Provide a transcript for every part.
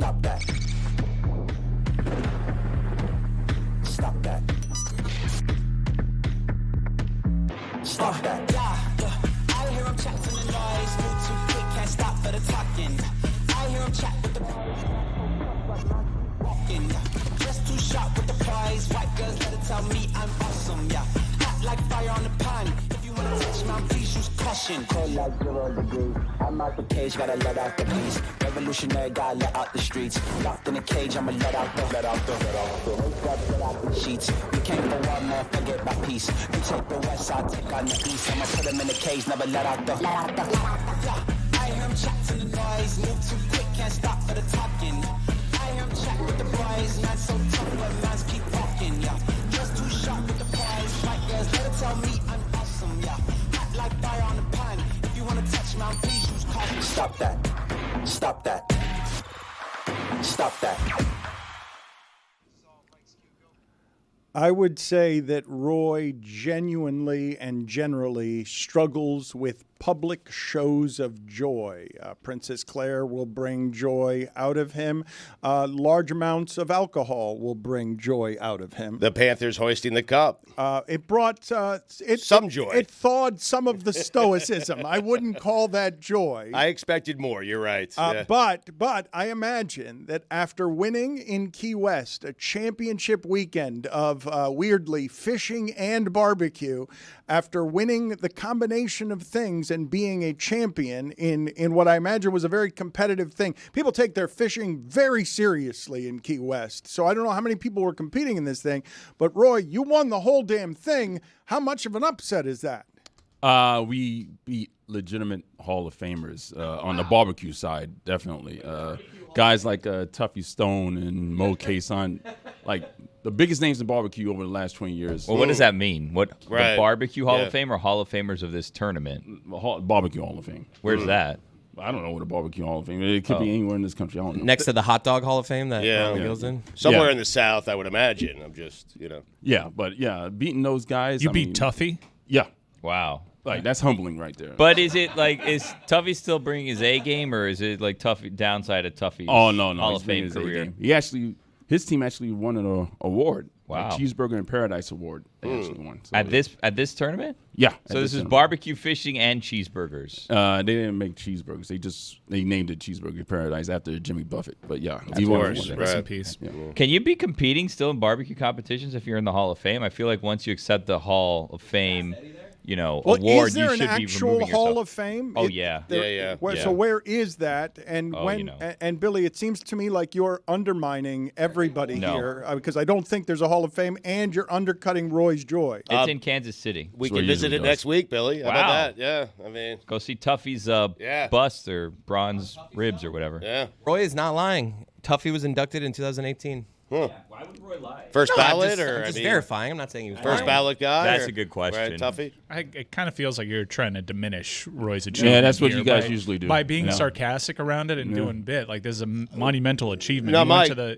Stop that. Stop that. Stop that. I hear him chat to the noise. Move too quick, can't stop for the talking. I hear him chat with the walking. Just too sharp with the prize. White girls let it tell me I'm awesome. Yeah, hot like fire on the pan. If you wanna touch my please use caution. Cold like 0 degrees. I'm out the cage, gotta let out the beast. Revolutionary, gotta let out the streets. Locked in a cage, I'ma let out the sheets. We came for war, man, forget my peace. You take the west, I'll take on the east. I'ma put them in the cage, never let out the. Yeah, I hear him chat to the noise. Move too quick, can't stop for the talking. I hear him chat with the boys. Man so tough, but mans keep walking. Yeah, just too sharp with the prize. White girls, let it tell me I'm awesome. Yeah, hot like fire on the pan. If you wanna touch my please use caution. Stop that. Stop that. Stop that. I would say that Roy genuinely and generally struggles with public shows of joy. Princess Claire will bring joy out of him. Large amounts of alcohol will bring joy out of him. The Panthers hoisting the cup. It brought some joy. It thawed some of the stoicism. I wouldn't call that joy. I expected more. You're right. Yeah. But I imagine that after winning in Key West a championship weekend of weirdly fishing and barbecue, after winning the combination of things and being a champion in what I imagine was a very competitive thing. People take their fishing very seriously in Key West. So I don't know how many people were competing in this thing. But, Roy, you won the whole damn thing. How much of an upset is that? We beat legitimate Hall of Famers on the barbecue side, definitely. Guys like Tuffy Stone and Mo Kason, like the biggest names in barbecue over the last 20 years. Well, what does that mean? What Right. the Barbecue Hall of Fame or Hall of Famers of this tournament? Barbecue Hall of Fame. Where's that? I don't know what a barbecue Hall of Fame is. It could be anywhere in this country. I don't know. Next to the Hot Dog Hall of Fame that goes in? Somewhere Yeah. in the South, I would imagine. I'm just, Yeah, but beating those guys. You beat Tuffy? Yeah. Wow. Like, that's humbling right there. But is Tuffy still bringing his A game, or is it like Tuffy downside of Tuffy's Oh, no. Hall He's of bringing Fame his A career? game. His team actually won an award. Wow. A Cheeseburger in Paradise award. They actually won. So At this tournament? Yeah. So this is barbecue, fishing, and cheeseburgers. They didn't make cheeseburgers. They named it Cheeseburger Paradise after Jimmy Buffett. But yeah, Of course. Rest in peace. Yeah. Can you be competing still in barbecue competitions if you're in the Hall of Fame? I feel like once you accept the Hall of Fame, award, is there you should an be actual removing Hall yourself. of Fame? Oh, yeah. Yeah. So where is that? And Oh, and Billy, it seems to me like you're undermining everybody No. here because I don't think there's a Hall of Fame, and you're undercutting Roy's joy. It's in Kansas City. We That's what can it visit usually it does. next week, Billy. How Wow. about that? Yeah. I mean, Go see Tuffy's bust or bronze ribs or whatever. yeah. Roy is not lying. Tuffy was inducted in 2018. Why would Roy lie? First ballot, I'm just verifying. I'm not saying he was first lying. ballot guy? That's or- a good question. Right, Tuffy? It kind of feels like you're trying to diminish Roy's achievement. Yeah, that's what here you guys by- usually do. By being Yeah. sarcastic around it and doing bit. Like, this is a monumental achievement. No,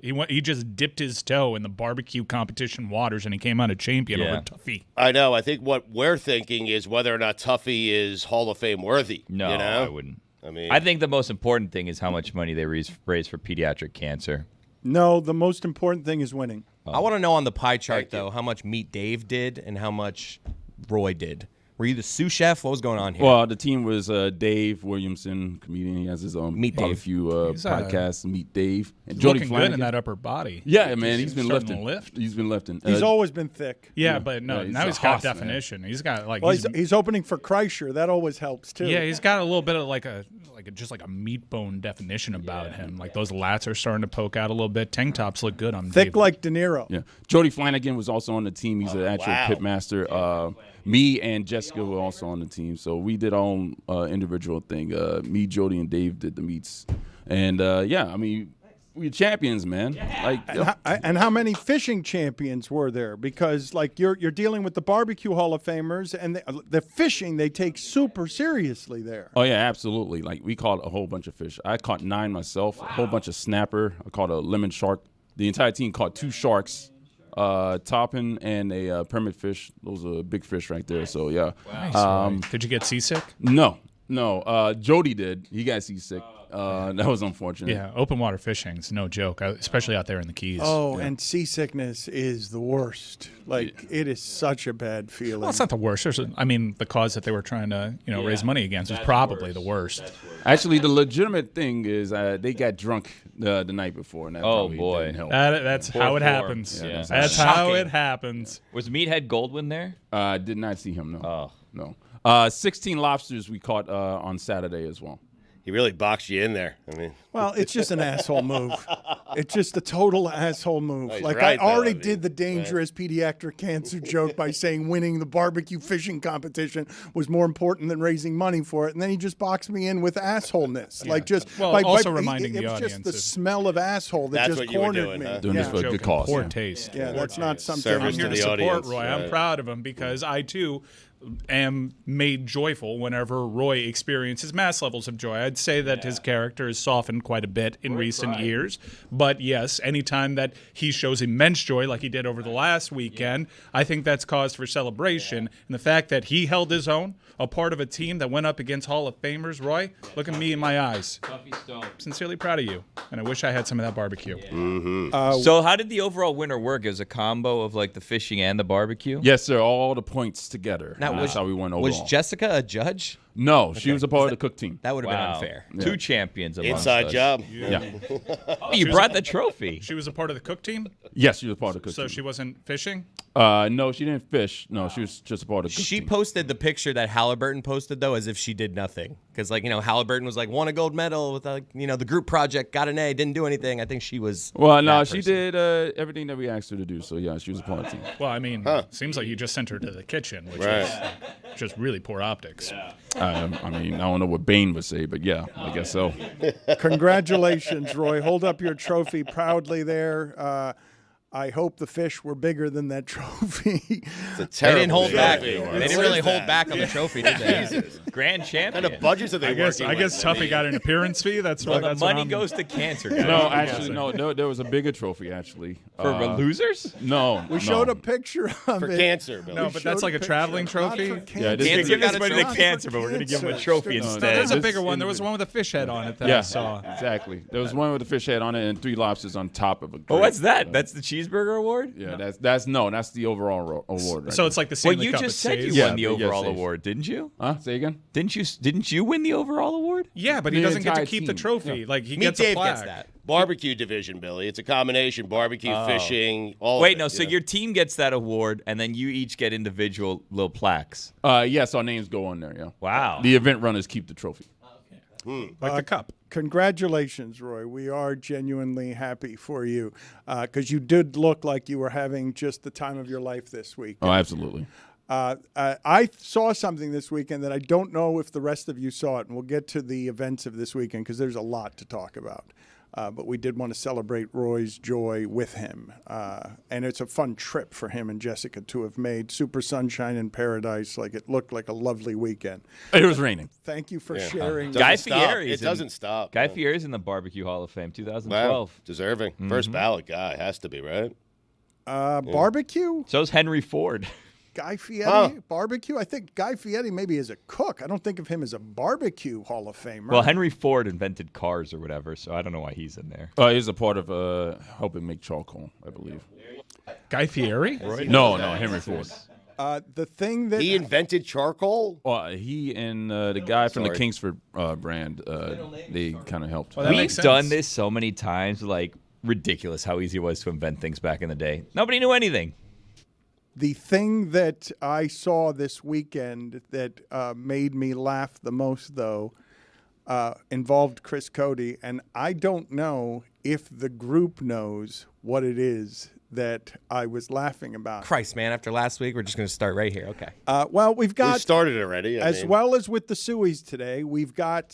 he Mike. he just dipped his toe in the barbecue competition waters, and he came out a champion Yeah. over Tuffy. I know. I think what we're thinking is whether or not Tuffy is Hall of Fame worthy. No, I wouldn't. I mean, I think the most important thing is how much money they raise for pediatric cancer. No, the most important thing is winning. I want to know on the pie chart, though, how much Meat Dave did and how much Roy did. Were you the sous chef? What was going on here? Well, the team was Dave Williamson, comedian. He has his own Meet Dave. barbecue podcast, Meet Dave. And He's Jody looking good Flanagan. in that upper body. Yeah, man, he's been starting lifting. to lift. He's been lifting. He's always been thick. Yeah, but no, he's now a he's got hoss, man. definition. He's got like Well, he's opening for Kreischer. That always helps too. yeah, he's got a little bit of like a meat bone definition about him. Like those lats are starting to poke out a little bit. Tank tops look good on thick Dave. like De Niro. Yeah, Jody Flanagan was also on the team. He's an actual wow. pit master. Me and Jessica were also on the team, so we did our own individual thing. Me, Jody, and Dave did the meets, and I mean, we're champions, man. Like, And how many fishing champions were there? Because like you're dealing with the barbecue Hall of Famers, and the fishing they take super seriously there. oh yeah, absolutely. Like we caught a whole bunch of fish. I caught 9 myself. A whole bunch of snapper. I caught a lemon shark. The entire team caught 2 sharks. Topping and a permit fish. Those are big fish right there. So yeah. Nice, Roy. Did you get seasick? No. Jody did. He got seasick. That was unfortunate. Yeah, open water fishing's no joke, especially out there in the Keys. Oh, and seasickness is the worst. Like, it is such a bad feeling. Well, it's not the worst. The cause that they were trying to, raise money against was probably the worst. Actually, the legitimate thing is they got drunk the night before. And that probably didn't help. That's how it happens. Yeah, that's how it happens. Was Meathead Goldwyn there? Did not see him, no. Oh. No. 16 lobsters we caught on Saturday as well. He really boxed you in there. I mean, Well, it's just an asshole move. It's just a total asshole move. He's Like, right, I already though, I mean, did the dangerous pediatric cancer joke by saying winning the barbecue fishing competition was more important than raising money for it. And then he just boxed me in with assholeness. Like, just also reminding it the was audience just the of- smell of asshole that That's just what you were cornered doing, me. huh? Doing this for a Joke good and cause. Poor yeah. taste. Yeah, that's not something. Service I'm here to to the support audience, Roy. I'm right. proud of him because I too am made joyful whenever Roy experiences mass levels of joy. I'd say that his character has softened quite a bit in recent years, but yes, anytime that he shows immense joy like he did over the last weekend, I think that's cause for celebration. And the fact that he held his own, a part of a team that went up against Hall of Famers, Roy, look at me in my eyes. Sincerely proud of you, and I wish I had some of that barbecue. So how did the overall winner work? It was a combo of like the fishing and the barbecue? Yes, sir. All the points together. Now, That's how we won overall. Was Jessica a judge? No, she was a part of the cook team. That would have Wow. been unfair. Two champions amongst inside us. job. Yeah. Oh, you brought the trophy. She was a part of the cook team, Yes, she was a part of the cook so team. she wasn't fishing? No, she didn't fish. No, she was just a part of the cook She team. posted the picture that Halliburton posted, though, as if she did nothing. Because, Halliburton was like, won a gold medal with, the group project, got an A, didn't do anything. I think she was. Well, no, that she person. did everything that we asked her to do. So, yeah, she was a part of the team. Well, I mean, seems like you just sent her to the kitchen, which Right. is just really poor optics. I mean, I don't know what Bane would say, but yeah, I guess so. Congratulations, Roy. Hold up your trophy proudly there. I hope the fish were bigger than that trophy. It's a They terrible didn't hold back. trophy. They didn't really hold back on the trophy, did they? Grand champion. What kind of budgets are they I guess working with? Tuffy got an appearance fee. That's Well, what. the That's what money I'm- goes to cancer. Guys. No, actually, no. There was a bigger trophy, actually. For losers? No. We showed a picture of For it. cancer, Billy. No, but that's like a traveling trophy. Yeah, Can't this give is- anybody the Not for cancer, but we're going to give him a trophy cancer. instead. There's a this bigger one. There is- was one with a fish head on it that Yeah, I saw. exactly. There was one with a fish head on it and 3 lobsters on top of it. Oh, what's that? That's the cheeseburger award? Yeah, that's the overall award. Right So it's like the same. Well, you just said you Yeah, won the but yes, overall yes. award, didn't you? Say again? Didn't you win the overall award? Yeah, but he The doesn't get to entire keep the team. trophy. Yeah. Like he Meet gets a Dave plaque. gets that. Barbecue division, Billy. It's a combination barbecue, fishing, all Wait, of it, no. So yeah. your team gets that award, and then you each get individual little plaques. Yes, our names go on there, yeah. Wow. The event runners keep the trophy. Like the cup. Congratulations, Roy. We are genuinely happy for you because you did look like you were having just the time of your life this week. Oh, absolutely. I saw something this weekend that I don't know if the rest of you saw it, and we'll get to the events of this weekend because there's a lot to talk about. But we did want to celebrate Roy's joy with him. And it's a fun trip for him and Jessica to have made. Super sunshine in paradise. Like, it looked like a lovely weekend. It was raining. Thank you for sharing. Guy Doesn't stop. Fieri's It doesn't stop. Guy man. Fieri's in the Barbecue Hall of Fame, Wow. 2012. Deserving. First ballot guy. Has to be, right? Barbecue? So's Henry Ford. Guy Fieri? Barbecue? I think Guy Fieri maybe is a cook. I don't think of him as a barbecue Hall of Famer. Well, Henry Ford invented cars or whatever, so I don't know why he's in there. He's a part of helping make charcoal, I believe. Guy Fieri? No, Henry Ford. The thing that He invented charcoal? He and the guy from the Sorry. Kingsford brand, they kind of helped. Well, that We've makes sense. done this so many times, like ridiculous how easy it was to invent things back in the day. Nobody knew anything. The thing that I saw this weekend that made me laugh the most, though, involved Chris Cody, and I don't know if the group knows what it is that I was laughing about. Christ, man, after last week, we're just going to start right here. Okay. Well, we've We got started already. as well as with the Sueys today. We've got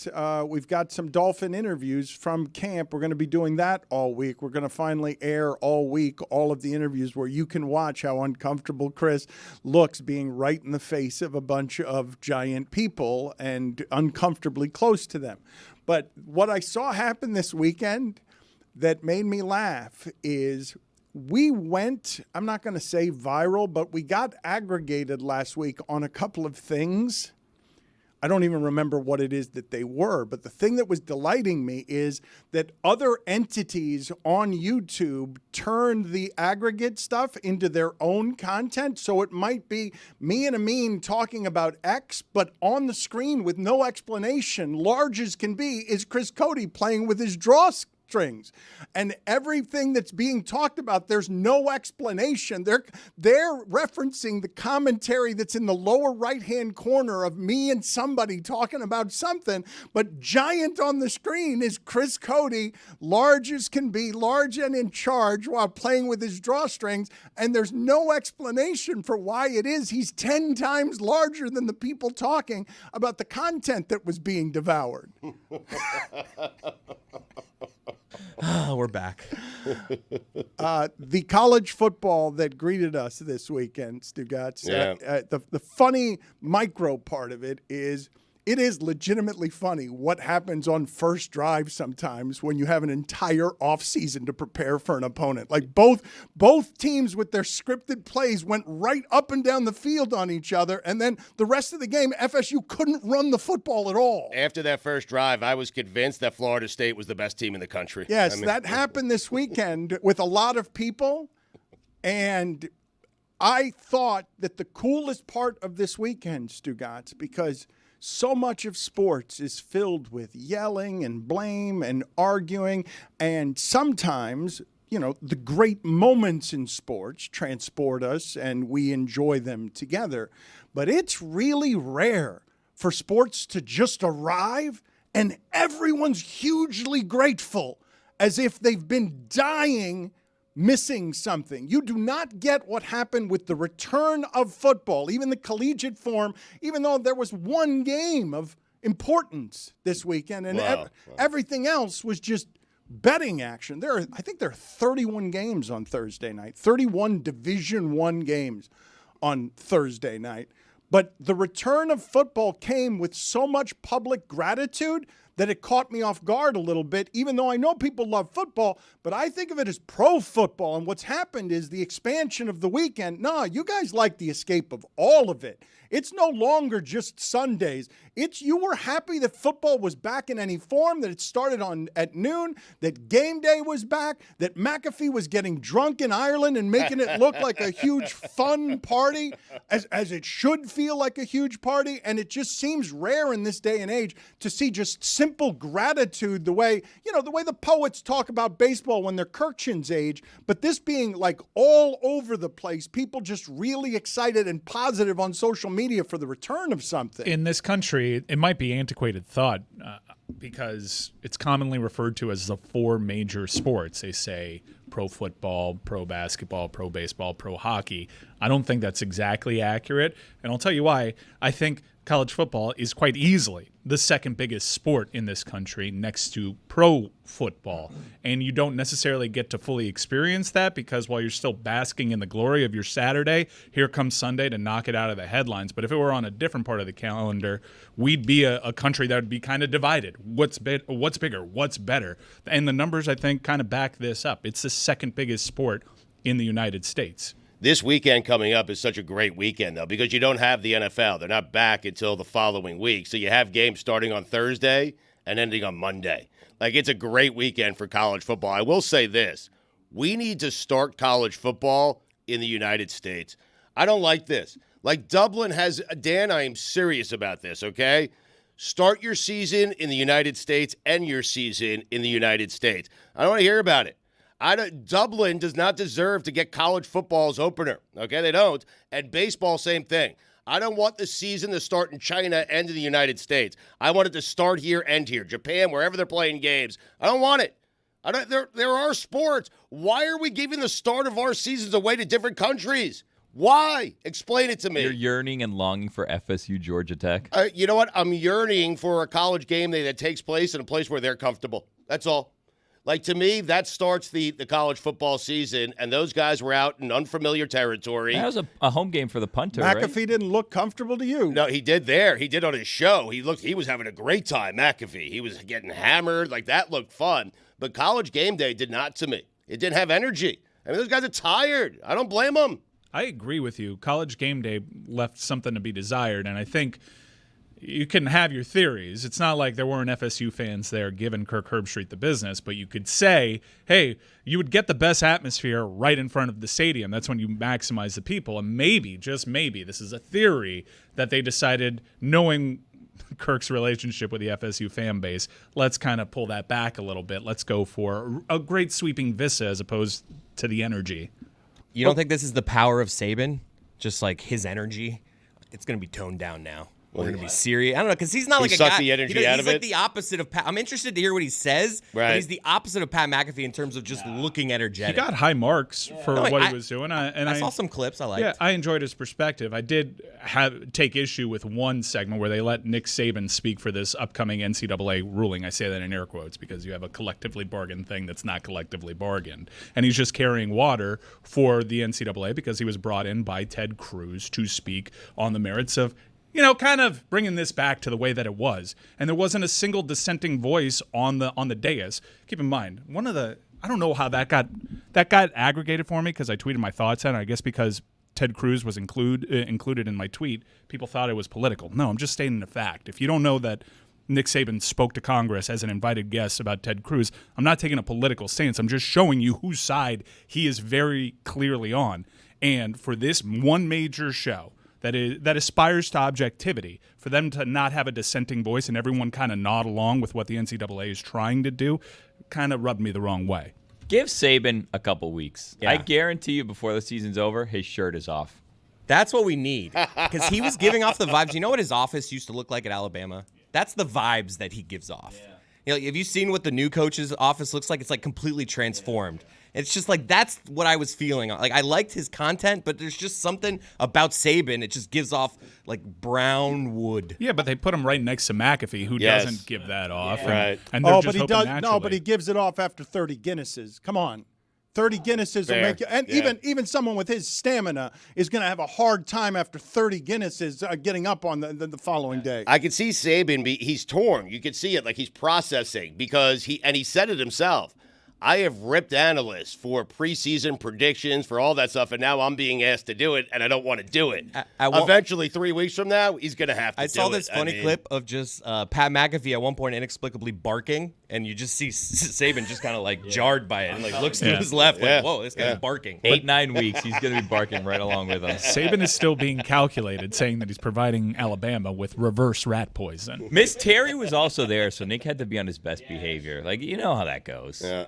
some Dolphin interviews from camp. We're going to be doing that all week. We're going to finally air all week all of the interviews where you can watch how uncomfortable Chris looks being right in the face of a bunch of giant people and uncomfortably close to them. But what I saw happen this weekend that made me laugh is we went, I'm not going to say viral, but we got aggregated last week on a couple of things. I don't even remember what it is that they were. But the thing that was delighting me is that other entities on YouTube turned the aggregate stuff into their own content. So it might be me and Amin talking about X, but on the screen with no explanation, large as can be, is Chris Cody playing with his drawstrings. And everything that's being talked about, there's no explanation. They're referencing the commentary that's in the lower right-hand corner of me and somebody talking about something, but giant on the screen is Chris Cody, large as can be, large and in charge while playing with his drawstrings, and there's no explanation for why it is. He's 10 times larger than the people talking about the content that was being devoured. We're back. The college football that greeted us this weekend, Stugotz, the funny micro part of it is legitimately funny what happens on first drive sometimes when you have an entire offseason to prepare for an opponent. Like both teams with their scripted plays went right up and down the field on each other, and then the rest of the game, FSU couldn't run the football at all. After that first drive, I was convinced that Florida State was the best team in the country. Yes, that happened this weekend with a lot of people, and I thought that the coolest part of this weekend, Stugotz, because so much of sports is filled with yelling and blame and arguing, and sometimes, the great moments in sports transport us and we enjoy them together. But it's really rare for sports to just arrive and everyone's hugely grateful as if they've been dying missing something. You do not get what happened with the return of football, even the collegiate form, even though there was one game of importance this weekend, and everything else was just betting action. I think there are 31 games on Thursday night, 31 Division I games on Thursday night. But the return of football came with so much public gratitude that it caught me off guard a little bit, even though I know people love football, but I think of it as pro football. And what's happened is the expansion of the weekend. No, you guys like the escape of all of it. It's no longer just Sundays. You were happy that football was back in any form, that it started at noon, that game day was back, that McAfee was getting drunk in Ireland and making it look like a huge fun party, as it should feel like a huge party. And it just seems rare in this day and age to see just simple gratitude, the way the poets talk about baseball when they're Kirchin's age, but this being like all over the place, people just really excited and positive on social media for the return of something. In this country, it might be antiquated thought because it's commonly referred to as the four major sports. They say pro football, pro basketball, pro baseball, pro hockey. I don't think that's exactly accurate, and I'll tell you why. I think college football is quite easily the second biggest sport in this country next to pro football. And you don't necessarily get to fully experience that because while you're still basking in the glory of your Saturday, here comes Sunday to knock it out of the headlines. But if it were on a different part of the calendar, we'd be a country that would be kind of divided. What's bigger? What's better? And the numbers, I think, kind of back this up. It's the second biggest sport in the United States. This weekend coming up is such a great weekend, though, because you don't have the NFL. They're not back until the following week. So you have games starting on Thursday and ending on Monday. Like, it's a great weekend for college football. I will say this. We need to start college football in the United States. I don't like this. Like, Dublin has – Dan, I am serious about this, okay? Start your season in the United States, end your season in the United States. I don't want to hear about it. Dublin does not deserve to get college football's opener. Okay, they don't. And baseball, same thing. I don't want the season to start in China, end in the United States. I want it to start here, end here. Japan, wherever they're playing games. I don't want it. There are sports. Why are we giving the start of our seasons away to different countries? Why? Explain it to me. You're yearning and longing for FSU Georgia Tech? You know what? I'm yearning for a college game day that takes place in a place where they're comfortable. That's all. Like, to me, that starts the college football season, and those guys were out in unfamiliar territory. That was a home game for the punter, McAfee right? didn't look comfortable to you. No, he did there. He did on his show. He was having a great time, McAfee. He was getting hammered. Like, that looked fun. But College Gameday did not to me. It didn't have energy. I mean, those guys are tired. I don't blame them. I agree with you. College Gameday left something to be desired, and I think you can have your theories. It's not like there weren't FSU fans there giving Kirk Herbstreit the business, but you could say, hey, you would get the best atmosphere right in front of the stadium. That's when you maximize the people. And maybe, just maybe, this is a theory that they decided, knowing Kirk's relationship with the FSU fan base, let's kind of pull that back a little bit. Let's go for a great sweeping vista as opposed to the energy. You don't think this is the power of Saban? Just like his energy? It's going to be toned down now. We're going to be serious. I don't know, because he's not like a guy. Suck the energy out of it. He's like it. the opposite of Pat. I'm interested to hear what he says, but he's the opposite of Pat McAfee in terms of just looking energetic. He got high marks for what he was doing. I saw some clips I liked. Yeah, I enjoyed his perspective. I did take issue with one segment where they let Nick Saban speak for this upcoming NCAA ruling. I say that in air quotes because you have a collectively bargained thing that's not collectively bargained. And he's just carrying water for the NCAA because he was brought in by Ted Cruz to speak on the merits of, kind of bringing this back to the way that it was. And there wasn't a single dissenting voice on the dais. Keep in mind, I don't know how that got aggregated for me because I tweeted my thoughts on it. I guess because Ted Cruz was included in my tweet, people thought it was political. No, I'm just stating a fact. If you don't know that Nick Saban spoke to Congress as an invited guest about Ted Cruz, I'm not taking a political stance. I'm just showing you whose side he is very clearly on. And for this one major show that aspires to objectivity, for them to not have a dissenting voice and everyone kind of nod along with what the NCAA is trying to do, kind of rubbed me the wrong way. Give Saban a couple weeks. Yeah. I guarantee you before the season's over, his shirt is off. That's what we need. Because he was giving off the vibes. You know what his office used to look like at Alabama? That's the vibes that he gives off. Yeah. Have you seen what the new coach's office looks like? It's like completely transformed. It's just like that's what I was feeling. Like I liked his content, but there's just something about Saban. It just gives off like brown wood. Yeah, but they put him right next to McAfee, who doesn't give that off. Yeah. Right. And but he does. No, but he gives it off after 30 Guinnesses. Come on. 30 Guinnesses will make you, and even someone with his stamina is going to have a hard time after 30 Guinnesses getting up on the following day. I could see Saban, he's torn. You could see it, like he's processing because he said it himself. I have ripped analysts for preseason predictions, for all that stuff, and now I'm being asked to do it, and I don't want to do it. Eventually, 3 weeks from now, he's going to have to do it. I saw this funny clip of just Pat McAfee at one point inexplicably barking, and you just see Saban just kind of like jarred by it and like looks to his left like, whoa, this guy's barking. 8-9 weeks, he's going to be barking right along with us. Saban is still being calculated, saying that he's providing Alabama with reverse rat poison. Miss Terry was also there, so Nick had to be on his best behavior. Like, you know how that goes. Yeah.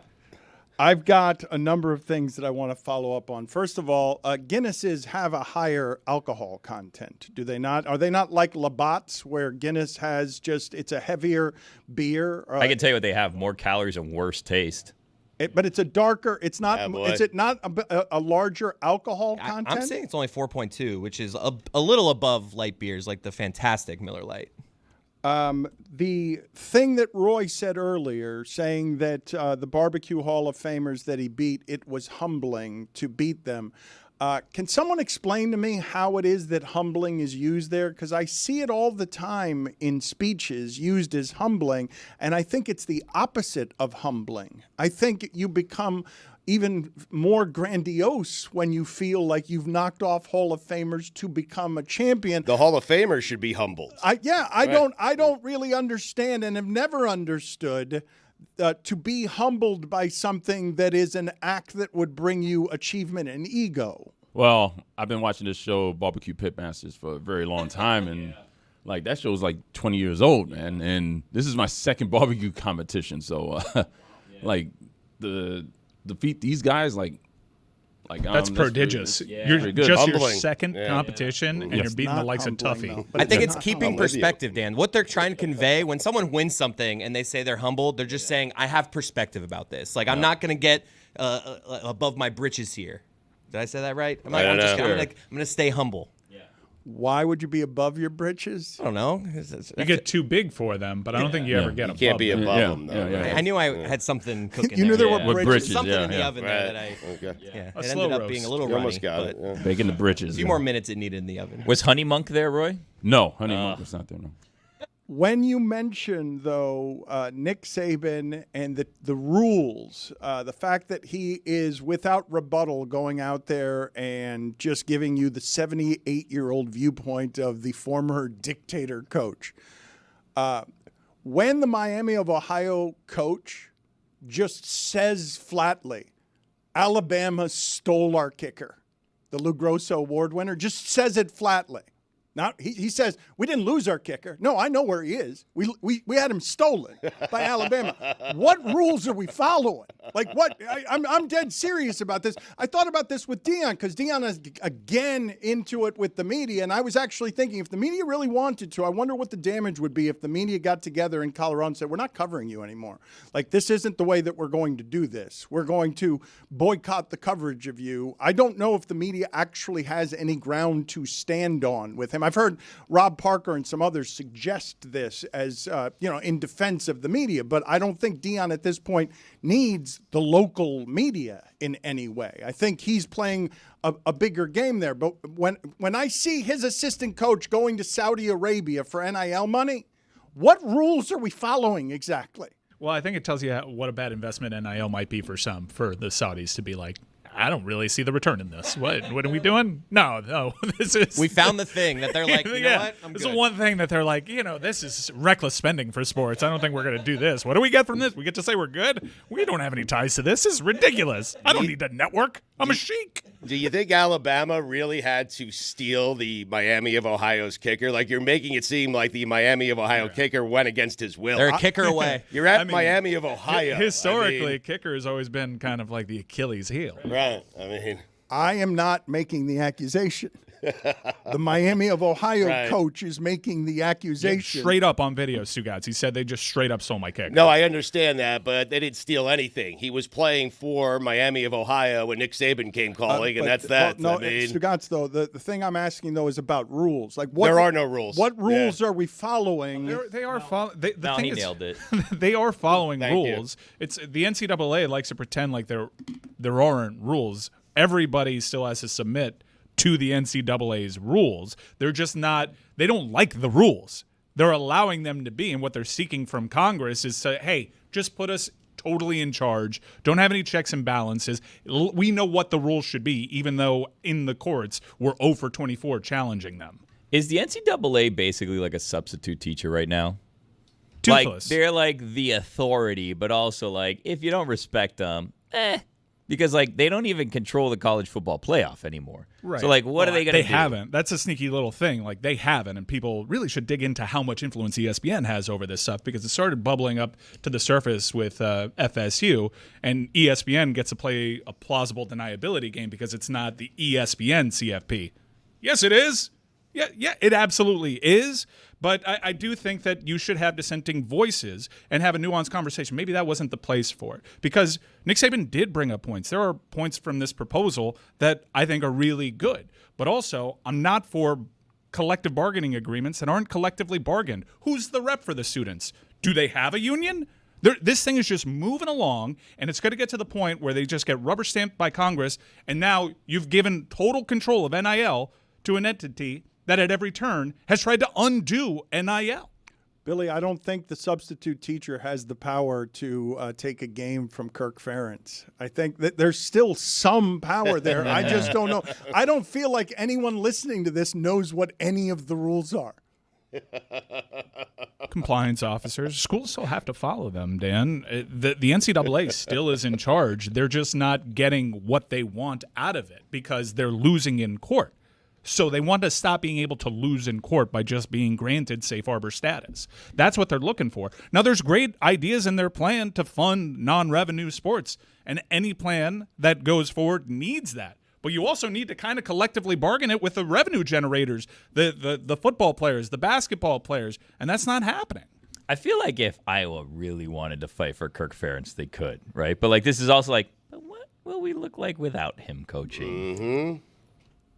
I've got a number of things that I want to follow up on. First of all, Guinnesses have a higher alcohol content, do they not? Are they not like Labatt's, where Guinness has it's a heavier beer? I can tell you what they have: more calories and worse taste. But it's a darker. It's not. Is it not a larger alcohol content? I'm saying it's only 4.2, which is a little above light beers like the fantastic Miller Lite. The thing that Roy said earlier, saying that the Barbecue Hall of Famers that he beat, it was humbling to beat them. Can someone explain to me how it is that humbling is used there? Because I see it all the time in speeches used as humbling, and I think it's the opposite of humbling. I think you become even more grandiose when you feel like you've knocked off Hall of Famers to become a champion. The Hall of Famers should be humbled. I don't really understand and have never understood to be humbled by something that is an act that would bring you achievement and ego. Well, I've been watching this show, Barbecue Pitmasters, for a very long time, and like that show is like 20 years old, man. And this is my second barbecue competition, so like the defeat these guys, like that's prodigious. You're just your second competition, and you're beating the likes of Tuffy. I think it's keeping perspective, Dan. What they're trying to convey when someone wins something and they say they're humbled, they're just saying, I have perspective about this. Like, I'm not going to get above my britches here. Did I say that right? I'm going to stay humble. Why would you be above your britches? I don't know. You get too big for them, but I don't think you ever get above them. You can't be above them, though. I knew I had something cooking. You knew there were britches. Something in the oven there that it ended up being a little runny. Almost got it. Baking the britches. A few more minutes it needed in the oven. Was Honey Monk there, Roy? No, Honey Monk was not there, no. When you mention, though, Nick Saban and the rules, the fact that he is without rebuttal going out there and just giving you the 78-year-old viewpoint of the former dictator coach, when the Miami of Ohio coach just says flatly, Alabama stole our kicker, the Lou Grosso Award winner, just says it flatly. Now, he says, we didn't lose our kicker. No, I know where he is. We had him stolen by Alabama. What rules are we following? Like, what? I'm dead serious about this. I thought about this with Deion, because Deion is, again, into it with the media, and I was actually thinking, if the media really wanted to, I wonder what the damage would be if the media got together in Colorado and said, we're not covering you anymore. Like, this isn't the way that we're going to do this. We're going to boycott the coverage of you. I don't know if the media actually has any ground to stand on with him. I've heard Rob Parker and some others suggest this as, in defense of the media, but I don't think Deion at this point needs the local media in any way. I think he's playing a bigger game there. But when I see his assistant coach going to Saudi Arabia for NIL money, what rules are we following exactly? Well, I think it tells you what a bad investment NIL might be for the Saudis to be like, I don't really see the return in this. What are we doing? No. This is. We found the thing that they're like, you know what? This is one thing that they're like, this is reckless spending for sports. I don't think we're going to do this. What do we get from this? We get to say we're good? We don't have any ties to this. This is ridiculous. I don't need a network. I'm a sheik. Do you think Alabama really had to steal the Miami of Ohio's kicker? Like, you're making it seem like the Miami of Ohio kicker went against his will. They're a kicker away. You're at Miami of Ohio. Historically, kicker has always been kind of like the Achilles heel. Right. I am not making the accusation. The Miami of Ohio coach is making the accusation. Straight up on video, Stugotz. He said they just straight up stole my kicker. No, I understand that, but they didn't steal anything. He was playing for Miami of Ohio when Nick Saban came calling, and that's that. Well, no, Stugotz, though, the thing I'm asking, though, is about rules. Like, there are no rules. What rules are we following? They are following. He nailed it. They are following rules. You. It's the NCAA likes to pretend like there aren't rules. Everybody still has to submit to the NCAA's rules. They're just not – they don't like the rules. They're allowing them to be, and what they're seeking from Congress is to, hey, just put us totally in charge. Don't have any checks and balances. We know what the rules should be, even though in the courts we're 0 for 24 challenging them. Is the NCAA basically like a substitute teacher right now? Toothless. Like, they're like the authority, but also like if you don't respect them, because, like, they don't even control the college football playoff anymore. Right. So, like, what are they going to do? They haven't. That's a sneaky little thing. Like, they haven't, and people really should dig into how much influence ESPN has over this stuff, because it started bubbling up to the surface with FSU, and ESPN gets to play a plausible deniability game because it's not the ESPN CFP. Yes, it is. Yeah, it absolutely is. But I do think that you should have dissenting voices and have a nuanced conversation. Maybe that wasn't the place for it. Because Nick Saban did bring up points. There are points from this proposal that I think are really good. But also, I'm not for collective bargaining agreements that aren't collectively bargained. Who's the rep for the students? Do they have a union? This thing is just moving along, and it's going to get to the point where they just get rubber stamped by Congress, and now you've given total control of NIL to an entity that at every turn has tried to undo NIL. Billy, I don't think the substitute teacher has the power to take a game from Kirk Ferentz. I think that there's still some power there. I just don't know. I don't feel like anyone listening to this knows what any of the rules are. Compliance officers. Schools still have to follow them, Dan. The NCAA still is in charge. They're just not getting what they want out of it because they're losing in court. So they want to stop being able to lose in court by just being granted safe harbor status. That's what they're looking for. Now, there's great ideas in their plan to fund non-revenue sports, and any plan that goes forward needs that. But you also need to kind of collectively bargain it with the revenue generators, the football players, the basketball players, and that's not happening. I feel like if Iowa really wanted to fight for Kirk Ferentz, they could, right? But like this is also like, but what will we look like without him coaching? Mm-hmm.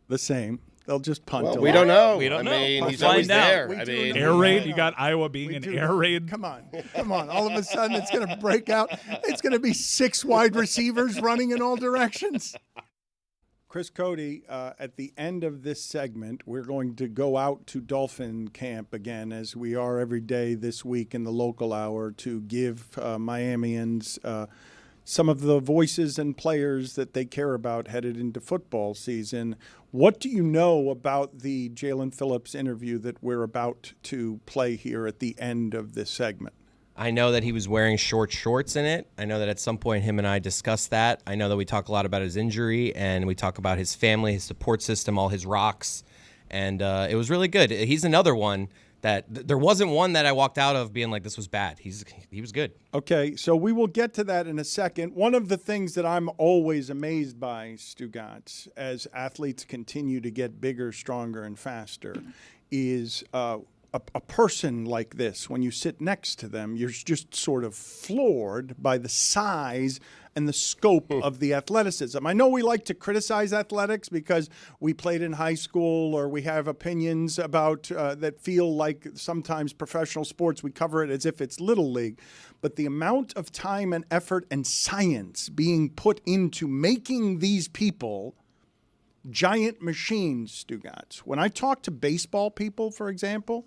The same. They'll just punt. Well, we don't know. We don't know. I mean, he's Find always out. there. Air raid. You got Iowa being an air raid. Come on. All of a sudden, it's going to break out. It's going to be 6 wide receivers running in all directions. Chris Cody, at the end of this segment, we're going to go out to Dolphin camp again, as we are every day this week in the local hour, to give Miamians some of the voices and players that they care about headed into football season. What do you know about the Jaelan Phillips interview that we're about to play here at the end of this segment? I know that he was wearing short shorts in it. I know that at some point him and I discussed that. I know that we talk a lot about his injury, and we talk about his family, his support system, all his rocks, and it was really good. He's another one that there wasn't one that I walked out of being like, this was bad. He was good. Okay, so we will get to that in a second. One of the things that I'm always amazed by, Stugotz, as athletes continue to get bigger, stronger, and faster, is a person like this, when you sit next to them, you're just sort of floored by the size and the scope of the athleticism. I know we like to criticize athletics because we played in high school, or we have opinions about that feel like sometimes professional sports, we cover it as if it's Little League. But the amount of time and effort and science being put into making these people giant machines, Stugotz. When I talk to baseball people, for example,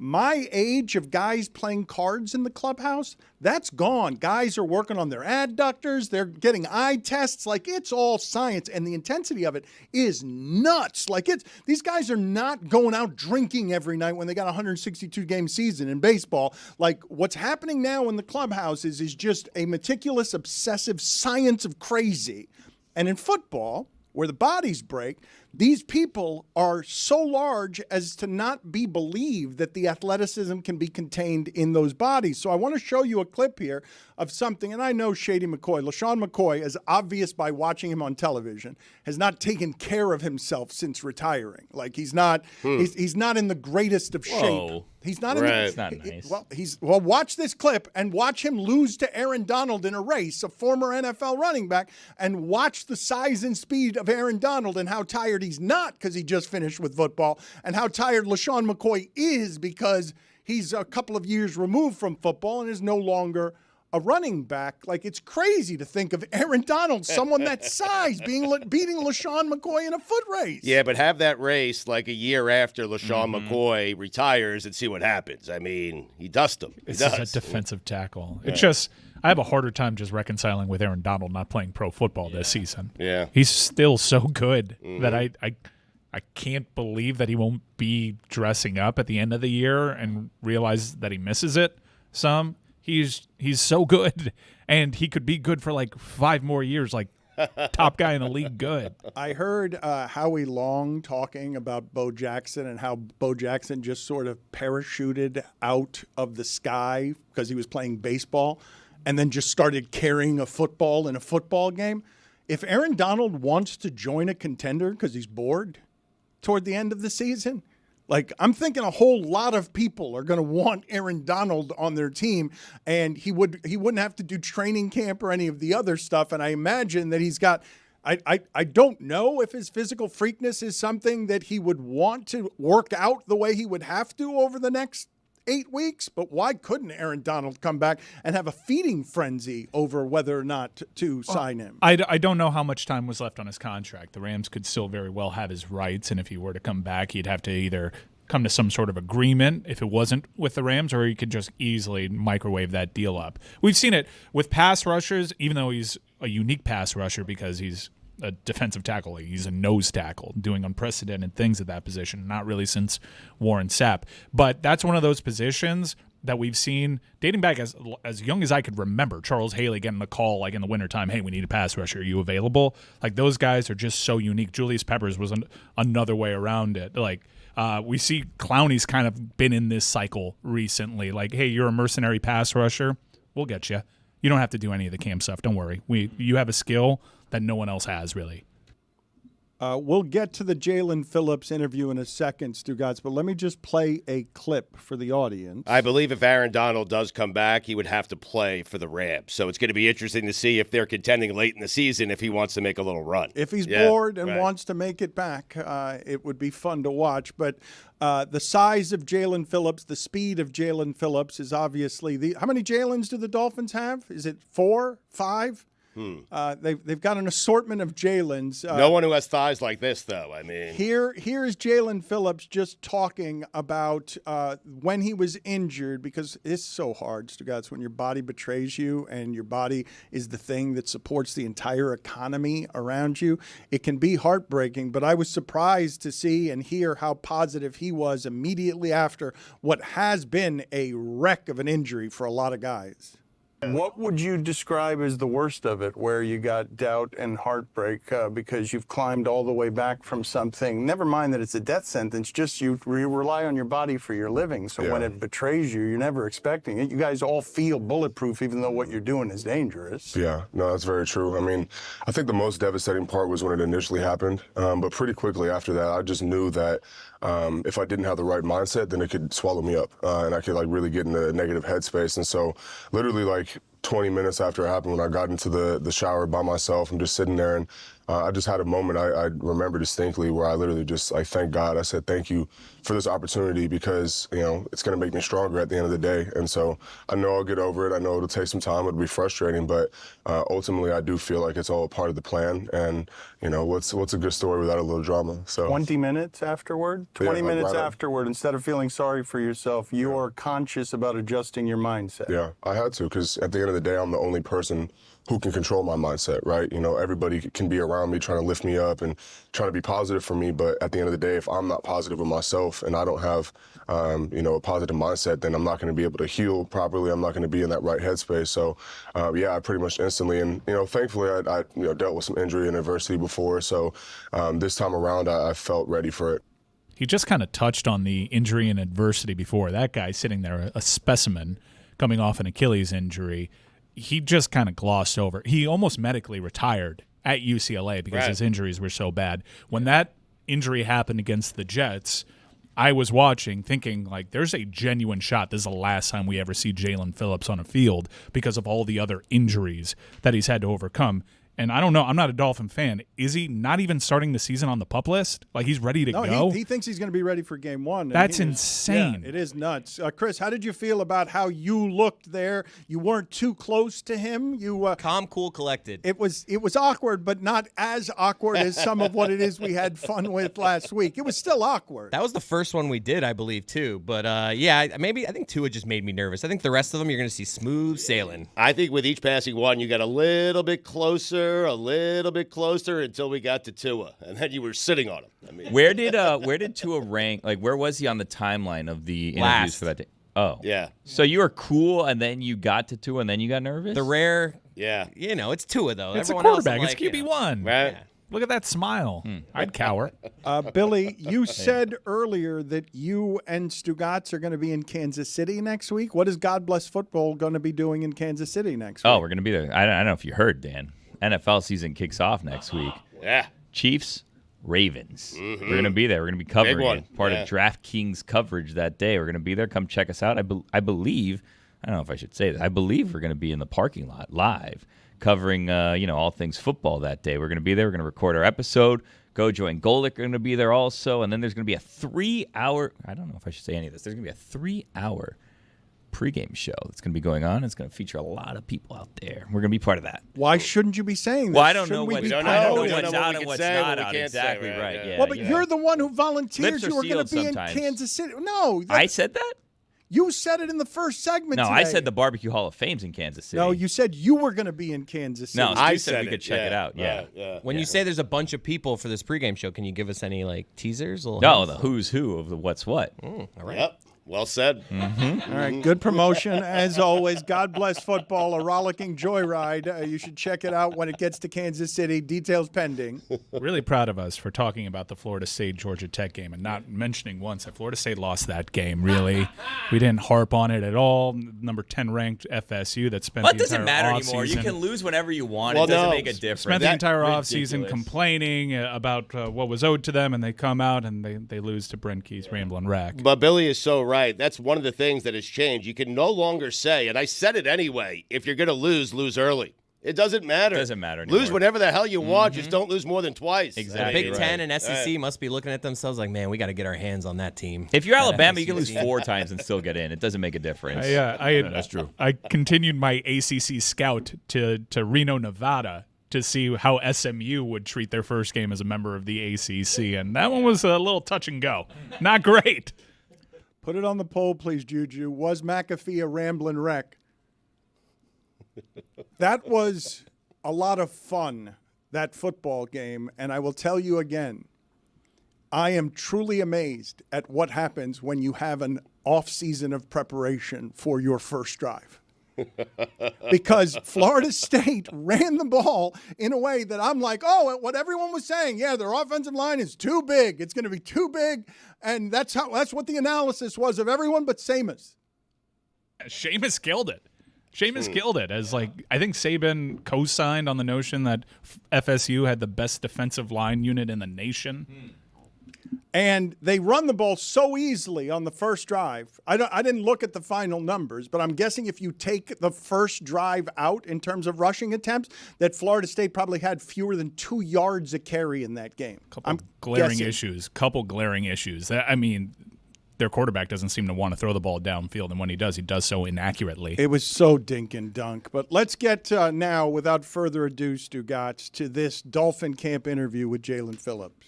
my age of guys playing cards in the clubhouse, that's gone. Guys are working on their adductors. They're getting eye tests. Like, it's all science, and the intensity of it is nuts. Like, these guys are not going out drinking every night when they got a 162-game season in baseball. Like, what's happening now in the clubhouse is just a meticulous, obsessive science of crazy. And in football, where the bodies break, these people are so large as to not be believed that the athleticism can be contained in those bodies. So I want to show you a clip here of something, and I know Shady McCoy, LaShawn McCoy, as obvious by watching him on television, has not taken care of himself since retiring. Like, he's not he's not in the greatest of shape. He's not in Right. It's not nice. Well, watch this clip and watch him lose to Aaron Donald in a race, a former NFL running back, and watch the size and speed of Aaron Donald and how tired he's not because he just finished with football, and how tired LaShawn McCoy is because he's a couple of years removed from football and is no longer a running back. Like, it's crazy to think of Aaron Donald, someone that size, beating LaShawn McCoy in a foot race. Yeah, but have that race like a year after LaShawn McCoy retires and see what happens. I mean, he dust him. This is a defensive tackle. It's just, I have a harder time just reconciling with Aaron Donald not playing pro football this season. Yeah. He's still so good that I can't believe that he won't be dressing up at the end of the year and realize that he misses it some. He's so good, and he could be good for like 5 more years, like top guy in the league good. I heard Howie Long talking about Bo Jackson and how Bo Jackson just sort of parachuted out of the sky because he was playing baseball and then just started carrying a football in a football game. If Aaron Donald wants to join a contender because he's bored toward the end of the season, like, I'm thinking a whole lot of people are going to want Aaron Donald on their team, and he wouldn't have to do training camp or any of the other stuff. And I imagine that he's got I don't know if his physical freakness is something that he would want to work out the way he would have to over the next 8 weeks, but why couldn't Aaron Donald come back and have a feeding frenzy over whether or not to sign him? I don't know how much time was left on his contract. The Rams could still very well have his rights, and if he were to come back, he'd have to either come to some sort of agreement if it wasn't with the Rams, or he could just easily microwave that deal up. We've seen it with pass rushers, even though he's a unique pass rusher because he's a defensive tackle. He's a nose tackle, doing unprecedented things at that position, not really since Warren Sapp. But that's one of those positions that we've seen dating back as young as I could remember. Charles Haley getting the call like in the wintertime, hey, we need a pass rusher. Are you available? Like, those guys are just so unique. Julius Peppers was another way around it. Like, we see Clowney's kind of been in this cycle recently. Like, hey, you're a mercenary pass rusher. We'll get you. You don't have to do any of the camp stuff. Don't worry. You have a skill that no one else has, really. We'll get to the Jaelan Phillips interview in a second, Stugotz, but let me just play a clip for the audience. I believe if Aaron Donald does come back, he would have to play for the Rams. So it's going to be interesting to see if they're contending late in the season if he wants to make a little run. If he's bored and wants to make it back, it would be fun to watch. But the size of Jaelan Phillips, the speed of Jaelan Phillips is obviously how many Jaelans do the Dolphins have? Is it 4, 5? They've got an assortment of Jaelens. No one who has thighs like this, though. I mean, Here is Jaelan Phillips just talking about when he was injured, because it's so hard, Stugotz, when your body betrays you and your body is the thing that supports the entire economy around you. It can be heartbreaking, but I was surprised to see and hear how positive he was immediately after what has been a wreck of an injury for a lot of guys. What would you describe as the worst of it, where you got doubt and heartbreak because you've climbed all the way back from something? Never mind that it's a death sentence, just you rely on your body for your living. So when it betrays you, you're never expecting it. You guys all feel bulletproof, even though what you're doing is dangerous. Yeah, no, that's very true. I mean, I think the most devastating part was when it initially happened. But pretty quickly after that, I just knew that if I didn't have the right mindset, then it could swallow me up and I could like really get in a negative headspace. And so literally like 20 minutes after it happened, when I got into the shower by myself, I'm just sitting there, and I just had a moment I remember distinctly where I literally just like thank God. I said thank you for this opportunity, because it's going to make me stronger at the end of the day. And so I know I'll get over it. I know it'll take some time. It'll be frustrating, but ultimately I do feel like it's all a part of the plan. And what's a good story without a little drama? So 20 minutes afterward? 20 minutes afterward, instead of feeling sorry for yourself, you're conscious about adjusting your mindset. Yeah, I had to, because at the end of the day, I'm the only person who can control my mindset, right? Everybody can be around me trying to lift me up and trying to be positive for me, but at the end of the day, if I'm not positive with myself and I don't have, a positive mindset, then I'm not going to be able to heal properly. I'm not going to be in that right headspace. So, I pretty much instantly, and thankfully, I dealt with some injury and adversity before, so this time around, I felt ready for it. He just kind of touched on the injury and adversity before. That guy sitting there, a specimen coming off an Achilles injury, he just kind of glossed over. He almost medically retired at UCLA because his injuries were so bad. When that injury happened against the Jets, I was watching thinking, like, there's a genuine shot this is the last time we ever see Jaelan Phillips on a field because of all the other injuries that he's had to overcome. And I don't know. I'm not a Dolphin fan. Is he not even starting the season on the PUP list? Like, he's ready to go? He thinks he's going to be ready for game one. That's insane. Yeah, it is nuts. Chris, how did you feel about how you looked there? You weren't too close to him. You calm, cool, collected. It was awkward, but not as awkward as some of what it is we had fun with last week. It was still awkward. That was the first one we did, I believe, too. But, I think Tua just made me nervous. I think the rest of them you're going to see smooth sailing. I think with each passing one, you got a little bit closer until we got to Tua, and then you were sitting on him. I mean, where did Tua rank? Like, where was he on the timeline of the interviews for that day? Oh, yeah. So you were cool, and then you got to Tua, and then you got nervous. The rare, yeah. It's Tua though. It's Everyone a quarterback. Else, it's QB1. Right. Yeah. Look at that smile. I'd cower. Billy, you said earlier that you and Stugotz are going to be in Kansas City next week. What is God Bless Football going to be doing in Kansas City next week? Oh, we're going to be there. I don't know if you heard, Dan. NFL season kicks off next week. Yeah. Chiefs, Ravens. We're going to be there. We're going to be covering it. Part of DraftKings coverage that day. We're going to be there. Come check us out. I believe, I don't know if I should say this, I believe we're going to be in the parking lot live covering, all things football that day. We're going to be there. We're going to record our episode. Gojo and Golick are going to be there also. And then there's going to be a 3-hour, I don't know if I should say any of this, there's going to be a 3-hour pregame show that's going to be going on. It's going to feature a lot of people out there. We're going to be part of that. Why shouldn't you be saying this? Well, I don't know Shouldn't we what's be out promoting? and what's not out. Exactly right. Yeah, Well, but you're the one who volunteered Lips are you were going to be sealed in Kansas City. No. I said that? You said it in the first segment No, today. I said the Barbecue Hall of Fame's in Kansas City. No, you said you were going to be in Kansas City. No, I Stu said we could check it out. Yeah. When you say there's a bunch of people for this pregame show, can you give us any teasers? No, the who's who of the what's what. All right. Yep. Well said. All right, good promotion as always. God Bless Football, a rollicking joyride. You should check it out when it gets to Kansas City. Details pending. Really proud of us for talking about the Florida State Georgia Tech game and not mentioning once that Florida State lost that game. Really, we didn't harp on it at all. Number 10 ranked FSU that spent What the doesn't entire matter offseason. anymore? You can lose whenever you want. Well, It doesn't no. make a difference. Spent the entire Ridiculous. offseason complaining about what was owed to them, and they come out and they lose to Brent Key's Ramblin' Rack. But Billy is so right. That's one of the things that has changed. You can no longer say, and I said it anyway, if you're going to lose early. It doesn't matter. It doesn't matter anymore. Lose whatever the hell you want. Just don't lose more than twice. Exactly. Big Ten and SEC must be looking at themselves like, man, we got to get our hands on that team. If you're That Alabama, FSU you can lose team. 4 times and still get in. It doesn't make a difference. That's true. I continued my ACC scout to Reno, Nevada, to see how SMU would treat their first game as a member of the ACC, and that one was a little touch and go. Not great. Put it on the poll, please, Juju. Was McAfee a rambling wreck? That was a lot of fun, that football game, and I will tell you again, I am truly amazed at what happens when you have an off-season of preparation for your first drive. Because Florida State ran the ball in a way that I'm like, oh, what everyone was saying, yeah, their offensive line is too big. It's going to be too big, and that's what the analysis was of everyone but Seamus. Seamus killed it. Seamus killed it. As I think Saban co-signed on the notion that FSU had the best defensive line unit in the nation. And they run the ball so easily on the first drive. I didn't look at the final numbers, but I'm guessing if you take the first drive out in terms of rushing attempts, that Florida State probably had fewer than 2 yards a carry in that game. Couple glaring issues. Their quarterback doesn't seem to want to throw the ball downfield, and when he does so inaccurately. It was so dink and dunk. But let's get now, without further ado, Stugotz, to this Dolphin camp interview with Jaelan Phillips.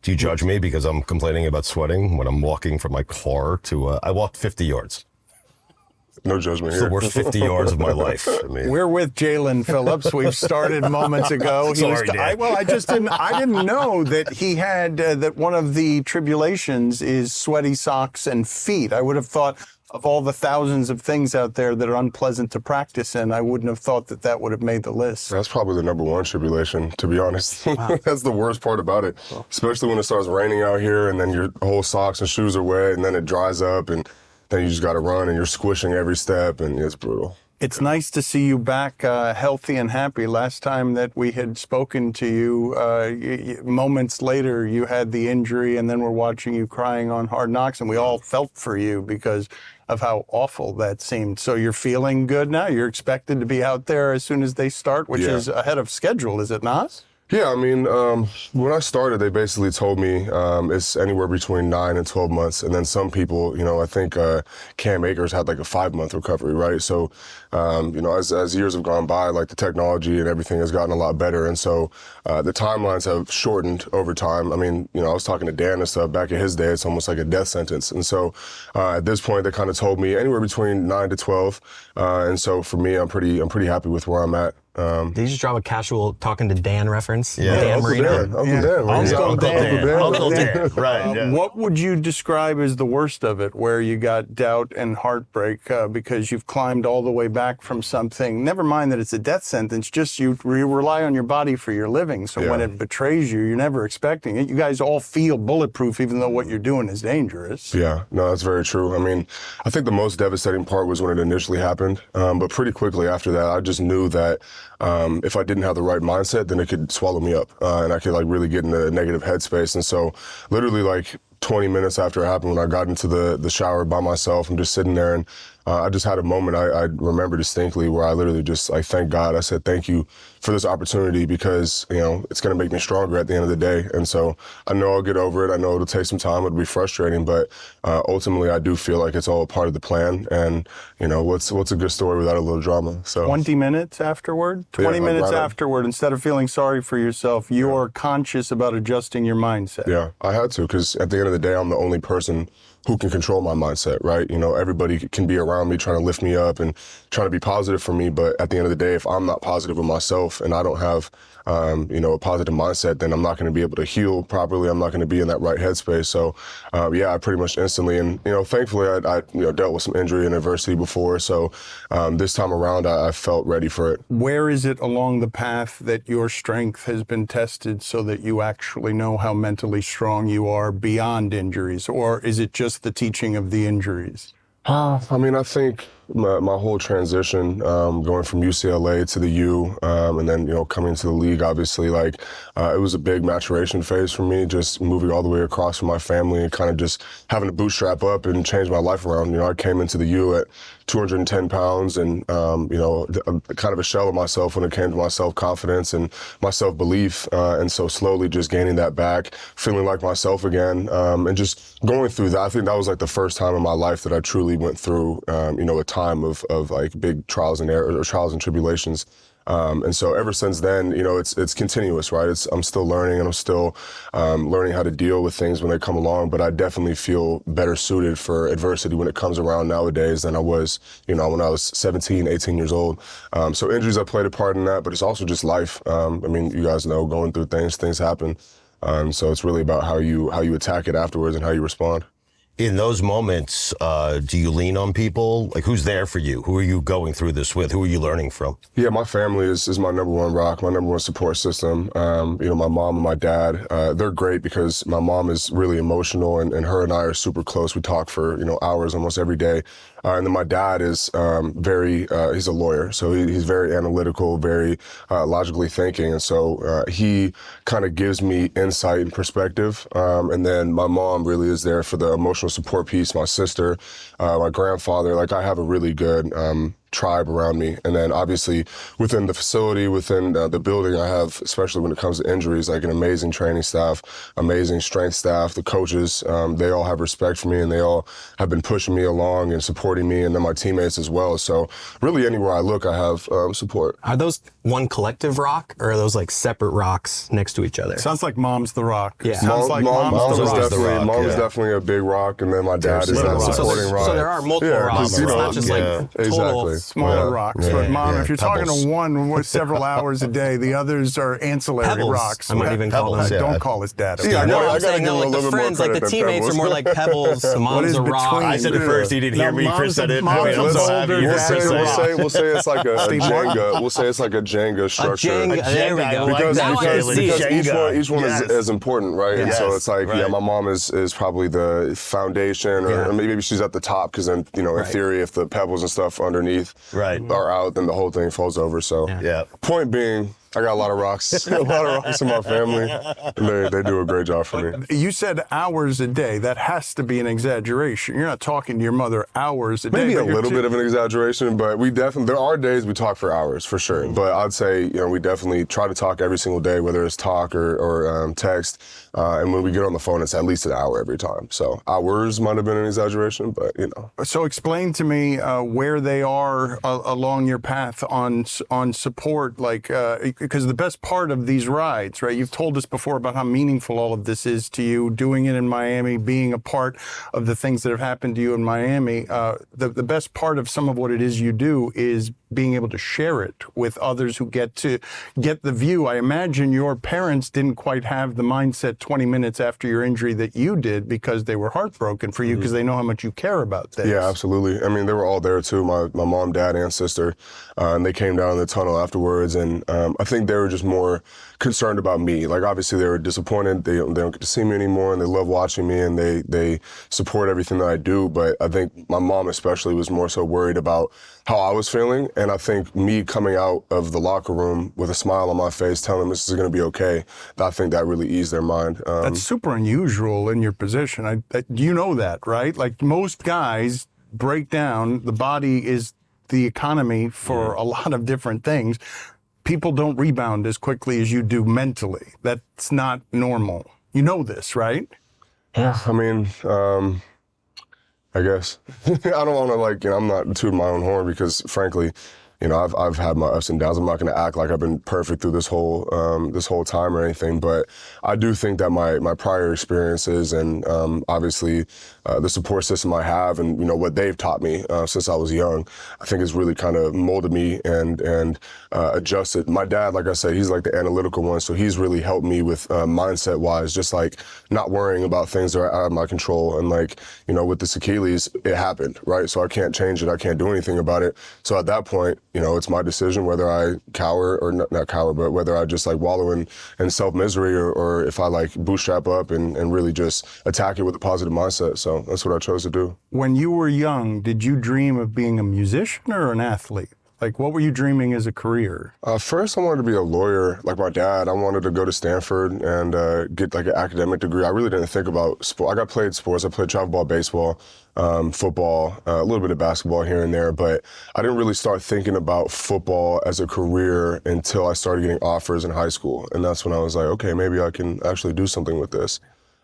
Do you judge me because I'm complaining about sweating when I'm walking from my car to, I walked 50 yards. No judgment It's here. the worst 50 yards of my life. I mean, We're with Jaelan Phillips. We've started moments ago. Sorry, Dan. I didn't know that he had that one of the tribulations is sweaty socks and feet. I would have thought of all the thousands of things out there that are unpleasant to practice in, I wouldn't have thought that would have made the list. That's probably the number one tribulation, to be honest. That's the worst part about it, especially when it starts raining out here and then your whole socks and shoes are wet and then it dries up and then you just got to run and you're squishing every step and it's brutal. It's nice to see you back healthy and happy. Last time that we had spoken to you, moments later, you had the injury, and then we're watching you crying on Hard Knocks, and we all felt for you because of how awful that seemed. So you're feeling good now? You're expected to be out there as soon as they start, which is ahead of schedule, is it not? Yeah, I mean, when I started, they basically told me it's anywhere between 9 and 12 months. And then some people, I think Cam Akers had like a 5-month recovery, right? So, as years have gone by, like the technology and everything has gotten a lot better. And so the timelines have shortened over time. I mean, I was talking to Dan and stuff back in his day, it's almost like a death sentence. And so at this point, they kind of told me anywhere between 9 to 12. And so for me, I'm pretty happy with where I'm at. Did you just drop a casual talking to Dan reference? Yeah, Dan Marino? Uncle Dan. Right. Yeah. What would you describe as the worst of it, where you got doubt and heartbreak because you've climbed all the way back from something? Never mind that it's a death sentence, just you rely on your body for your living. So when it betrays you, you're never expecting it. You guys all feel bulletproof, even though what you're doing is dangerous. Yeah, no, that's very true. I mean, I think the most devastating part was when it initially happened. But pretty quickly after that, I just knew that if I didn't have the right mindset, then it could swallow me up and I could really get into a negative headspace. And so literally 20 minutes after it happened, when I got into the shower by myself, I'm just sitting there and I just had a moment I remember distinctly where I literally just thank God. I said, thank you for this opportunity because, it's going to make me stronger at the end of the day. And so I know I'll get over it. I know it'll take some time. It'll be frustrating, but ultimately I do feel like it's all a part of the plan. And, what's a good story without a little drama? So 20 minutes afterward? 20 minutes afterward, instead of feeling sorry for yourself, you're conscious about adjusting your mindset. Yeah, I had to, because at the end of the day, I'm the only person who can control my mindset, right? Everybody can be around me trying to lift me up and trying to be positive for me. But at the end of the day, if I'm not positive with myself and I don't have, a positive mindset, then I'm not going to be able to heal properly. I'm not going to be in that right headspace. So, I pretty much instantly, and, thankfully I dealt with some injury and adversity before. So this time around, I felt ready for it. Where is it along the path that your strength has been tested so that you actually know how mentally strong you are beyond injuries? Or is it just the teaching of the injuries? I mean, I think my whole transition, going from UCLA to the U, and then, coming into the league, obviously, it was a big maturation phase for me, just moving all the way across from my family and kind of just having to bootstrap up and change my life around. I came into the U at 210 pounds and, kind of a shell of myself when it came to my self-confidence and my self-belief. And so slowly just gaining that back, feeling like myself again, and just going through that. I think that was the first time in my life that I truly went through, a time of big trials and errors or trials and tribulations. And so ever since then, it's continuous, right? I'm still learning and I'm still learning how to deal with things when they come along, but I definitely feel better suited for adversity when it comes around nowadays than I was, when I was 17, 18 years old. So injuries have played a part in that, but it's also just life. You guys know, going through things happen. So it's really about how you attack it afterwards and how you respond. In those moments, do you lean on people? Who's there for you? Who are you going through this with? Who are you learning from? Yeah, my family is my number one rock, my number one support system. My mom and my dad, they're great because my mom is really emotional and her and I are super close. We talk for, hours almost every day. And then my dad is he's a lawyer, so he's very analytical, very logically thinking. And so he kind of gives me insight and perspective. And then my mom really is there for the emotional support piece, my sister, my grandfather. I have a really good tribe around me. And then obviously within the facility, within the building, I have, especially when it comes to injuries, an amazing training staff, amazing strength staff. The coaches, they all have respect for me and they all have been pushing me along and supporting me, and then my teammates as well. So really anywhere I look, I have support. Are those one collective rock, or are those separate rocks next to each other? Sounds like mom's the rock. Yeah. Sounds like mom's the rock. Mom's definitely a big rock, and then my dad is that supporting rock. So there are multiple rocks. It's not just total smaller rocks. But Mom, if you're talking to one with several hours a day, the others are ancillary pebbles, rocks. I might even call them. Don't call us dad. Yeah, I'm saying the friends, the teammates are more like pebbles. Mom's a rock. I said it first. He didn't hear me. Chris said it. We'll say it's like a Jenga. We'll say it's like a Jenga structure. There we go. Because each one is important, right? And so it's my mom is probably the foundation, or maybe she's at the top, because then, in theory, if the pebbles and stuff underneath are out, then the whole thing falls over. So point being, I got a lot of rocks. A lot of rocks in my family. And they do a great job for me. You said hours a day. That has to be an exaggeration. You're not talking to your mother hours a day. Maybe a little bit of an exaggeration, but there are days we talk for hours, for sure. But I'd say, we definitely try to talk every single day, whether it's talk or text. And when we get on the phone, it's at least an hour every time. So hours might have been an exaggeration, but So explain to me where they are along your path on support, because the best part of these rides, right? You've told us before about how meaningful all of this is to you, doing it in Miami, being a part of the things that have happened to you in Miami. The best part of some of what it is you do is being able to share it with others who get the view. I imagine your parents didn't quite have the mindset 20 minutes after your injury that you did, because they were heartbroken for you, because they know how much you care about this. Yeah, absolutely. They were all there too, my mom, dad, and sister, and they came down the tunnel afterwards, and I think they were just more concerned about me. Obviously they were disappointed. They don't get to see me anymore, and they love watching me, and they support everything that I do. But I think my mom especially was more so worried about how I was feeling. And I think me coming out of the locker room with a smile on my face, telling them this is going to be okay, I think that really eased their mind. That's super unusual in your position. You know that, right? Most guys break down. The body is the economy for a lot of different things. People don't rebound as quickly as you do mentally. That's not normal. You know this, right? Yeah, I guess. I don't want to I'm not tooting my own horn, because frankly, I've had my ups and downs. I'm not going to act like I've been perfect through this whole time or anything, but I do think that my prior experiences and obviously the support system I have and what they've taught me since I was young, I think has really kind of molded me and adjusted. My dad, like I said, he's the analytical one, so he's really helped me with mindset wise, just not worrying about things that are out of my control. And with this Achilles, it happened, right? So I can't change it. I can't do anything about it. So at that point, it's my decision whether I cower or not cower, but whether I just like wallow in self-misery or if I like bootstrap up and really just attack it with a positive mindset. So that's what I chose to do. When you were young, did you dream of being a musician or an athlete? Like, what were you dreaming as a career? First, I wanted to be a lawyer, like my dad. I wanted to go to Stanford and get like an academic degree. I really didn't think about sport. I played sports. I played travel ball, baseball, football, a little bit of basketball here and there, but I didn't really start thinking about football as a career until I started getting offers in high school. And that's when I was like, okay, maybe I can actually do something with this.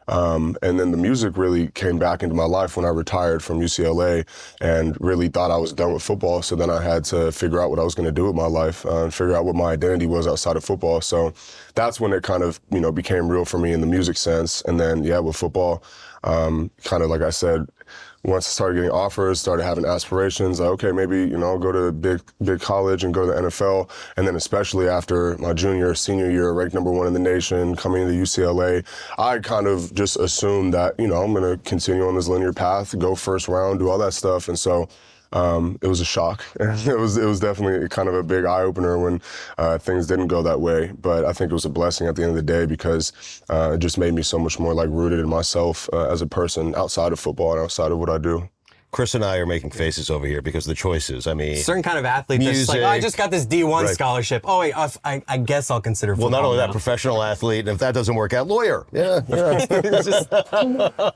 And then the music really came back into my life when I retired from UCLA and really thought I was done with football. So then I had to figure out what I was going to do with my life and figure out what my identity was outside of football. So that's when it kind of, became real for me in the music sense. And then, with football, kind of like I said, once I started getting offers, started having aspirations, like, okay, maybe, I'll go to a big college and go to the NFL. And then especially after my senior year, ranked #1 in the nation, coming into UCLA, I kind of just assumed that, I'm going to continue on this linear path, go first round, do all that stuff. And so it was a shock. It was definitely kind of a big eye-opener when things didn't go that way. But I think it was a blessing at the end of the day because it just made me so much more like rooted in myself as a person outside of football and outside of what I do. Chris and I are making faces over here because the choices. I mean, certain kind of athlete that's just like, oh, I just got this D1 scholarship. Oh wait, I guess I'll consider football. Well, not only now. that, professional athlete, and if that doesn't work out, lawyer. Yeah. Just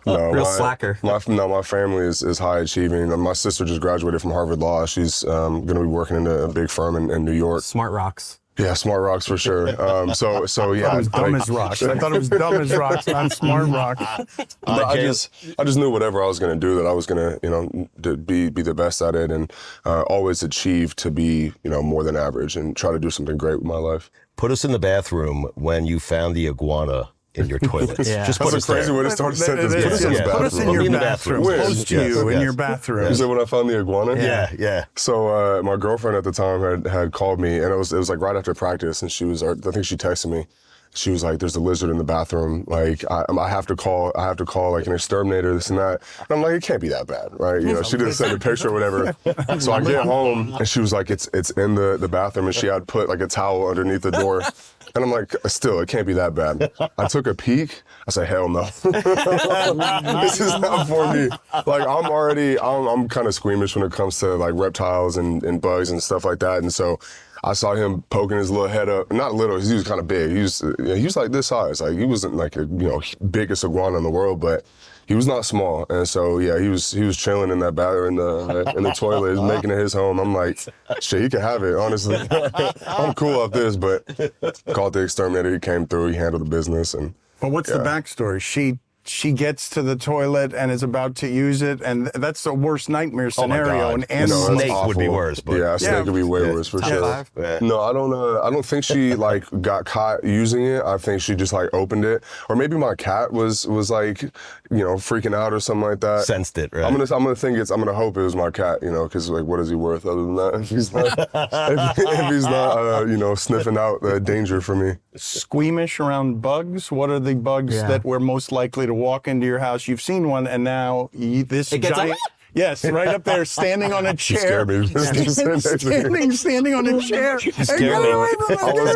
real slacker. My family is high achieving. My sister just graduated from Harvard Law. She's going to be working in a big firm in New York. Smart rocks. Yeah, smart rocks for sure. So yeah, I was dumb as rocks. I thought it was dumb as rocks, not smart rocks. I just knew whatever I was going to do that I was going to be the best at it and always achieve to be more than average and try to do something great with my life. Put us in the bathroom when you found the iguana in your toilet. Just put That's a crazy way to start a sentence. Put us in your bathroom. Close to you in your bathroom. You said when I found the iguana? Yeah. So my girlfriend at the time had called me, and it was like right after practice, and I think she texted me. She was like, "There's a lizard in the bathroom. Like, I have to call like an exterminator, this and that." And I'm like, "It can't be that bad, right?" She didn't send a picture or whatever. So I get home, and she was like, "It's in the bathroom," and she had put like a towel underneath the door. And I'm like, still, it can't be that bad. I took a peek. I said, hell no. This is not for me. Like, I'm kind of squeamish when it comes to like reptiles and bugs and stuff like that. And so I saw him poking his little head up. Not little, he was kind of big. He was like this size. Like, he wasn't like a biggest iguana in the world, but he was not small. And so yeah, he was chilling in that bathroom in the toilet, making it his home. I'm like, shit, he can have it, honestly. I'm cool off this, but called the exterminator. He came through. He handled the business. But what's the backstory? She gets to the toilet and is about to use it, and that's the worst nightmare scenario. An snake would be worse. But a snake would be way worse for sure. No, I don't think she like got caught using it. I think she just like opened it, or maybe my cat was like freaking out or something like that. Sensed it, right? I'm gonna hope it was my cat, because like what is he worth other than that? If he's not sniffing out danger for me. Squeamish around bugs. What are the bugs that we're most likely to walk into your house? You've seen one, and now this giant. Yes, right up there, standing on a chair. She scared me. Standing on a chair.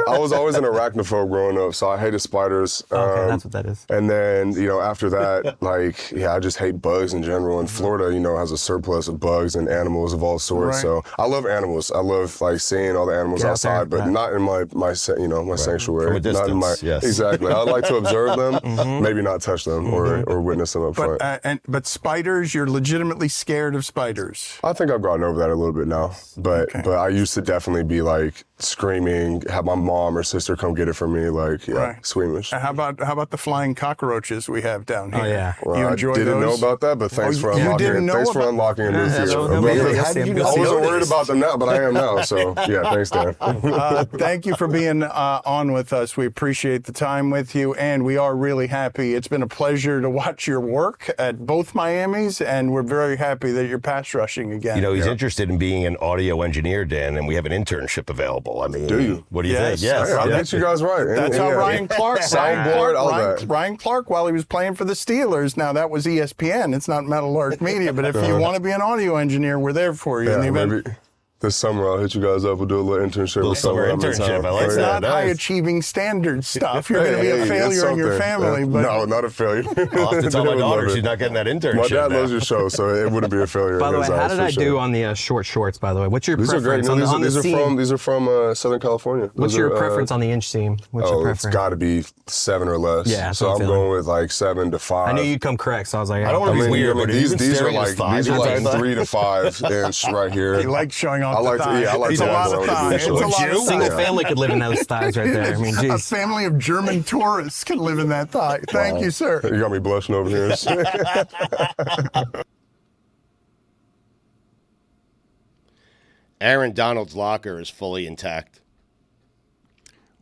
I was always an arachnophobe growing up, so I hated spiders. Okay, that's what that is. And then, after that, I just hate bugs in general. And Florida, has a surplus of bugs and animals of all sorts. Right. So I love animals. I love seeing all the animals outside, but not in my sanctuary. From a distance, yes. Exactly. I like to observe them, maybe not touch them or witness them up front. But spiders, you're legitimately scared of spiders? I think I've gotten over that a little bit now, but I used to definitely be like screaming, have my mom or sister come get it for me, squeamish. How about the flying cockroaches we have down here? Oh yeah, well, you enjoy I didn't those? know about that, but thanks for unlocking it. Thanks for unlocking a new theory. How did you know? I wasn't worried about them now, but I am now. So yeah, thanks, Dan. Thank you for being on with us. We appreciate the time with you, and we are really happy. It's been a pleasure to watch your work at both Miamis, and we're very happy that you're pass rushing again. He's interested in being an audio engineer, Dan, and we have an internship available. I mean, do you? What do you think? Yes. I'll get you guys right. That's how Ryan Clark, Soundboard, Ryan Clark, while he was playing for the Steelers, now that was ESPN. It's not Metal Arc Media, but if you want to be an audio engineer, we're there for you. This summer, I'll hit you guys up. We'll do a little internship. Little summer internship. I like It's that. not high-achieving standard stuff. You're going to be a failure in your family. But no, not a failure. I'll have to tell my daughter she's not getting that internship. My dad now. loves your show, so it wouldn't be a failure. By the in way, his how eyes, did for I sure. do on the short shorts, by the way? What's your These are great. preference No, on the seam? these are from Southern California. What's your preference on the inch seam? What's your It's preference? got to be 7 or less. Yeah, that's so what I'm I'm feeling. going with like 7 to 5. I knew you'd come correct, so I was like, I don't want to be weird, but these are staring at his like thighs. 3 to 5 inch right here. he likes showing off I the like thighs. I like It's a that. lot of thighs. It's a lot of thighs. Single family could live in those thighs right there. I mean, A geez. family of German tourists could live in that thigh. Thank you, sir. You got me blushing over here. Aaron Donald's locker is fully intact.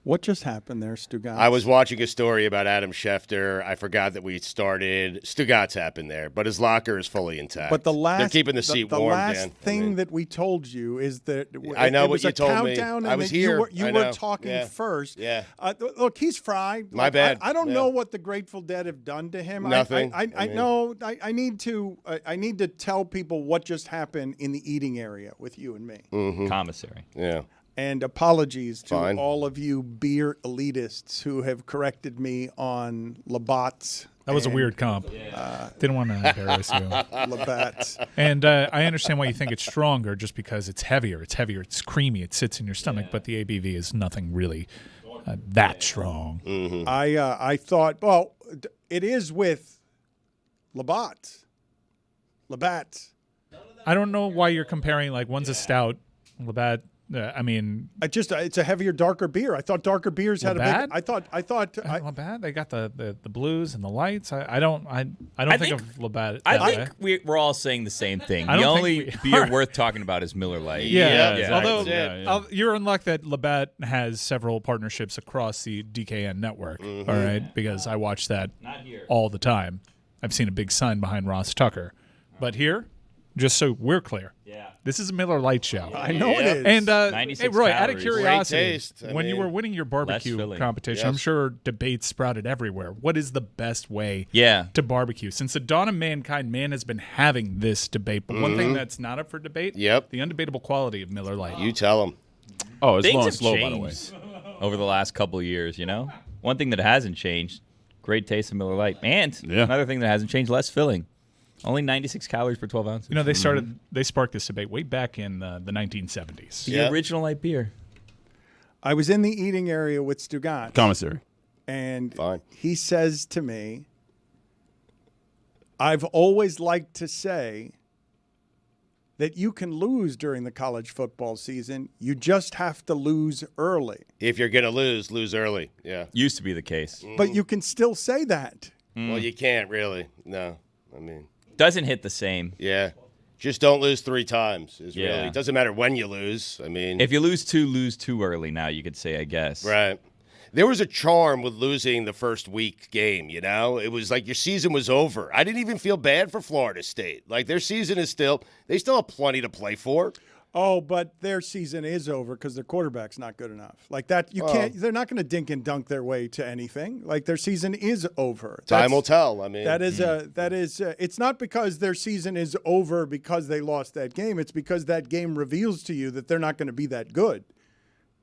What just happened there, Stugotz? I was watching a story about Adam Schefter. I forgot that we started. Stugotz happened there, but his locker is fully intact. But they're keeping the seat warm, The last Dan. thing that we told you is that I know it was what you a told me. countdown I and was that here. You I were know. talking Yeah. first. Yeah. Look, he's fried. My bad. I don't Yeah. know what the Grateful Dead have done to him. Nothing. I know. I need to tell people what just happened in the eating area with you and me. Mm-hmm. Commissary. Yeah. And apologies to Fine. all of you beer elitists who have corrected me on Labatt's. That was a weird comp. Didn't want to embarrass you. Labatt's. And I understand why you think it's stronger, just because it's heavier. It's heavier. It's creamy. It sits in your stomach. But the ABV is nothing really that strong. Mm-hmm. I thought, well, it is with Labatt's. I don't know why you're comparing, like, one's a stout. Labatt, I mean, It's a heavier, darker beer. I thought darker beers had Labatt? a big. I thought. Labatt, they got the blues and the lights. I don't think of Labatt. I think we're all saying the same thing. I The don't only think we beer are. worth talking about is Miller Lite. Yeah, exactly. although you're in luck that Labatt has several partnerships across the DKN network. Mm-hmm. All right, because I watch that all the time. I've seen a big sign behind Ross Tucker, but here, just so we're clear, this is a Miller Lite show. I know it is. And 96 hey, Roy, out of calories. curiosity, Great taste. I when you mean, were winning your barbecue filling. competition, Yes. I'm sure debates sprouted everywhere. What is the best way Yeah. to barbecue? Since the dawn of mankind, man has been having this debate. But one thing that's not up for debate, Yep. the undebatable quality of Miller Lite. You tell them. Oh, it's Things going have slow, by the way. changed over the last couple of years, you know? One thing that hasn't changed, great taste of Miller Lite. And another thing that hasn't changed, less filling. Only 96 calories per 12 ounces. You know, they sparked this debate way back in the 1970s. The Yeah. original light beer. I was in the eating area with Stugotz, Commissary. and Fine. he says to me, "I've always liked to say that you can lose during the college football season. You just have to lose early." If you're going to lose early. Yeah. Used to be the case. But you can still say that. Well, you can't really. No. I mean, Doesn't hit the same. yeah. Just don't lose 3 times. Is Yeah. really. It doesn't matter when you lose. I mean, If you lose too early now, you could say, I guess. right. There was a charm with losing the first week game, you know? It was like your season was over. I didn't even feel bad for Florida State. Like their season is they still have plenty to play for. Oh, but their season is over because their quarterback's not good enough. Like that, you can't. They're not going to dink and dunk their way to anything. Like their season is over. Time will tell. I mean, That is it's not because their season is over because they lost that game. It's because that game reveals to you that they're not going to be that good.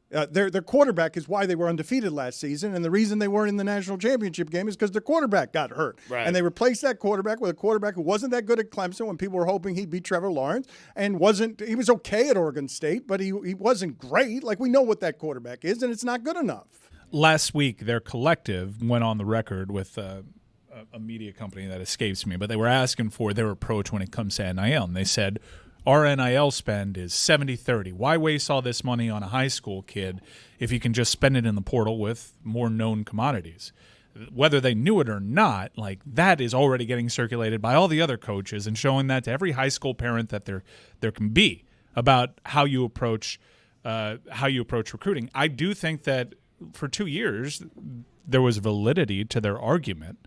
Their quarterback is why they were undefeated last season, and the reason they weren't in the national championship game is because their quarterback got hurt. Right. And they replaced that quarterback with a quarterback who wasn't that good at Clemson when people were hoping he'd beat Trevor Lawrence, and he was okay at Oregon State, but he wasn't great. Like, we know what that quarterback is, and it's not good enough. Last week, their collective went on the record with a media company that escapes me, but they were asking for their approach when it comes to NIL, and they said, our NIL spend is 70-30. Why waste all this money on a high school kid if you can just spend it in the portal with more known commodities? Whether they knew it or not, like that is already getting circulated by all the other coaches and showing that to every high school parent that there can be about how you approach recruiting. I do think that for 2 years there was validity to their argument,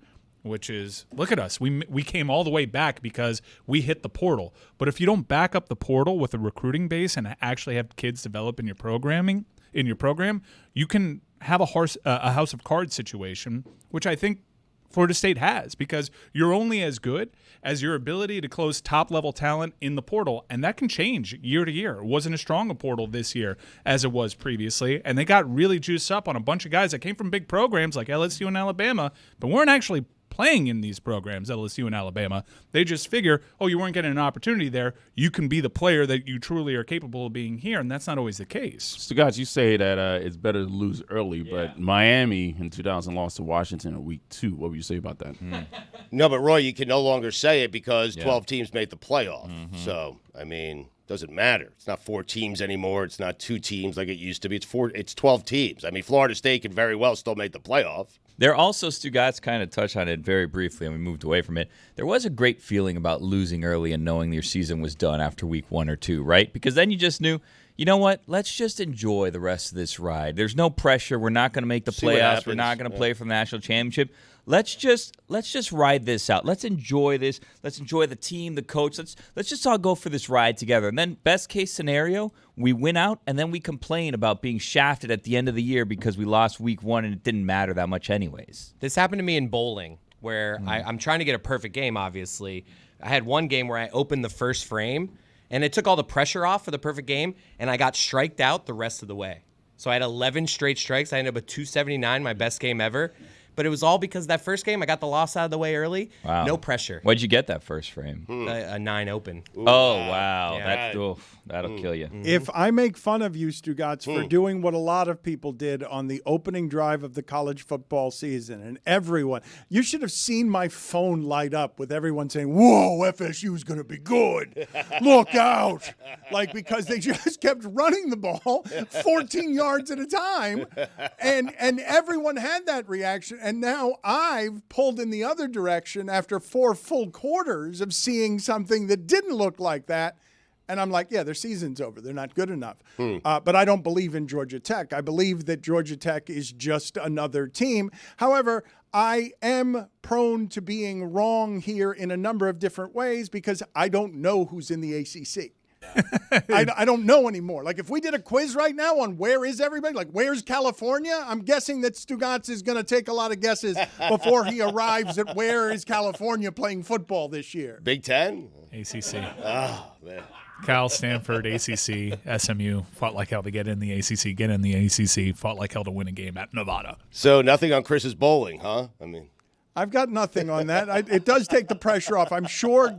which is, look at us. We came all the way back because we hit the portal. But if you don't back up the portal with a recruiting base and actually have kids develop in your program, you can have a house of cards situation, which I think Florida State has, because you're only as good as your ability to close top-level talent in the portal, and that can change year to year. It wasn't as strong a portal this year as it was previously, and they got really juiced up on a bunch of guys that came from big programs like LSU and Alabama, but weren't actually playing in these programs, LSU and Alabama. They just figure, oh, you weren't getting an opportunity there. You can be the player that you truly are capable of being here, and that's not always the case. Stugotz, you say that it's better to lose early, but Miami in 2000 lost to Washington in week 2. What would you say about that? No, but Roy, you can no longer say it because 12 teams made the playoff. So, I mean, doesn't matter. It's not 4 teams anymore. It's not 2 teams like it used to be. It's 12 teams. I mean, Florida State could very well still make the playoff. There also, Stugotz kind of touched on it very briefly, and we moved away from it. There was a great feeling about losing early and knowing your season was done after week 1 or 2, right? Because then you just knew, you know what? Let's just enjoy the rest of this ride. There's no pressure. We're not going to make the playoffs. We're not going to play for the national championship. Let's just ride this out. Let's enjoy this. Let's enjoy the team, the coach. Let's just all go for this ride together. And then best case scenario, we win out, and then we complain about being shafted at the end of the year because we lost week 1 and it didn't matter that much anyways. This happened to me in bowling, where I'm trying to get a perfect game, obviously. I had one game where I opened the first frame, and it took all the pressure off for the perfect game, and I got striked out the rest of the way. So I had 11 straight strikes. I ended up with 279, my best game ever. But it was all because that first game, I got the loss out of the way early. Wow. No pressure. What'd you get that first frame? A 9 open. Ooh, wow. Yeah. That'll kill you. If I make fun of you, Stugotz, for doing what a lot of people did on the opening drive of the college football season, and everyone, you should have seen my phone light up with everyone saying, whoa, FSU's going to be good. Look out. Like, because they just kept running the ball 14 yards at a time, and everyone had that reaction. And now I've pulled in the other direction after 4 full quarters of seeing something that didn't look like that. And I'm like, yeah, their season's over. They're not good enough. But I don't believe in Georgia Tech. I believe that Georgia Tech is just another team. However, I am prone to being wrong here in a number of different ways because I don't know who's in the ACC. I don't know anymore. Like, if we did a quiz right now on where is everybody, like where's California, I'm guessing that Stugotz is going to take a lot of guesses before he arrives at where is California playing football this year. Big Ten? ACC. Oh, man. Cal, Stanford, ACC, SMU fought like hell to get in the ACC, get in the ACC, fought like hell to win a game at Nevada. So nothing on Chris's bowling, huh? I mean, I've got nothing on that. It does take the pressure off. I'm sure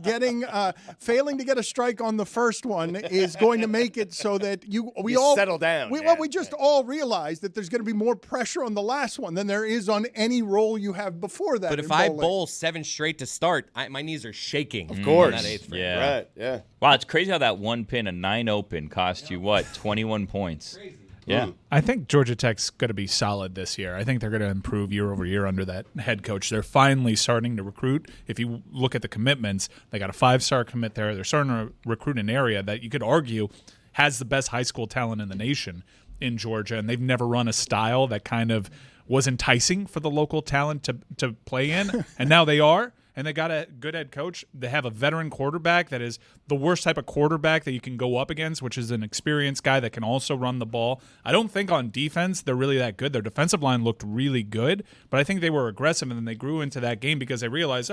failing to get a strike on the first one is going to make it so that we all settle down. We just all realize that there's going to be more pressure on the last one than there is on any roll you have before that. But if I bowl 7 straight to start, my knees are shaking. Of course. On that 8th frame. Yeah. Right, yeah. Wow, it's crazy how that one pin, a 9 open, cost you, 21 points? Crazy. Yeah. I think Georgia Tech's going to be solid this year. I think they're going to improve year over year under that head coach. They're finally starting to recruit. If you look at the commitments, they got a 5-star commit there. They're starting to recruit an area that you could argue has the best high school talent in the nation in Georgia, and they've never run a style that kind of was enticing for the local talent to play in, and now they are. And they got a good head coach. They have a veteran quarterback that is the worst type of quarterback that you can go up against, which is an experienced guy that can also run the ball. I don't think on defense they're really that good. Their defensive line looked really good, but I think they were aggressive, and then they grew into that game because they realized,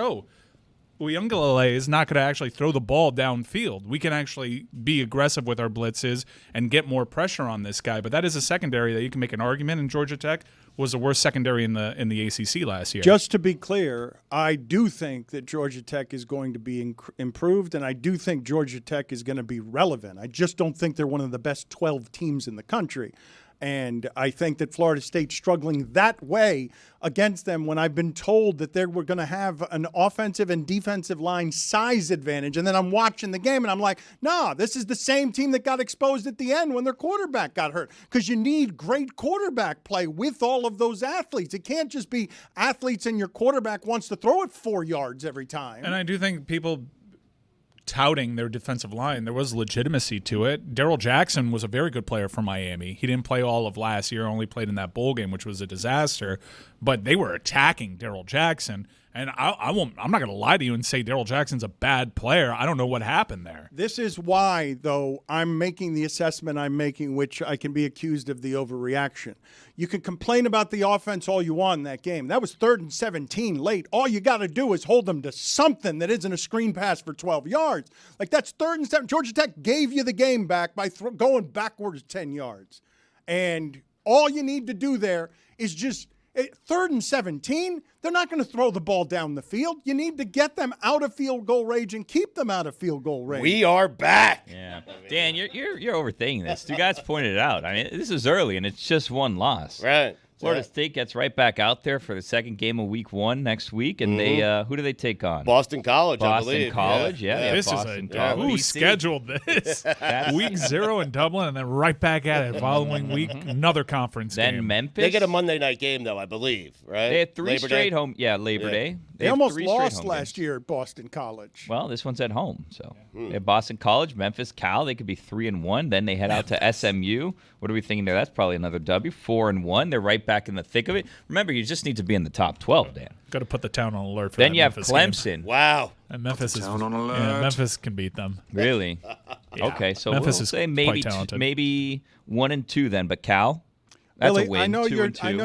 Uyunglele is not going to actually throw the ball downfield. We can actually be aggressive with our blitzes and get more pressure on this guy. But that is a secondary that you can make an argument in Georgia Tech was the worst secondary in the ACC last year. Just to be clear, I do think that Georgia Tech is going to be improved, and I do think Georgia Tech is going to be relevant. I just don't think they're one of the best 12 teams in the country. And I think that Florida State's struggling that way against them when I've been told that they were going to have an offensive and defensive line size advantage. And then I'm watching the game and I'm like, nah, this is the same team that got exposed at the end when their quarterback got hurt. Because you need great quarterback play with all of those athletes. It can't just be athletes and your quarterback wants to throw it 4 yards every time. And I do think people touting their defensive line, there was legitimacy to it. Darrell Jackson was a very good player for Miami. He didn't play all of last year, only played in that bowl game, which was a disaster. But they were attacking Darrell Jackson, And I'm not going to lie to you and say Darrell Jackson's a bad player. I don't know what happened there. This is why, though, I'm making the assessment I'm making, which I can be accused of the overreaction. You can complain about the offense all you want in that game. That was 3rd and 17 late. All you got to do is hold them to something that isn't a screen pass for 12 yards. Like, that's 3rd and 7. Georgia Tech gave you the game back by going backwards 10 yards. And all you need to do there is just 3rd and 17, they're not going to throw the ball down the field. You need to get them out of field goal range and keep them out of field goal range. We are back. Yeah, Dan, you're overthinking this. Stugotz pointed it out. I mean, this is early, and it's just one loss. Right. Florida State gets right back out there for the second game of Week 1 next week, and they who do they take on? Boston College, I believe. Boston College, yeah. This Boston is College. who scheduled this? Week 0 in Dublin, and then right back at it following week, another conference Then game. Memphis. They get a Monday night game, though, I believe, right? They had 3 Labor straight Day? home. Yeah, Labor Day. They have almost 3 straight lost home last games. year at Boston College. Well, this one's at home, so they have Boston College, Memphis, Cal. They could be 3-1. Then they head out to SMU. What are we thinking there? That's probably another W. 4-1. They're right back in the thick of it. Remember, you just need to be in the top 12, Dan. Got to put the town on alert for Then that you have Memphis game. Clemson. Wow. And Memphis is Town on alert. Yeah, Memphis can beat them. Really? Okay, so Memphis we'll is say quite talented. maybe 1 and 2 then. But Cal, that's Billy, a win. I know 2 you're and 2. dying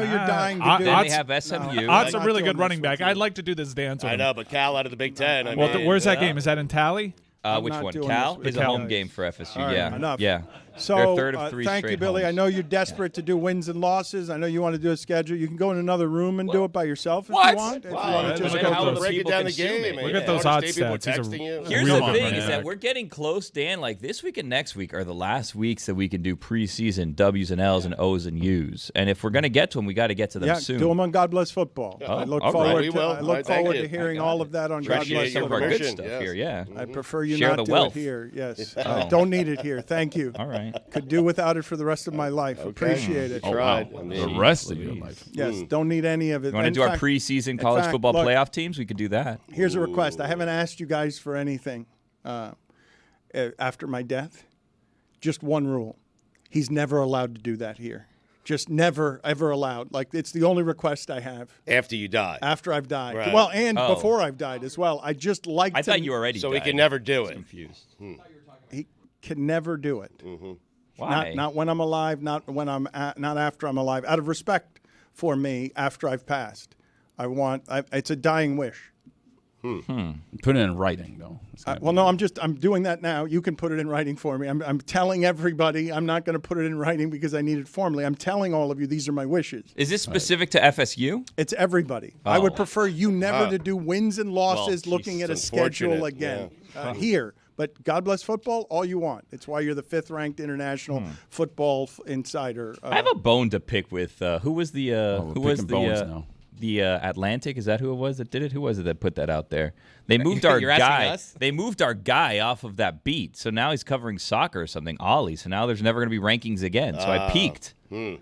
to do Then this. they have SMU. Ott's a not really doing good running this with back. you. I'd like to do this dance with I him. know, but Cal out of the Big Ten. I Well, mean, where's that game? Is that in Tally? Which not one? doing Cal this with is a Cal. home game for FSU. All right, yeah, enough. yeah. So They're third of 3 thank you, straight Billy. homes. I know you're desperate to do wins and losses. I know you want to do a schedule. You can go in another room and do it by yourself if you want. If you want to just Then go how through will the- break it people down the consume game. it? Look at those Florida hot State people stats. He's a texting you. Here's real the one, thing man. is that we're getting close, Dan. Like this week and next week are the last weeks that we can do preseason W's and L's and O's and U's. And if we're going to get to them, we got to get to them Yeah, soon. do them on God Bless Football. I look all right. forward We to, will. I look Thank forward you. to hearing all of that on God Appreciate Bless some your of our Football. good permission, stuff yes. here. Yeah. I prefer you Share not the do wealth. it here. Yes, Oh. don't need it here. Thank you. All right. Could do without it for the rest of my life. Appreciate it. You tried. Wow. I mean, The rest of your life. Yes, don't need any of it. You want to In do our fact, preseason college fact, football look, playoff teams? We could do that. Here's a request. I haven't asked you guys for anything after my death. Just one rule. He's never allowed to do that here. Just never, ever allowed. Like, it's the only request I have after you die. after I've died. Right. Well, and Oh. before I've died as well. I just like I to. thought you already So we died. can never do it. Confused. He can never do it. Why? Not when I'm alive, not not after I'm alive. Out of respect for me after I've passed. It's a dying wish. Put it in writing, though. It's gonna Well, be- no, I'm doing that now. You can put it in writing for me. I'm telling everybody. I'm not going to put it in writing because I need it formally. I'm telling all of you these are my wishes. Is this specific to FSU? It's everybody. I would prefer you never to do wins and losses Well, looking at a it's schedule unfortunate, again here. But God bless football, all you want. It's why you're the 5th-ranked international football insider. I have a bone to pick with who was the we're who was picking the bones now. the Atlantic? Is that who it was that did it? Who was it that put that out there? They moved our You're asking guy. us? They moved our guy off of that beat, so now he's covering soccer or something. Ollie. So now there's never going to be rankings again. So I peaked.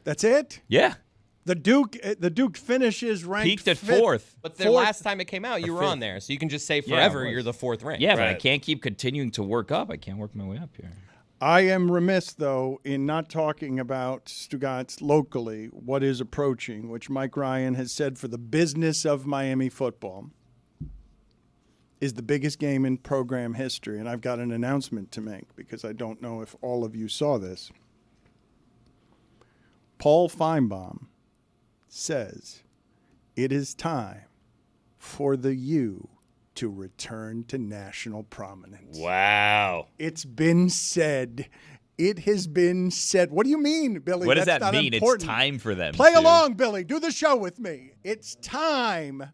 That's it. Yeah, The Duke finishes ranked peaked at 5th. 4th. But the last time it came out, you were on there, so you can just say forever you're the 4th rank. Yeah, but I Right. can't keep continuing to work up. I can't work my way up here. I am remiss, though, in not talking about Stugotz locally, what is approaching, which Mike Ryan has said for the business of Miami football is the biggest game in program history. And I've got an announcement to make because I don't know if all of you saw this. Paul Feinbaum says it is time for the U to return to national prominence. Wow. It's been said. It has been said. What do you mean, Billy? What does That's that not mean? important. It's time for them. Play to. along, Billy. Do the show with me. It's time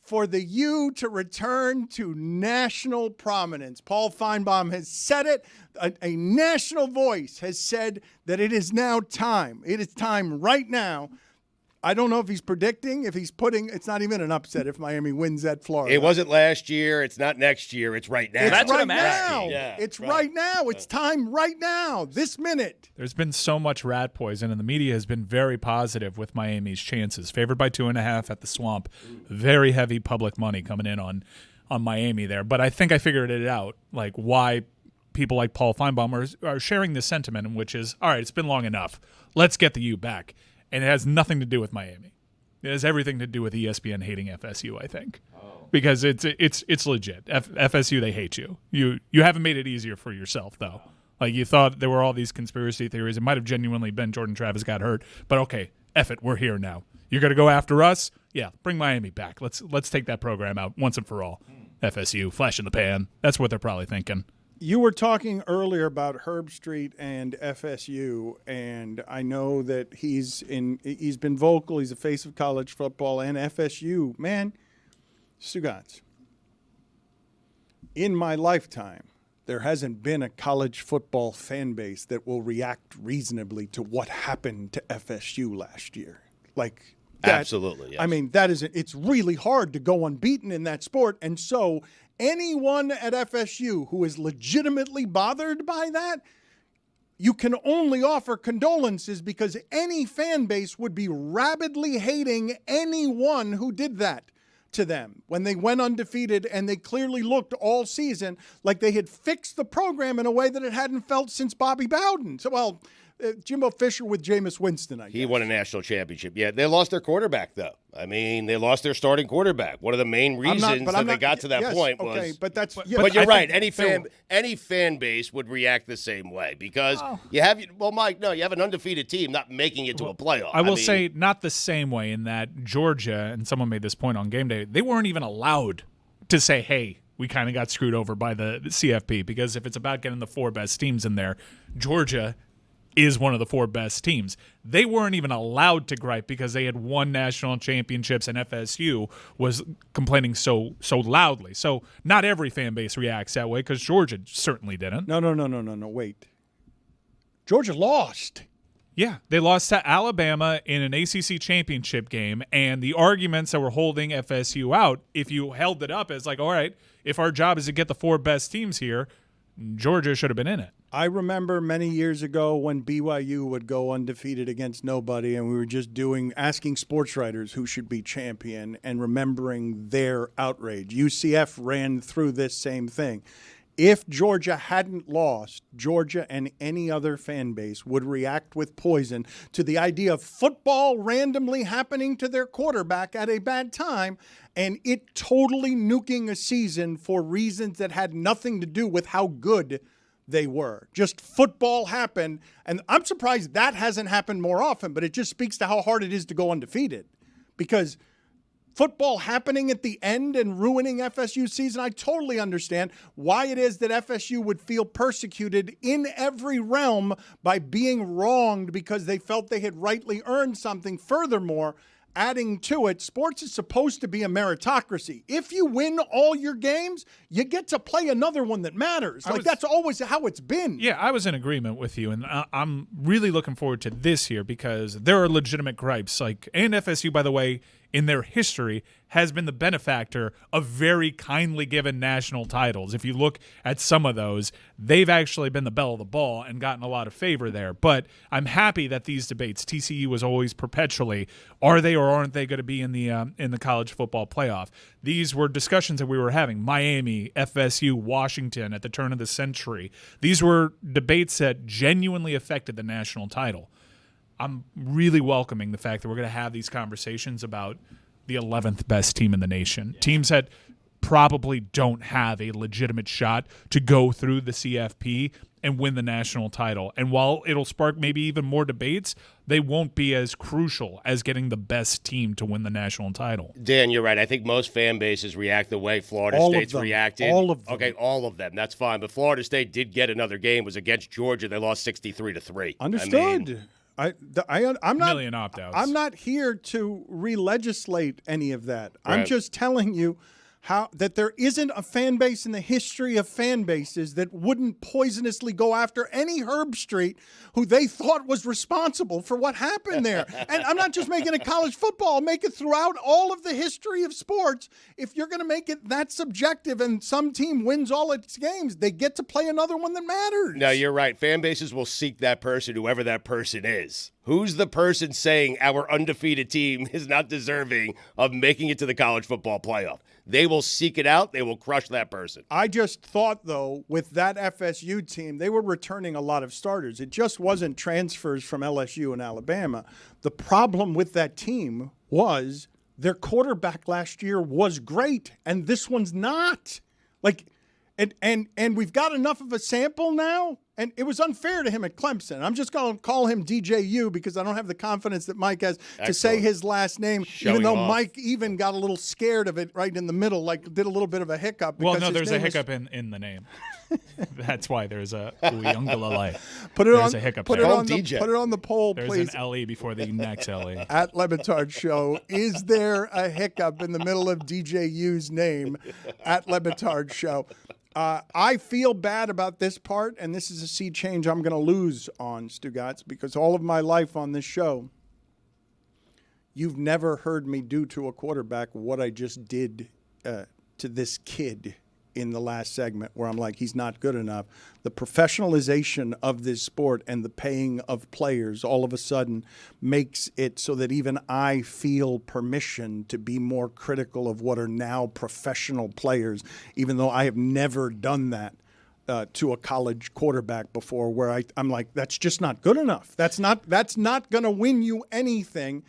for the U to return to national prominence. Paul Feinbaum has said it. A national voice has said that it is now time. It is time right now. I don't know if he's predicting, if he's putting, it's not even an upset if Miami wins at Florida. It wasn't last year. It's not next year. It's right now. It's That's what right I'm asking. now. Yeah, It's right. right now. It's time right now. This minute. There's been so much rat poison, and the media has been very positive with Miami's chances. Favored by 2.5 at the Swamp. Very heavy public money coming in on Miami there. But I think I figured it out, like why people like Paul Feinbaum are sharing this sentiment, which is, all right, it's been long enough. Let's get the U back. And it has nothing to do with Miami. It has everything to do with ESPN hating FSU, I think. Because it's legit. FSU, they hate you. You haven't made it easier for yourself, though. Like, you thought there were all these conspiracy theories. It might have genuinely been Jordan Travis got hurt. But, okay, F it, we're here now. You're going to go after us? Yeah, bring Miami back. Let's take that program out once and for all. FSU, flash in the pan. That's what they're probably thinking. You were talking earlier about Herb Street and FSU, and I know that he's been vocal. He's the face of college football and FSU. Man, Stugotz, in my lifetime, there hasn't been a college football fan base that will react reasonably to what happened to FSU last year. Like that, absolutely, yes. I mean, it's really hard to go unbeaten in that sport, and so anyone at FSU who is legitimately bothered by that, you can only offer condolences, because any fan base would be rabidly hating anyone who did that to them when they went undefeated, and they clearly looked all season like they had fixed the program in a way that it hadn't felt since Bobby Bowden. So, well, Jimbo Fisher with Jameis Winston, I guess. He won a national championship. Yeah, they lost their quarterback, though. I mean, they lost their starting quarterback. One of the main reasons they got to that point was. Okay, but that's. But you're right. Any fan base would react the same way, because you have. Well, Mike, no, you have an undefeated team not making it to a playoff. I will say not the same way, in that Georgia, and someone made this point on game day, they weren't even allowed to say, hey, we kind of got screwed over by the CFP, because if it's about getting the 4 best teams in there, Georgia is one of the 4 best teams. They weren't even allowed to gripe because they had won national championships, and FSU was complaining so loudly. So not every fan base reacts that way, because Georgia certainly didn't. No, wait. Georgia lost. Yeah, they lost to Alabama in an ACC championship game, and the arguments that were holding FSU out, if you held it up as like, all right, if our job is to get the 4 best teams here, Georgia should have been in it. I remember many years ago when BYU would go undefeated against nobody, and we were just asking sports writers who should be champion and remembering their outrage. UCF ran through this same thing. If Georgia hadn't lost, Georgia and any other fan base would react with poison to the idea of football randomly happening to their quarterback at a bad time, and it totally nuking a season for reasons that had nothing to do with how good they were. Just football happened, and I'm surprised that hasn't happened more often, but it just speaks to how hard it is to go undefeated, because football happening at the end and ruining FSU's season, I totally understand why it is that FSU would feel persecuted in every realm by being wronged because they felt they had rightly earned something. Furthermore, adding to it, sports is supposed to be a meritocracy. If you win all your games, you get to play another one that matters. That's always how it's been. Yeah, I was in agreement with you, and I'm really looking forward to this year, because there are legitimate gripes. And FSU, by the way, in their history, has been the benefactor of very kindly given national titles. If you look at some of those, they've actually been the belle of the ball and gotten a lot of favor there. But I'm happy that these debates, TCU was always perpetually, are they or aren't they going to be in the college football playoff? These were discussions that we were having. Miami, FSU, Washington at the turn of the century. These were debates that genuinely affected the national title. I'm really welcoming the fact that we're going to have these conversations about the 11th best team in the nation. Teams that probably don't have a legitimate shot to go through the CFP and win the national title. And while it'll spark maybe even more debates, they won't be as crucial as getting the best team to win the national title. Dan, you're right. I think most fan bases react the way Florida State's reacted. All of them. Okay, all of them. That's fine. But Florida State did get another game. It was against Georgia. They lost 63-3. Understood. I'm not million opt-outs. I'm not here to re-legislate any of that. Right. I'm just telling you that there isn't a fan base in the history of fan bases that wouldn't poisonously go after any Herb Street who they thought was responsible for what happened there. And I'm not just making it college football. I'll make it throughout all of the history of sports. If you're going to make it that subjective and some team wins all its games, they get to play another one that matters. No, you're right. Fan bases will seek that person, whoever that person is. Who's the person saying our undefeated team is not deserving of making it to the college football playoff? They will seek it out. They will crush that person. I just thought, though, with that FSU team, they were returning a lot of starters. It just wasn't transfers from LSU and Alabama. The problem with that team was their quarterback last year was great, and this one's not. Like, and we've got enough of a sample now, and it was unfair to him at Clemson. I'm just going to call him DJU because I don't have the confidence that Mike has to say his last name, even though Mike even got a little scared of it right in the middle, like did a little bit of a hiccup. Well, no, there's a hiccup in the name. That's why there's a Uyunglele. There's a hiccup put there. Put it on the poll, there's please. E An LE before the next LE. At Le Batard Show, is there a hiccup in the middle of DJU's name? At Le Batard Show. I feel bad about this part, and this is a sea change I'm going to lose on, Stugotz, because all of my life on this show, you've never heard me do to a quarterback what I just did to this kid in the last segment, where I'm like, he's not good enough. The professionalization of this sport and the paying of players all of a sudden makes it so that even I feel permission to be more critical of what are now professional players, even though I have never done that to a college quarterback before, where I'm like, that's just not good enough. That's not going to win you anything.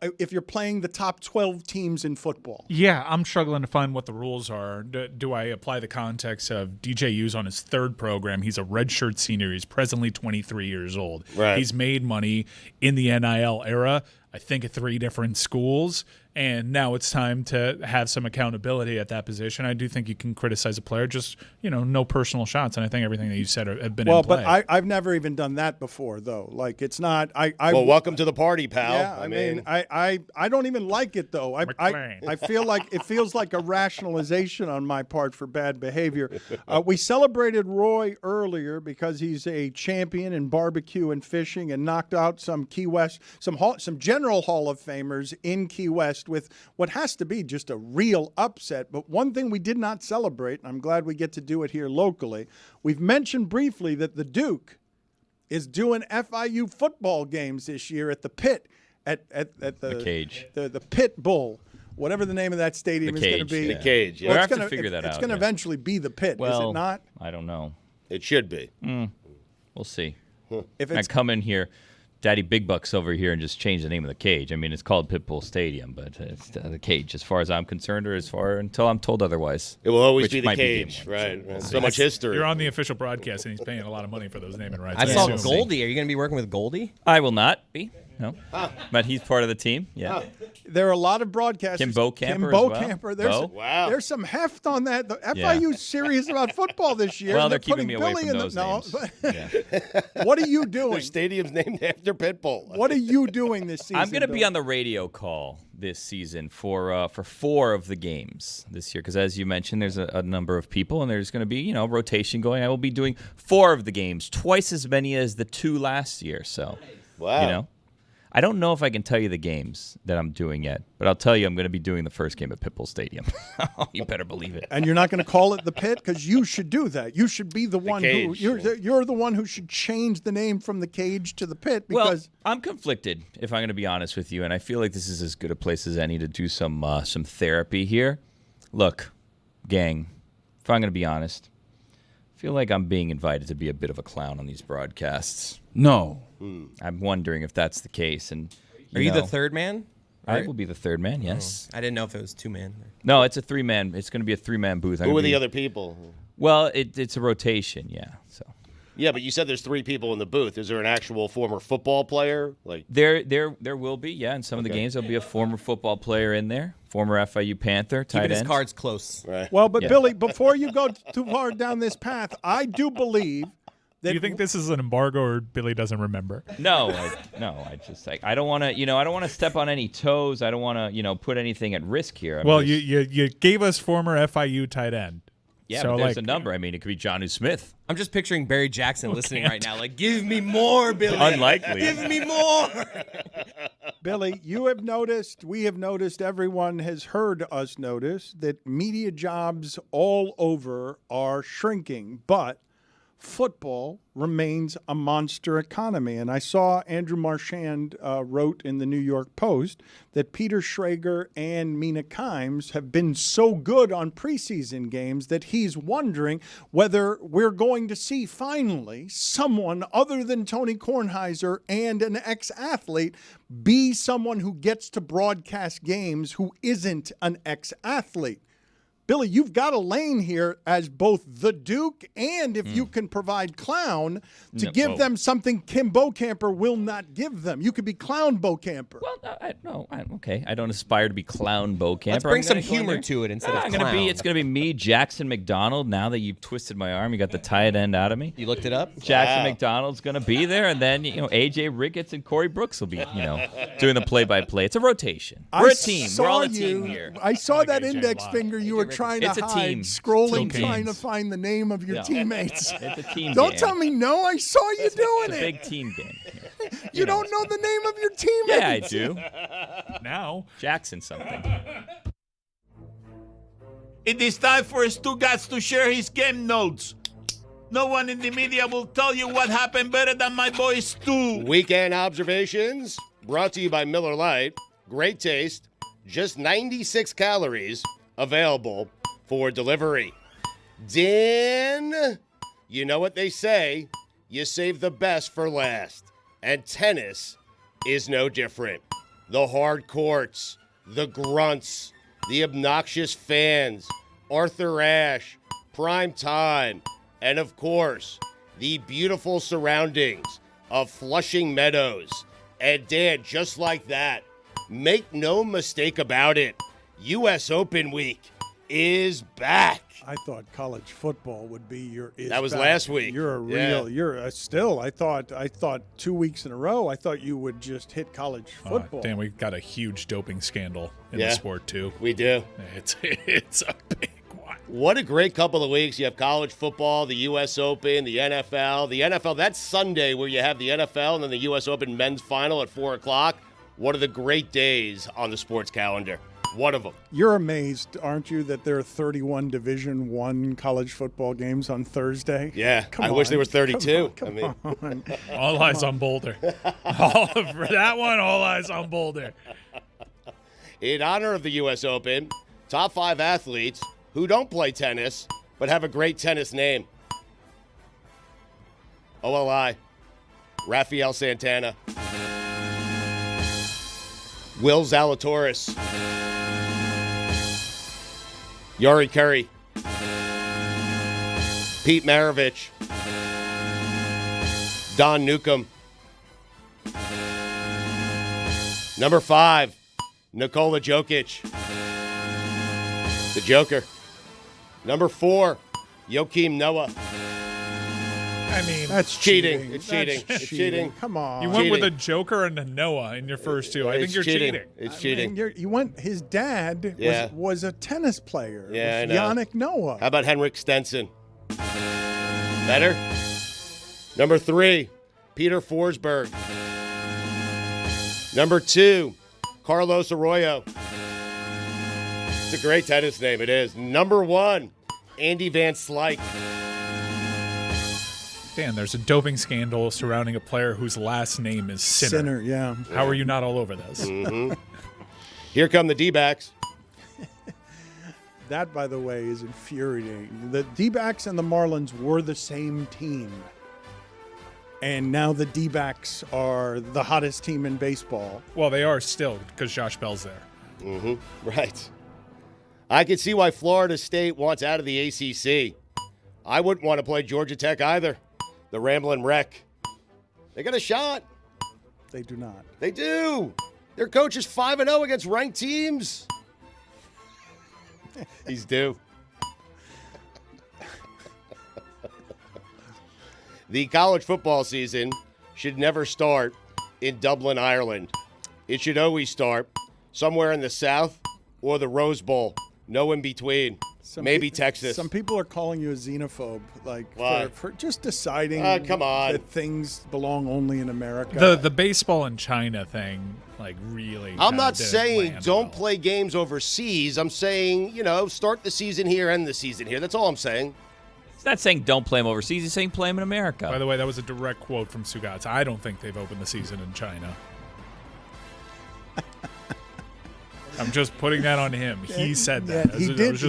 If you're playing the top 12 teams in football. Yeah, I'm struggling to find what the rules are. Do I apply the context of DJU's on his third program? He's a redshirt senior. He's presently 23 years old. Right. He's made money in the NIL era, I think at 3 different schools, and now it's time to have some accountability at that position. I do think you can criticize a player, just, no personal shots, and I think everything that you said have been in play. But I've never even done that before, though. Like, it's not. Well, welcome to the party, pal. Yeah, I mean, I don't even like it, though. I feel like it feels like a rationalization on my part for bad behavior. We celebrated Roy earlier because he's a champion in barbecue and fishing, and knocked out some Key West, some general Hall of Famers in Key West with what has to be just a real upset. But one thing we did not celebrate, and I'm glad we get to do it here locally, we've mentioned briefly that the Duke is doing FIU football games this year at the Pit, at the Cage. The Pit Bull, whatever the name of that stadium is going to be. The Cage, yeah. We'll have to figure that out. It's going to eventually be the Pit, is it not? I don't know. It should be. We'll see. If I it's come in here, Daddy Big Bucks over here, and just change the name of the Cage. I mean, it's called Pitbull Stadium, but it's the Cage as far as I'm concerned, or until I'm told otherwise. It will always Which be the might Cage, right? So much history. You're on the official broadcast, and he's paying a lot of money for those naming rights. I saw assume. Goldie. Are you going to be working with Goldie? I will not be. No. But he's part of the team. Yeah. there are a lot of broadcasters. Kim Bocamper There's some heft on that. The FIU's serious about football this year. Well, they're keeping me away Billy from those names. What are you doing? Their stadium's named after Pitbull. What are you doing this season? I'm going to be on the radio call this season for 4 of the games this year, because as you mentioned, there's a number of people, and there's going to be rotation going. I will be doing 4 of the games, twice as many as the 2 last year. So, wow. I don't know if I can tell you the games that I'm doing yet, but I'll tell you I'm going to be doing the first game at Pitbull Stadium. You better believe it. And you're not going to call it the Pit, because you should do that. You should be the one who you're the one who should change the name from the Cage to the Pit. Because I'm conflicted, if I'm going to be honest with you, and I feel like this is as good a place as any to do some therapy here. Look, gang, if I'm going to be honest, I feel like I'm being invited to be a bit of a clown on these broadcasts. No. I'm wondering if that's the case. And Are you the third man? I will be the third man, yes. I didn't know if it was 2-man. No, it's a 3-man. It's going to be a 3-man booth. Who are the other people? Well, it's a rotation, yeah. So. Yeah, but you said there's 3 people in the booth. Is there an actual former football player? There will be, yeah. In some of the games, there'll be a former football player in there, former FIU Panther, tight end. Keeping his cards close. Right. Well, but Billy, before you go too far down this path, I do believe that. Do you think this is an embargo, or Billy doesn't remember? No, I don't want to, I don't want to step on any toes. I don't want to, put anything at risk here. You gave us former FIU tight end. Yeah, so but there's a number. I mean, it could be Jonnu Smith. I'm just picturing Barry Jackson listening right now. Like, give me more, Billy. Unlikely. Give me more. Billy, you have noticed, we have noticed, everyone has heard us notice that media jobs all over are shrinking. But football remains a monster economy. And I saw Andrew Marchand wrote in the New York Post that Peter Schrager and Mina Kimes have been so good on preseason games that he's wondering whether we're going to see finally someone other than Tony Kornheiser and an ex-athlete be someone who gets to broadcast games who isn't an ex-athlete. Billy, you've got a lane here as both the Duke and, if you can provide Clown, to give them something Kim Bocamper will not give them. You could be Clown Bocamper. Well, okay. I don't aspire to be Clown Bocamper. Let's bring some humor to it instead of clown. It's going to be me, Jackson McDonald. Now that you've twisted my arm, you got the tight end out of me. You looked it up? Jackson McDonald's going to be there, and then AJ Ricketts and Corey Brooks will be doing the play-by-play. It's a rotation. We're a team. We're all a team here. I saw that index finger you were trying to hide, scrolling, trying to find the name of your teammates. It's a team Don't game. tell me no. I saw you doing It's a it. big team game. You don't know the name of your teammates. Yeah, I do. Now, Jackson something. It is time for Stugotz to share his game notes. No one in the media will tell you what happened better than my boy Stu. Weekend observations brought to you by Miller Lite. Great taste, just 96 calories, available for delivery. Dan, you know what they say, you save the best for last. And tennis is no different. The hard courts, the grunts, the obnoxious fans, Arthur Ashe, prime time, and of course, the beautiful surroundings of Flushing Meadows. And Dan, just like that, make no mistake about it, U.S. Open week is back. I thought college football would be your. That was back. last week. You're a real. You're still. I thought 2 weeks in a row. I thought you would just hit college football. Dan, we've got a huge doping scandal in the sport too. We do. It's a big one. What a great couple of weeks. You have college football, the U.S. Open, the NFL. The NFL, that's Sunday where you have the NFL and then the U.S. Open men's final at 4 o'clock. One of the great days on the sports calendar. One of them. You're amazed, aren't you, that there are 31 Division I college football games on Thursday? Yeah, I wish there was 32. Come on. All eyes on Boulder. For that one, all eyes on Boulder. In honor of the U.S. Open, top 5 athletes who don't play tennis but have a great tennis name. OLI, Rafael Santana, Will Zalatoris, Yari Curry, Pete Maravich, Don Newcomb. Number 5, Nikola Jokic, the Joker. Number 4, Joakim Noah. I mean, That's cheating. It's cheating. That's It's cheating. Come on. you went with a Joker and a Noah in your first two. I think you're cheating. It's cheating. You went. His dad was a tennis player. Yeah, It I was know. Yannick Noah. How about Henrik Stenson? Better? Number 3, Peter Forsberg. Number 2, Carlos Arroyo. It's a great tennis name, it is. Number 1, Andy Van Slyke. Dan, there's a doping scandal surrounding a player whose last name is Sinner. Yeah. How are you not all over this? Here come the D-backs. That, by the way, is infuriating. The D-backs and the Marlins were the same team. And now the D-backs are the hottest team in baseball. Well, they are still because Josh Bell's there. Right. I can see why Florida State wants out of the ACC. I wouldn't want to play Georgia Tech either. The Ramblin' Wreck. They got a shot. They do not. They do. Their coach is 5-0 against ranked teams. He's due. The college football season should never start in Dublin, Ireland. It should always start somewhere in the South or the Rose Bowl. No in between. Maybe Texas. Some people are calling you a xenophobe, for just deciding come on. that things belong only in America. The baseball in China thing, really. I'm not didn't saying land don't well. play games overseas. I'm saying, start the season here, end the season here. That's all I'm saying. He's not saying don't play him overseas. He's saying play him in America. By the way, that was a direct quote from Stugotz. I don't think they've opened the season in China. I'm just putting that on him. He said that. He did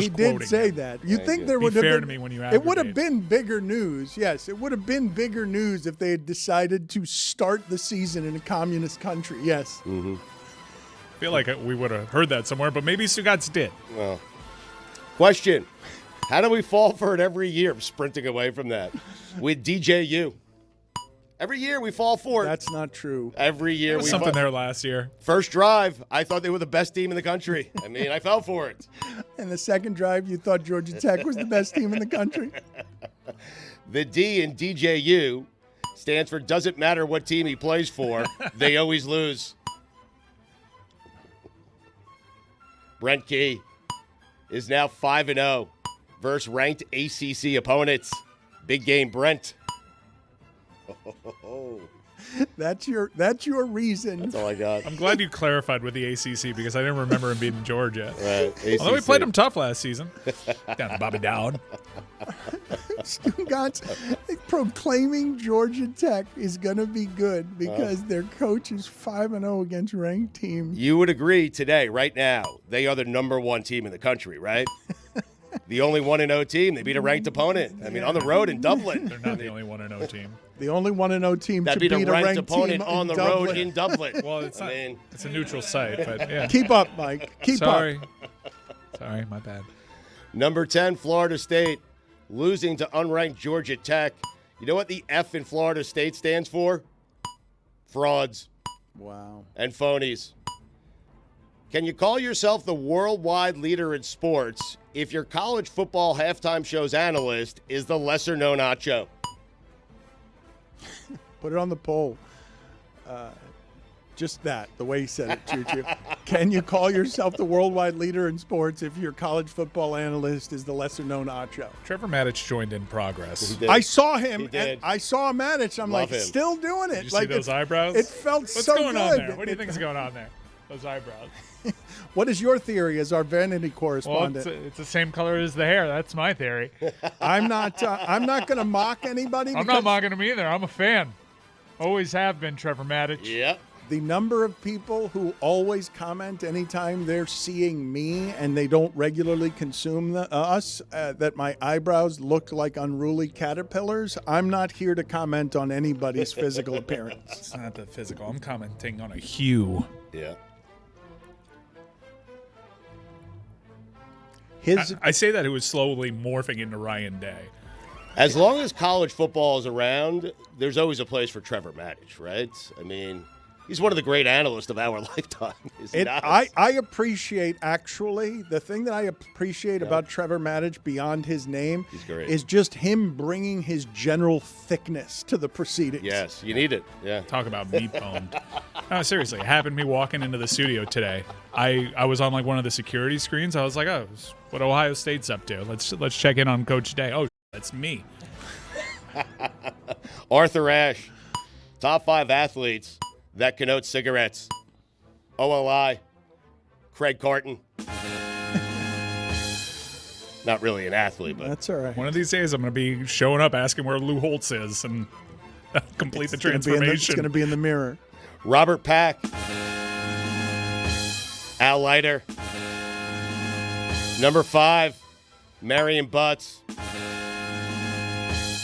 say that. You think there would have been? To me when you it would have been bigger news. Yes, it would have been bigger news if they had decided to start the season in a communist country. Yes. I feel like we would have heard that somewhere, but maybe Stugotz did. Well, question: how do we fall for it every year? I'm sprinting away from that with DJU. Every year we fall for it. That's not true. Every year There was something there last year. First drive, I thought they were the best team in the country. I mean, I fell for it. And the second drive, you thought Georgia Tech was the best team in the country. The D in DJU stands for doesn't matter what team he plays for, they always lose. Brent Key is now 5-0 versus ranked ACC opponents. Big game, Brent. That's your reason. That's all I got. I'm glad you clarified with the ACC because I didn't remember him beating Georgia. Right, Although we played him tough last season. Down to Bobby Dowd. Stugotz proclaiming Georgia Tech is going to be good because their coach is 5-0 against ranked teams. You would agree today, right now, they are the number one team in the country, right? The only 1-0 team. They beat a ranked opponent. I mean, on the road in Dublin. They're not the only 1-0 team. The only 1-0 team that to beat a ranked opponent team on the Dublin. road in Dublin. Well, it's it's a neutral site, but yeah. Keep up, Mike. Keep up. Sorry, my bad. Number 10, Florida State, losing to unranked Georgia Tech. You know what the F in Florida State stands for? Frauds. Wow. And phonies. Can you call yourself the worldwide leader in sports if your college football halftime show's analyst is the lesser-known Acho? Put it on the poll. Just that, the way he said it, Choo-Choo. Can you call yourself the worldwide leader in sports if your college football analyst is the lesser-known Acho? Trevor Maddich joined in progress. I saw him. And I saw Maddich. I'm Love like, him. still doing it. Did you like see those eyebrows? It felt What's so going good. on there? What do you think is going on there? Those eyebrows. What is your theory as our vanity Well, correspondent? it's the same color as the hair. That's my theory. I'm not going to mock anybody. I'm not mocking him either. I'm a fan. Always have been, Trevor Maddich. Yep. The number of people who always comment anytime they're seeing me and they don't regularly consume us that my eyebrows look like unruly caterpillars, I'm not here to comment on anybody's physical appearance. It's not the physical. I'm commenting on a hue. Yeah. I say that it was slowly morphing into Ryan Day. As long as college football is around, there's always a place for Trevor Maddich, right? I mean, he's one of the great analysts of our lifetime. Is he not? I appreciate, actually, the thing that I appreciate about Trevor Maddich beyond his name is just him bringing his general thickness to the proceedings. Yes, you need it. Yeah. Talk about meat bone. No, seriously, it happened to me walking into the studio today. I was on like one of the security screens. I was like, oh, what Ohio State's up to? Let's check in on Coach Day. Oh, that's me. Arthur Ashe, top 5 athletes that connote cigarettes. OLI, Craig Carton. Not really an athlete, but that's all right. One of these days, I'm going to be showing up asking where Lou Holtz is and complete the transformation. It's going to be in the mirror. Robert Pack, Al Leiter. Number 5, Marion Butts.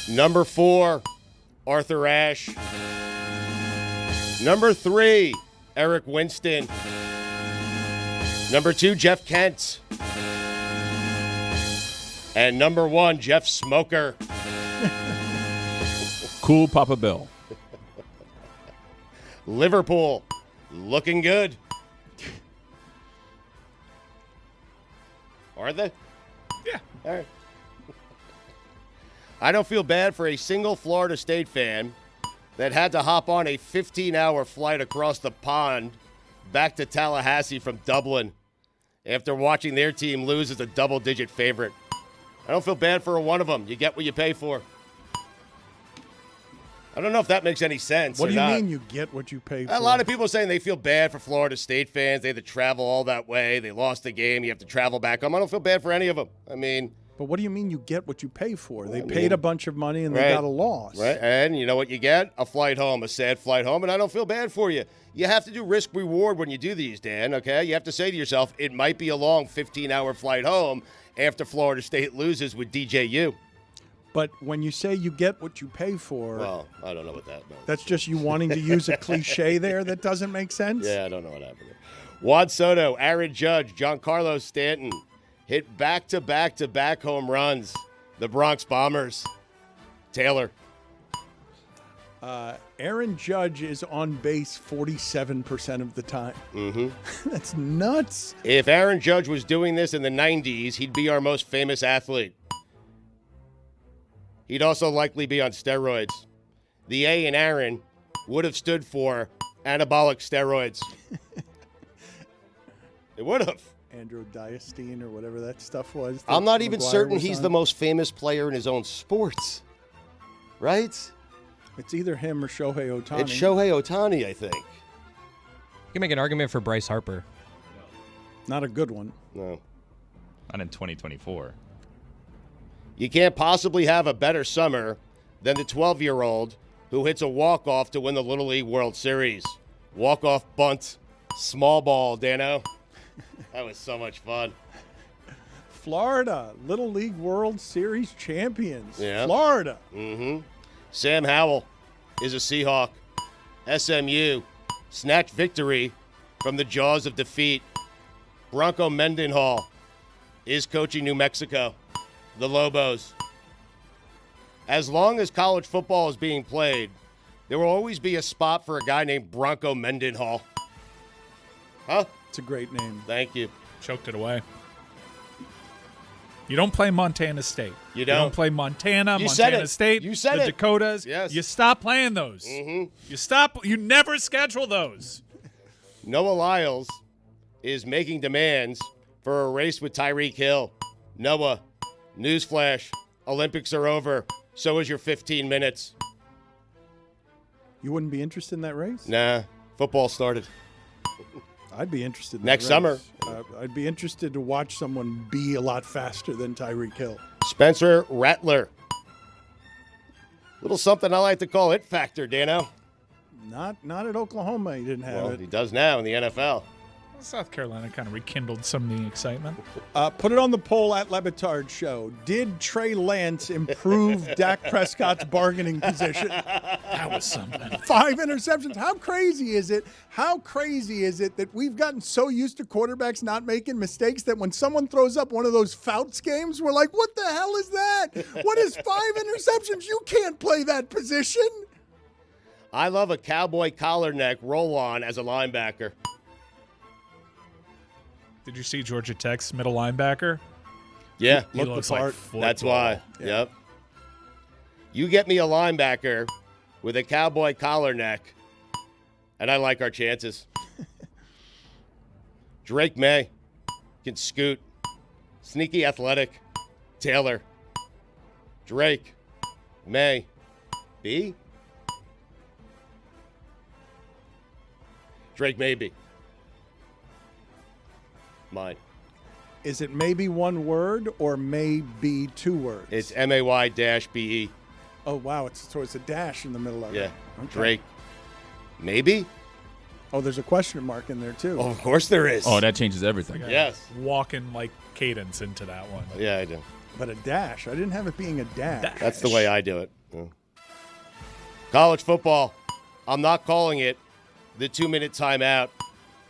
Number 4, Arthur Ashe. Number 3, Eric Winston. Number 2, Jeff Kent. And number 1, Jeff Smoker. Cool Papa Bill. Liverpool, looking good. Are they? Yeah. All right. I don't feel bad for a single Florida State fan that had to hop on a 15-hour flight across the pond back to Tallahassee from Dublin after watching their team lose as a double-digit favorite. I don't feel bad for one of them. You get what you pay for. I don't know if that makes any sense. What or do you not. mean you get what you pay for? A lot of people are saying they feel bad for Florida State fans. They had to travel all that way. They lost the game. You have to travel back home. I don't feel bad for any of them. I mean, But what do you mean you get what you pay for? They paid a bunch of money and they got a loss. Right, and you know what you get? A flight home, a sad flight home, and I don't feel bad for you. You have to do risk-reward when you do these, Dan, okay? You have to say to yourself, it might be a long 15-hour flight home after Florida State loses with DJU. But when you say you get what you pay for... Well, I don't know what that means. That's just you wanting to use a cliche there that doesn't make sense? Yeah, I don't know what happened there. Juan Soto, Aaron Judge, Giancarlo Stanton hit back-to-back-to-back home runs. The Bronx Bombers. Taylor. Aaron Judge is on base 47% of the time. Mm-hmm. That's nuts. If Aaron Judge was doing this in the 90s, he'd be our most famous athlete. He'd also likely be on steroids. The A in Aaron would have stood for anabolic steroids. It would have. Androdiastine or whatever that stuff was. I'm not even certain he's the most famous player in his own sports. Right? It's either him or Shohei Ohtani. It's Shohei Ohtani, I think. You can make an argument for Bryce Harper. Not a good one. No. Not in 2024. You can't possibly have a better summer than the 12-year-old who hits a walk-off to win the Little League World Series. Walk-off bunt, small ball, Dano. That was so much fun. Florida, Little League World Series champions. Yeah. Florida. Mm-hmm. Sam Howell is a Seahawk. SMU snatched victory from the jaws of defeat. Bronco Mendenhall is coaching New Mexico. The Lobos. As long as college football is being played, there will always be a spot for a guy named Bronco Mendenhall. Huh? It's a great name. Thank you. Choked it away. You don't play Montana State. You don't play Montana, You said Montana it. State, You said the it. Dakotas. Yes. You stop playing those. Mm-hmm. You stop. You never schedule those. Noah Lyles is making demands for a race with Tyreek Hill. Noah, newsflash, Olympics are over. So is your 15 minutes. You wouldn't be interested in that race? Nah, football started. I'd be interested in Next that summer. race. I'd be interested to watch someone be a lot faster than Tyreek Hill. Spencer Rattler. Little something I like to call it factor, Dano. Not at Oklahoma. He didn't have Well, it. he does now in the NFL. South Carolina kind of rekindled some of the excitement. Put it on the poll at Le Batard Show. Did Trey Lance improve Dak Prescott's bargaining position? That was something. 5 interceptions. How crazy is it? How crazy is it that we've gotten so used to quarterbacks not making mistakes that when someone throws up one of those Fouts games, we're like, what the hell is that? What is 5 interceptions? You can't play that position. I love a cowboy collar neck roll on as a linebacker. Did you see Georgia Tech's middle linebacker? Yeah. He looks like football. That's why. Yep. You get me a linebacker with a cowboy collar neck, and I like our chances. Drake May can scoot. Sneaky athletic. Taylor. Drake. May. B? Drake Maybe. Mine. Is it maybe one word or maybe 2 words? It's MAY-BE. Oh, wow. So it's a dash in the middle of it. Yeah. Okay. Drake. Maybe? Oh, there's a question mark in there, too. Oh, of course there is. Oh, that changes everything. Yes. Walking like cadence into that one. Yeah, I do. But a dash. I didn't have it being a dash. That's the way I do it. Yeah. College football. I'm not calling it the 2-minute timeout.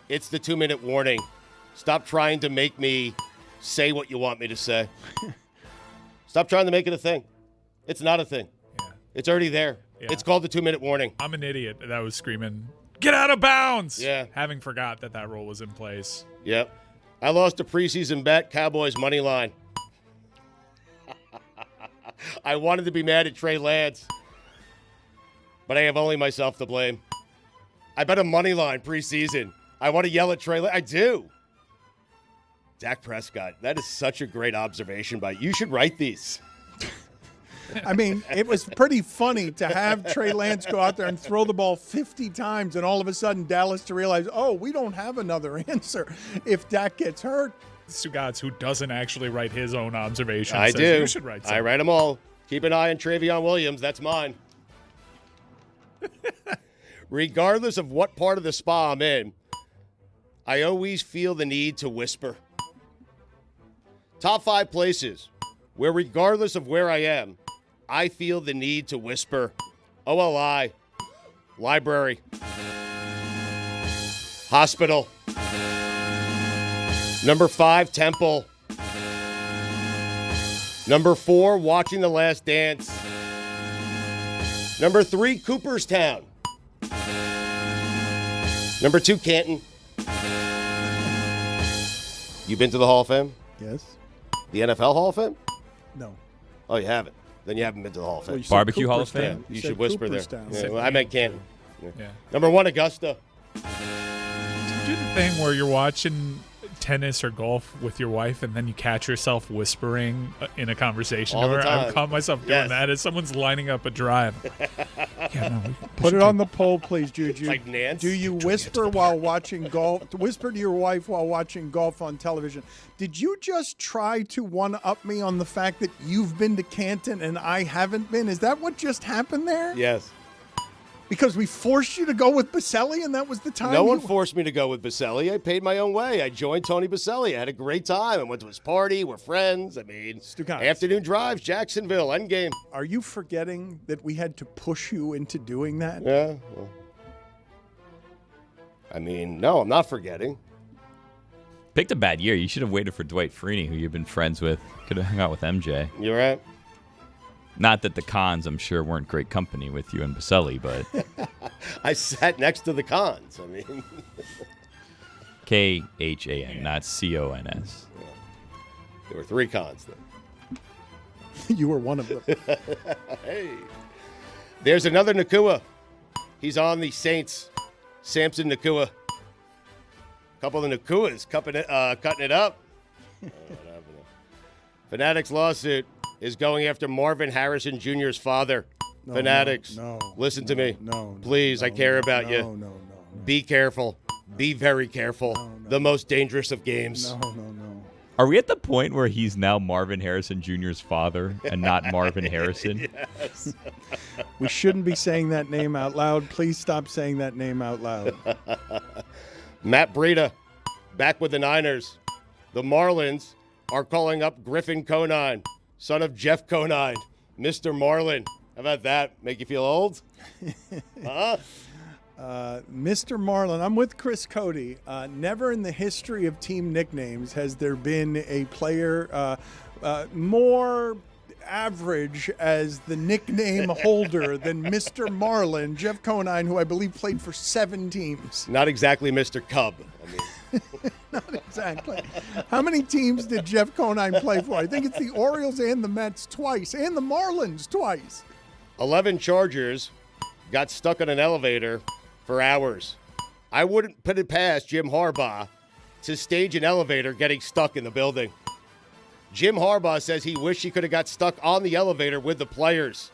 It's the 2-minute warning. Stop trying to make me say what you want me to say. Stop trying to make it a thing. It's not a thing. Yeah. It's already there. Yeah. It's called the 2-minute warning. I'm an idiot that was screaming, "Get out of bounds!" Yeah. Having forgot that rule was in place. Yep. I lost a preseason bet, Cowboys money line. I wanted to be mad at Trey Lance, but I have only myself to blame. I bet a money line preseason. I want to yell at Trey Lance. I do. Dak Prescott. That is such a great observation by you. Should write these. I mean, it was pretty funny to have Trey Lance go out there and throw the ball 50 times and all of a sudden Dallas to realize, oh, we don't have another answer if Dak gets hurt. Stugotz, who doesn't actually write his own observations, I says do. you should write some. I write them all. Keep an eye on Travion Williams. That's mine. Regardless of what part of the spa I'm in, I always feel the need to whisper. Top 5 places where, regardless of where I am, I feel the need to whisper. OLI, library, hospital. Number 5, temple. Number 4, watching The Last Dance. Number 3, Cooperstown. Number 2, Canton. You been to the Hall of Fame? Yes. The NFL Hall of Fame? No. Oh, you haven't? Then you haven't been to the Hall of Fame. Well, you said Barbecue Hall of Fame? You said should whisper there. Cooperstown. Yeah, well, I meant Canton. Yeah. Number 1, Augusta. Do the thing where you're watching tennis or golf with your wife and then you catch yourself whispering in a conversation All to the her. time. I've caught myself doing Yes. that as someone's lining up a drive. Yeah, no, we Put should it on the poll, please, Juju. Like Nance. Do you whisper while watching golf? Whisper to your wife while watching golf on television. Did you just try to one-up me on the fact that you've been to Canton and I haven't been? Is that what just happened there? Yes. Because we forced you to go with Baselli, and that was the time. No one forced me to go with Baselli. I paid my own way. I joined Tony Baselli. I had a great time. I went to his party. We're friends. I mean, Stugotz. afternoon drives, Jacksonville, endgame. Are you forgetting that we had to push you into doing that? Yeah. Well, I mean, no, I'm not forgetting. Picked a bad year. You should have waited for Dwight Freeney, who you've been friends with. Could have hung out with MJ. You're right. Not that the Cons, I'm sure, weren't great company with you and Baselli, but I sat next to the Cons. I mean, Khan, not Cons. there were 3 Cons then. You were one of them. Hey. There's another Nakua. He's on the Saints. Samson Nakua. Couple of Nakuas cutting it up. Fanatics lawsuit is going after Marvin Harrison Jr.'s father. Fanatics, listen to me. Please, I care about you. No. Be careful. Be very careful. The most dangerous of games. No. Are we at the point where he's now Marvin Harrison Jr.'s father and not Marvin Harrison? Yes. We shouldn't be saying that name out loud. Please stop saying that name out loud. Matt Breida, back with the Niners. The Marlins are calling up Griffin Conine, son of Jeff Conine, Mr. Marlin. How about that? Make you feel old? Huh? Mr. Marlin, I'm with Chris Cody. Never in the history of team nicknames has there been a player more average as the nickname holder than Mr. Marlin, Jeff Conine, who I believe played for 7 teams. Not exactly Mr. Cub. I mean, Not exactly. How many teams did Jeff Conine play for? I think it's the Orioles and the Mets twice, and the Marlins twice. 11 Chargers got stuck on an elevator for hours. I wouldn't put it past Jim Harbaugh to stage an elevator getting stuck in the building. Jim Harbaugh says he wished he could have got stuck on the elevator with the players.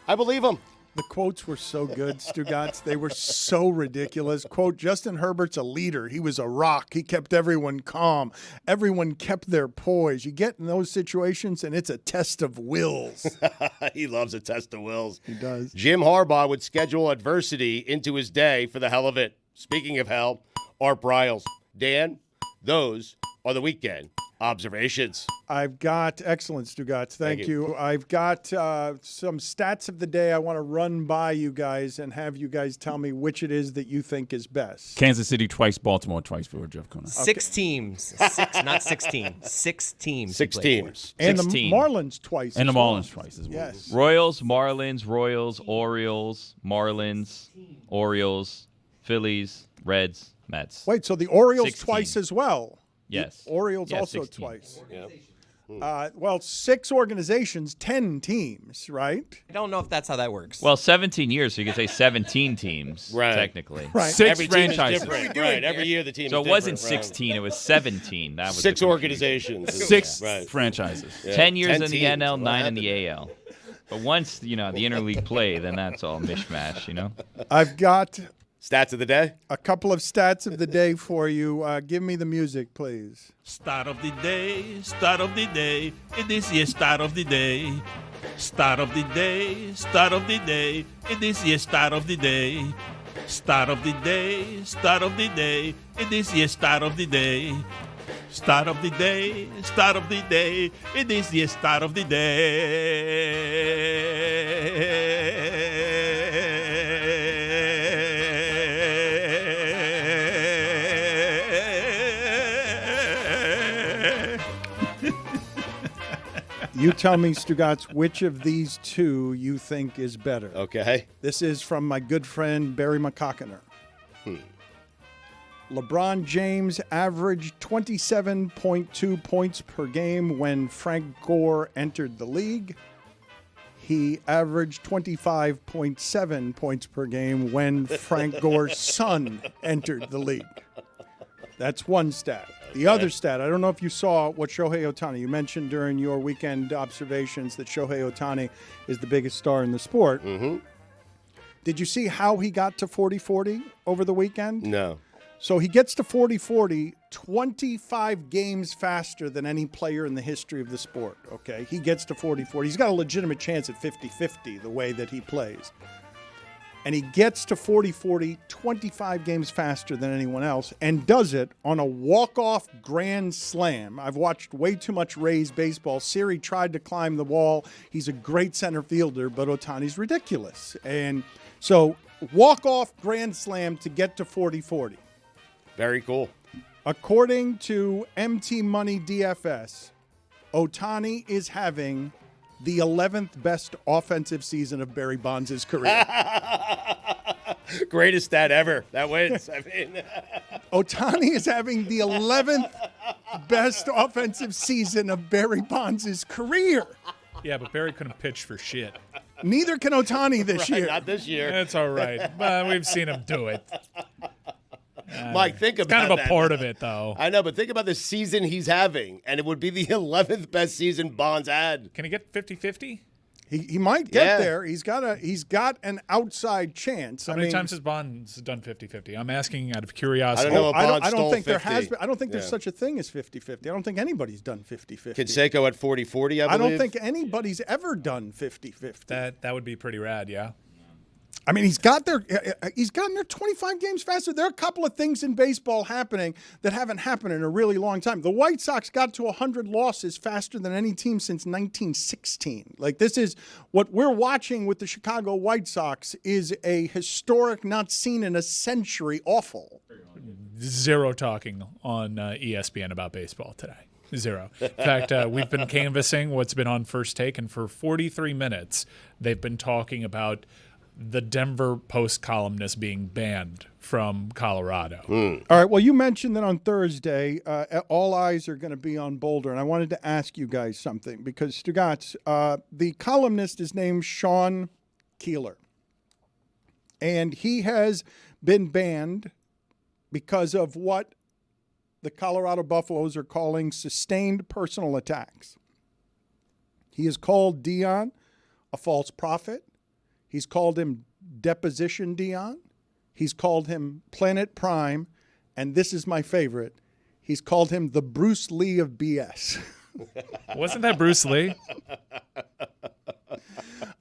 I believe him. The quotes were so good, Stugotz. They were so ridiculous. Quote, Justin Herbert's a leader. He was a rock. He kept everyone calm. Everyone kept their poise. You get in those situations, and it's a test of wills. He loves a test of wills. He does. Jim Harbaugh would schedule adversity into his day for the hell of it. Speaking of hell, Art Briles. Dan, those are the weekend observations. I've got, excellent, Stugotz. Thank you. I've got some stats of the day I want to run by you guys and have you guys tell me which it is that you think is best. Kansas City twice, Baltimore twice for Jeff Conine. 6 teams. 6, not 16. 6 teams. 6 teams. And 16. the Marlins twice. And the as well. Marlins twice as well. Yes. Royals, Marlins, Orioles, Marlins, Orioles, Phillies, Reds, Mets. Wait, so the Orioles 16. twice as well? Yes. The Orioles Yeah, also 16. twice. Yeah. Well, 6 organizations, 10 teams, right? I don't know if that's how that works. Well, 17 years, so you could say 17 teams, Right. technically. Right. 6 Every team is franchises. different. Right. Every year the team So is it wasn't different, right. 16, it was 17. That was 6 the confusion. organizations. 6 Right. franchises. Yeah. 10 years 10 in the teams. NL, What 9 in happened? the AL. But once, the interleague play, then that's all mishmash, Stats of the day? A couple of stats of the day for you. Give me the music, please. Start of the day, start of the day. It is your start of the day. Start of the day, start of the day. It is your start of the day. Start of the day, start of the day. It is your start of the day. Start of the day, start of the day. It is the start of the day. You tell me, Stugotz, which of these two you think is better. Okay. This is from my good friend Barry McCockiner. LeBron James averaged 27.2 points per game when Frank Gore entered the league. He averaged 25.7 points per game when Frank Gore's son entered the league. That's one stat. The other stat, I don't know if you saw what Shohei Ohtani, you mentioned during your weekend observations that Shohei Ohtani is the biggest star in the sport. Mm-hmm. Did you see how he got to 40-40 over the weekend? No. So he gets to 40-40 25 games faster than any player in the history of the sport, okay? He gets to 40-40. He's got a legitimate chance at 50-50 the way that he plays. And he gets to 40-40 25 games faster than anyone else and does it on a walk-off grand slam. I've watched way too much Rays baseball. Siri tried to climb the wall. He's a great center fielder, but Ohtani's ridiculous. And so walk-off grand slam to get to 40-40. Very cool. According to MT Money DFS, Ohtani is having the 11th best offensive season of Barry Bonds' career. Greatest stat ever. That wins. I mean, Ohtani is having the 11th best offensive season of Barry Bonds' career. Yeah, but Barry couldn't pitch for shit. Neither can Ohtani this year. Not this year. That's all right. We've seen him do it. Mike, think about kind of a that. part of it, though. I know, but think about the season he's having, and it would be the 11th best season Bonds had. Can he get 50-50? He might get there. He's got an outside chance. How many times has Bonds done 50-50? I'm asking out of curiosity. I don't know. I don't think there has been. I don't think there's such a thing as 50-50. I don't think anybody's done 50-50. Canseco at 40-40, I don't think anybody's ever done 50-50. That would be pretty rad, yeah. I mean, he's gotten there 25 games faster. There are a couple of things in baseball happening that haven't happened in a really long time. The White Sox got to 100 losses faster than any team since 1916. Like, this is what we're watching with the Chicago White Sox is a historic, not seen in a century awful. Zero talking on ESPN about baseball today. Zero. In fact, we've been canvassing what's been on First Take, and for 43 minutes, they've been talking about the Denver Post columnist being banned from Colorado. All right. Well, you mentioned that on Thursday, all eyes are going to be on Boulder, and I wanted to ask you guys something because Stugotz, the columnist is named Sean Keeler, and he has been banned because of what the Colorado Buffaloes are calling sustained personal attacks. He has called Dion a false prophet. He's called him Deposition Dion. He's called him Planet Prime. And this is my favorite. He's called him the Bruce Lee of BS. Wasn't that Bruce Lee?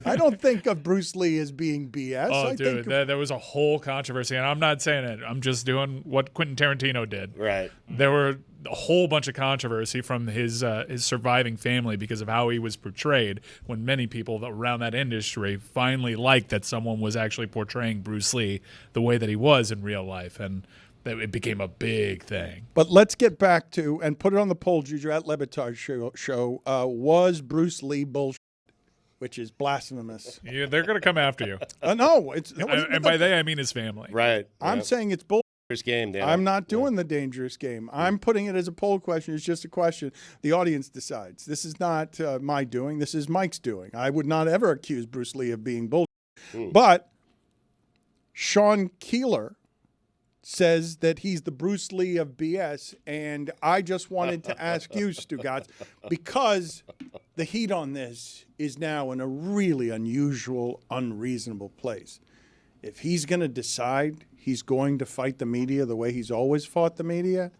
I don't think of Bruce Lee as being BS. Oh, dude, there was a whole controversy, and I'm not saying it. I'm just doing what Quentin Tarantino did. Right. There were a whole bunch of controversy from his surviving family because of how he was portrayed, when many people around that industry finally liked that someone was actually portraying Bruce Lee the way that he was in real life, and that it became a big thing. But let's get back to, and put it on the poll, Juju, at Le Batard Show, was Bruce Lee bullshit? Which is blasphemous. Yeah, they're going to come after you. No, it's and by they I mean his family. Right. I'm saying it's bull. Game, Dan. I'm not doing the dangerous game. I'm putting it as a poll question. It's just a question. The audience decides. This is not my doing. This is Mike's doing. I would not ever accuse Bruce Lee of being bull. But Sean Keeler says that he's the Bruce Lee of BS, and I just wanted to ask you, Stugotz, because the heat on this is now in a really unusual, unreasonable place. if he's going to decide he's going to fight the media the way he's always fought the media,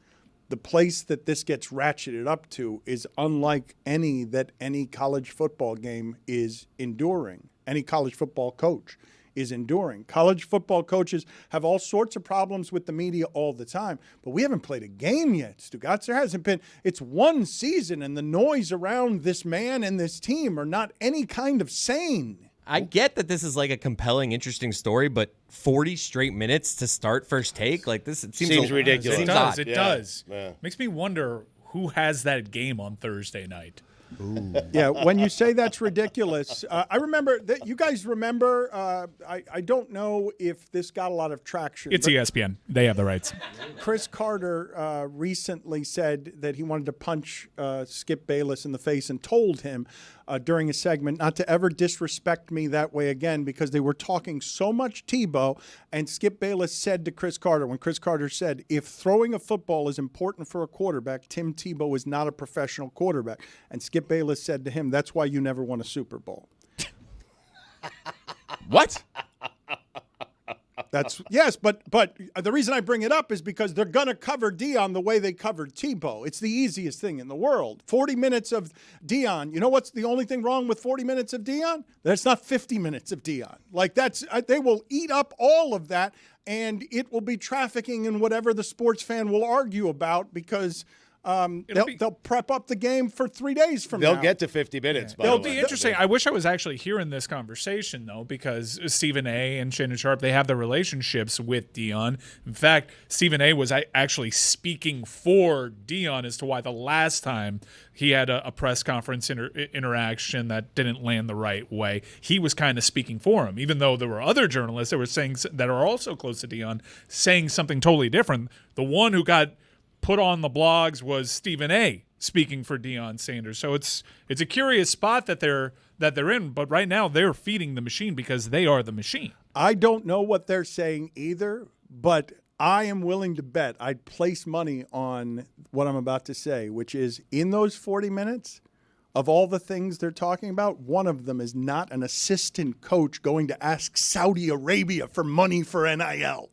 the place that this gets ratcheted up to is unlike any that any college football game is enduring, any college football coach is enduring. College football coaches have all sorts of problems with the media all the time, but we haven't played a game yet, Stugotz. There hasn't been. It's one season, and the noise around this man and this team are not any kind of sane. I get that this is like a compelling, interesting story, but 40 straight minutes to start First Take, like this, it seems ridiculous. It does. It does. Yeah. Makes me wonder who has that game on Thursday night. Ooh. Yeah, when you say that's ridiculous, I remember that you guys remember. I don't know if this got a lot of traction. It's ESPN. They have the rights. Chris Carter recently said that he wanted to punch Skip Bayless in the face and told him during a segment not to ever disrespect me that way again because they were talking so much Tebow. And Skip Bayless said to Chris Carter, when Chris Carter said, if throwing a football is important for a quarterback, Tim Tebow is not a professional quarterback. And Skip Bayless said to him, that's why you never won a Super Bowl. What? That's yes, but the reason I bring it up is because they're going to cover Deion the way they covered Tebow. It's the easiest thing in the world. 40 minutes of Deion. You know what's the only thing wrong with 40 minutes of Deion? That's not 50 minutes of Deion. Like they will eat up all of that, and it will be trafficking in whatever the sports fan will argue about because they'll prep up the game for 3 days from now. They'll get to 50 minutes. It'll be interesting. I wish I was actually hearing this conversation, though, because Stephen A. and Shannon Sharp, they have the relationships with Deion. In fact, Stephen A. was actually speaking for Deion as to why the last time he had a press conference interaction that didn't land the right way, he was kind of speaking for him, even though there were other journalists that were saying that are also close to Deion saying something totally different. The one who got put on the blogs was Stephen A. speaking for Deion Sanders. So it's a curious spot that they're in, but right now they're feeding the machine because they are the machine. I don't know what they're saying either, but I am willing to bet I'd place money on what I'm about to say, which is in those 40 minutes of all the things they're talking about, one of them is not an assistant coach going to ask Saudi Arabia for money for NIL.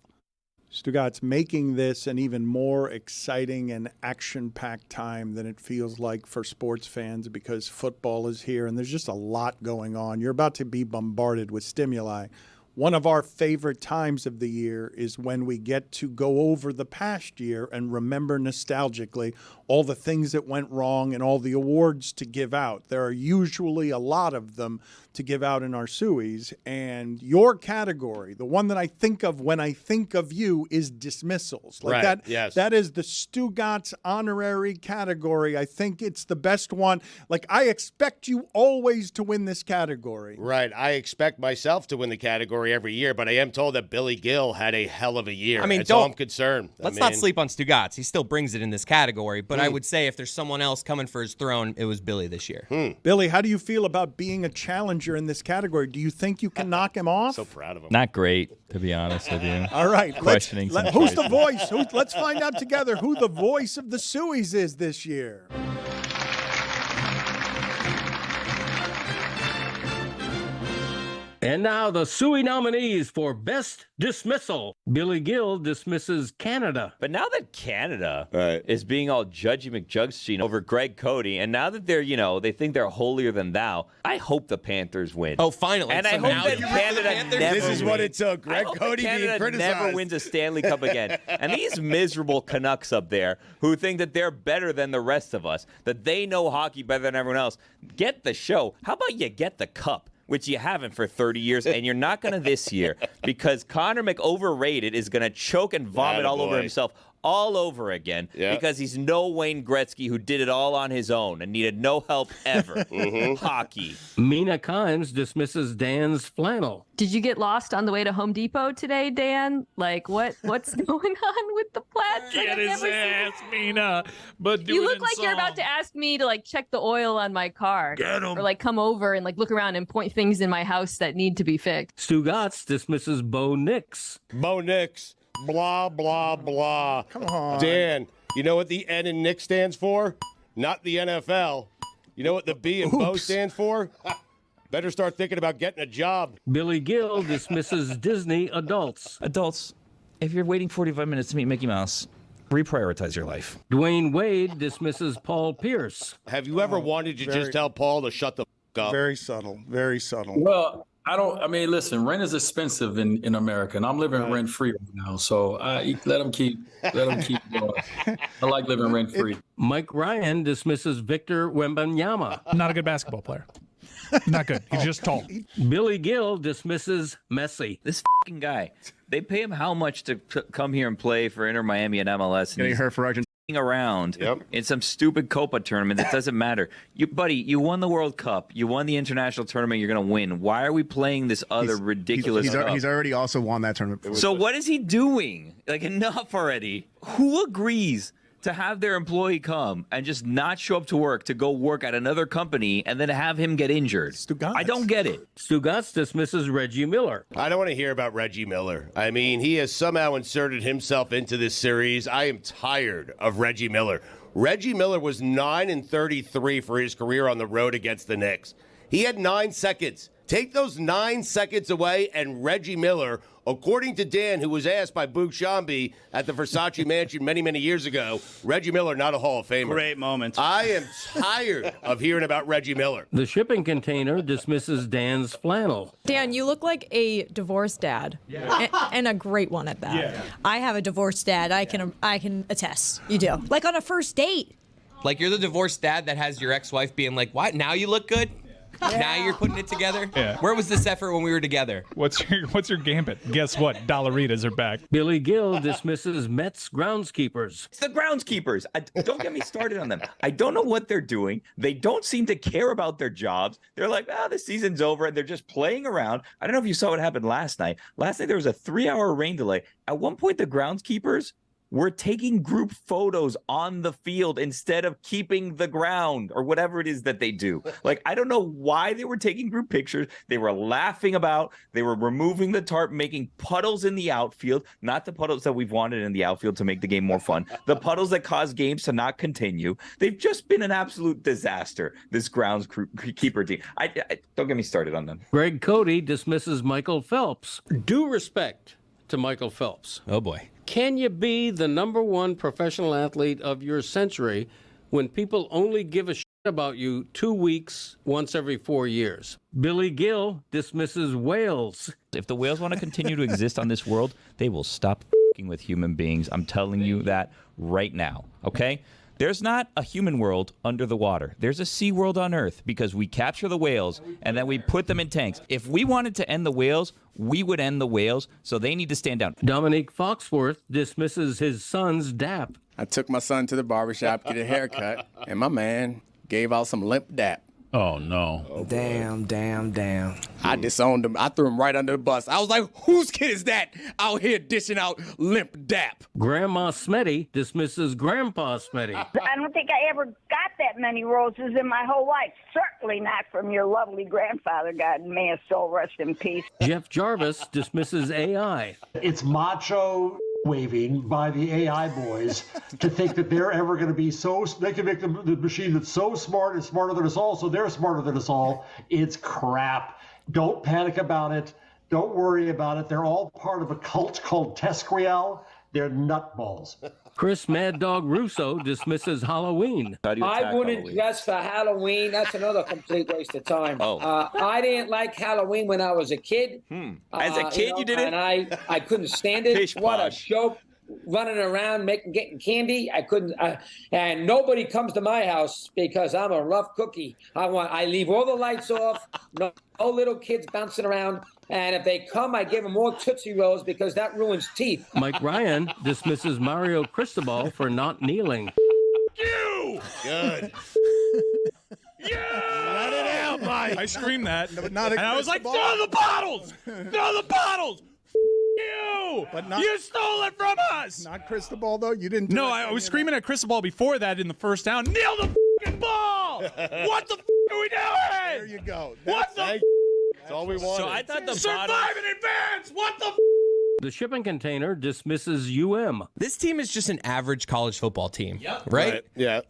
Stugotz, making this an even more exciting and action-packed time than it feels like for sports fans because football is here and there's just a lot going on. You're about to be bombarded with stimuli. One of our favorite times of the year is when we get to go over the past year and remember nostalgically all the things that went wrong and all the awards to give out. There are usually a lot of them to give out in our Sueys, and your category, the one that I think of when I think of you, is dismissals. Like right, that, yes. That is the Stugotz honorary category. I think it's the best one. Like, I expect you always to win this category. Right. I expect myself to win the category every year, but I am told that Billy Gill had a hell of a year. I mean, that's all I'm concerned. Let's not sleep on Stugotz. He still brings it in this category, but I would say if there's someone else coming for his throne, it was Billy this year. Billy, how do you feel about being a challenger in this category? Do you think you can knock him off? So proud of him. Not great, to be honest with you. All right. Questioning some who's the choices. voice? Let's find out together who the voice of the Sueys is this year. And now the Suey nominees for Best Dismissal. Billy Gill dismisses Canada. But now that Canada Right. is being all judgy McJudgy over Greg Cody, and now that they're, they think they're holier than thou, I hope the Panthers win. Oh, finally. And So I hope now that you Canada root for the never Panthers? This is what wins. it took. Greg I hope Cody being Canada criticized. never wins a Stanley Cup again. And these miserable Canucks up there who think that they're better than the rest of us, that they know hockey better than everyone else, get the show. How about you get the cup? Which you haven't for 30 years, and you're not going to this year because Connor McOverrated is going to choke and vomit all over Attaboy. himself all over again because he's no Wayne Gretzky who did it all on his own and needed no help ever. Hockey. Mina Kimes dismisses Dan's flannel. Did you get lost on the way to Home Depot today, Dan? Like, what's going on with the plats? Get his ass, Mina. But do You it look in like you're about song. to ask me to check the oil on my car, Get 'em. or come over and look around and point things in my house that need to be fixed. Stugotz dismisses Bo Nix. Bo Nix. Blah, blah, blah. Come on. Dan, you know what the N in Nick stands for? Not the NFL. You know what the B in Bo Oops. stands for? Better start thinking about getting a job. Billy Gill dismisses Disney adults. Adults, if you're waiting 45 minutes to meet Mickey Mouse, reprioritize your life. Dwayne Wade dismisses Paul Pierce. Have you ever wanted to just tell Paul to shut the f*** up? Very subtle. Very subtle. Well, listen, rent is expensive in America, and I'm living rent free right now. So let them keep going. I like living rent free. Mike Ryan dismisses Victor Wembanyama. Not a good basketball player. Not good. He's just tall. Billy Gill dismisses Messi. This fucking guy. They pay him how much to come here and play for Inter Miami and MLS? Getting hurt for Argentina. Around in some stupid Copa tournament that doesn't matter. You won the World Cup. You won the international tournament. You're going to win. Why are we playing this other ridiculous He's already also won that tournament. So what is he doing? Like, enough already. Who agrees to have their employee come and just not show up to work to go work at another company and then have him get injured? Stugotz. I don't get it. Stugotz dismisses Reggie Miller. I don't want to hear about Reggie Miller. I mean, he has somehow inserted himself into this series. I am tired of Reggie Miller. Reggie Miller was 9-33 for his career on the road against the Knicks. He had 9 seconds. Take those 9 seconds away, and Reggie Miller, according to Dan, who was asked by Boog Shambi at the Versace Mansion many, many years ago, Reggie Miller, not a Hall of Famer. Great moment. I am tired of hearing about Reggie Miller. The shipping container dismisses Dan's flannel. Dan, you look like a divorced dad, and a great one at that. Yeah. I have a divorced dad. I can attest. You do. Like on a first date. Like you're the divorced dad that has your ex-wife being like, "What? Now you look good? Now you're putting it together?" Yeah. Where was this effort when we were together? What's your gambit? Guess what? Dollaritas are back. Billy Gill dismisses Mets groundskeepers. It's the groundskeepers. Don't get me started on them. I don't know what they're doing. They don't seem to care about their jobs. They're like, the season's over, and they're just playing around. I don't know if you saw what happened last night. Last night there was a 3-hour rain delay. At one point, the groundskeepers were taking group photos on the field instead of keeping the ground or whatever it is that they do. Like, I don't know why they were taking group pictures. They were laughing about, they were removing the tarp, making puddles in the outfield, not the puddles that we've wanted in the outfield to make the game more fun, the puddles that cause games to not continue. They've just been an absolute disaster, this groundskeeper team. I don't get me started on them. Greg Cody dismisses Michael Phelps. Due respect to Michael Phelps. Oh, boy. Can you be the #1 professional athlete of your century when people only give a shit about you 2 weeks once every 4 years? Billy Gill dismisses whales. If the whales want to continue to exist on this world, they will stop f***ing with human beings. I'm telling you that right now, okay? There's not a human world under the water. There's a sea world on Earth because we capture the whales and then we put them in tanks. If we wanted to end the whales, we would end the whales, so they need to stand down. Dominique Foxworth dismisses his son's dap. I took my son to the barbershop to get a haircut, and my man gave out some limp dap. Oh, no. Damn. I disowned him. I threw him right under the bus. I was like, whose kid is that out here dishing out limp dap? Grandma Smetty dismisses Grandpa Smetty. I don't think I ever got that many roses in my whole life. Certainly not from your lovely grandfather. God may his soul rest in peace. Jeff Jarvis dismisses AI. It's macho waving by the AI boys to think that they're ever going to be they can make the machine that's so smart and smarter than us all, so they're smarter than us all. It's crap. Don't panic about it. Don't worry about it. They're all part of a cult called Tescriel. They're nutballs. Chris Mad Dog Russo dismisses Halloween. I wouldn't dress for Halloween. That's another complete waste of time. I didn't like Halloween when I was a kid. As a kid, you didn't? And I couldn't stand it. What a joke. Running around getting candy. I couldn't. And nobody comes to my house because I'm a rough cookie. I leave all the lights off. No little kids bouncing around. And if they come, I give them more Tootsie Rolls because that ruins teeth. Mike Ryan dismisses Mario Cristobal for not kneeling. You! Good. Yeah! Let it out, Mike. I screamed that. And I was like, throw the bottles! Throw the bottles! You! But not, you stole it from us! Not Cristobal, though? You didn't do No, I was screaming at Cristobal before that in the first down. Nail the f***ing ball! What the f*** are we doing? There you go. What the f***? That's all we wanted. So I thought the Survive in advance! What the f***? The shipping container dismisses UM. This team is just an average college football team, right? Yeah.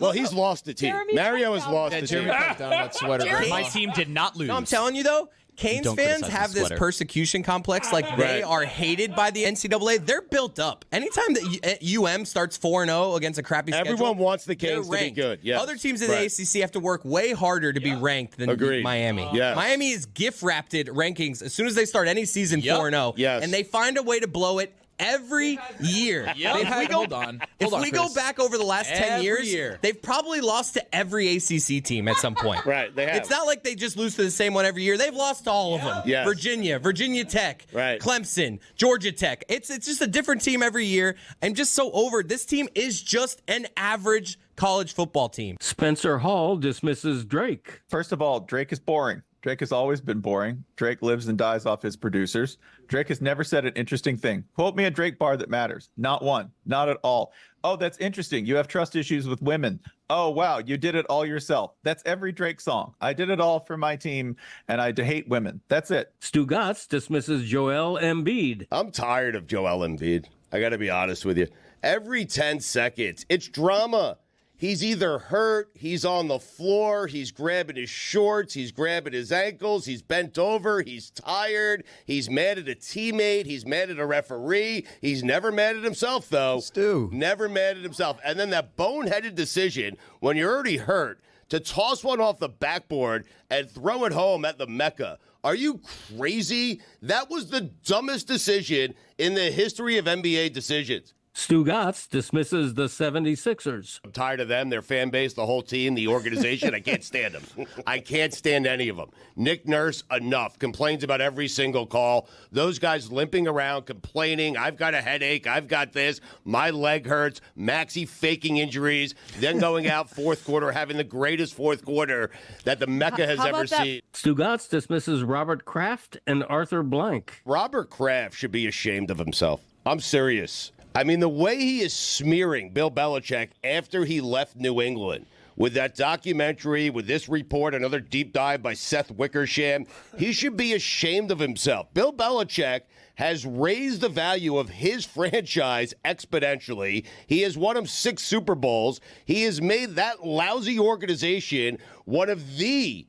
Well, he's lost the team. Mario has lost the team. Jeremy put down that sweater. My team did not lose. No, I'm telling you, though, Canes Don't fans criticize have the this sweater. persecution complex. Like, they are hated by the NCAA. They're built up. Anytime that UM starts 4-0 against a crappy schedule, Everyone wants the they're Canes to be ranked. good. Yes. Other teams in the ACC have to work way harder to be ranked than Agreed. Miami. Yes. Miami is gift-wrapped rankings as soon as they start any season 4-0. Yes. And they find a way to blow it every year. If we go, Chris. back over the last 10 Every years, year. they've probably lost to every ACC team at some point. Right, they have. It's not like they just lose to the same one every year. They've lost to all of them. Yes. Virginia Tech, Right. Clemson, Georgia Tech. It's just a different team every year. I'm just so over it. This team is just an average college football team. Spencer Hall dismisses Drake. First of all, Drake is boring. Drake has always been boring. Drake lives and dies off his producers. Drake has never said an interesting thing. Quote me a Drake bar that matters. Not one. Not at all. Oh, that's interesting. You have trust issues with women. Oh, wow. You did it all yourself. That's every Drake song. I did it all for my team, and I hate women. That's it. Stugotz dismisses Joel Embiid. I'm tired of Joel Embiid. I got to be honest with you. Every 10 seconds, it's drama. He's either hurt, he's on the floor, he's grabbing his shorts, he's grabbing his ankles, he's bent over, he's tired, he's mad at a teammate, he's mad at a referee. He's never mad at himself, though. Stu. Never mad at himself. And then that boneheaded decision, when you're already hurt, to toss one off the backboard and throw it home at the Mecca. Are you crazy? That was the dumbest decision in the history of NBA decisions. Stugotz dismisses the 76ers. I'm tired of them, their fan base, the whole team, the organization. I can't stand them. I can't stand any of them. Nick Nurse, enough. Complains about every single call. Those guys limping around, complaining. I've got a headache. I've got this. My leg hurts. Maxey faking injuries. Then going out fourth quarter, having the greatest fourth quarter that the Mecca has ever seen. Stugotz dismisses Robert Kraft and Arthur Blank. Robert Kraft should be ashamed of himself. I'm serious. I mean, the way he is smearing Bill Belichick after he left New England with that documentary, with this report, another deep dive by Seth Wickersham, he should be ashamed of himself. Bill Belichick has raised the value of his franchise exponentially. He has won him 6 Super Bowls. He has made that lousy organization one of the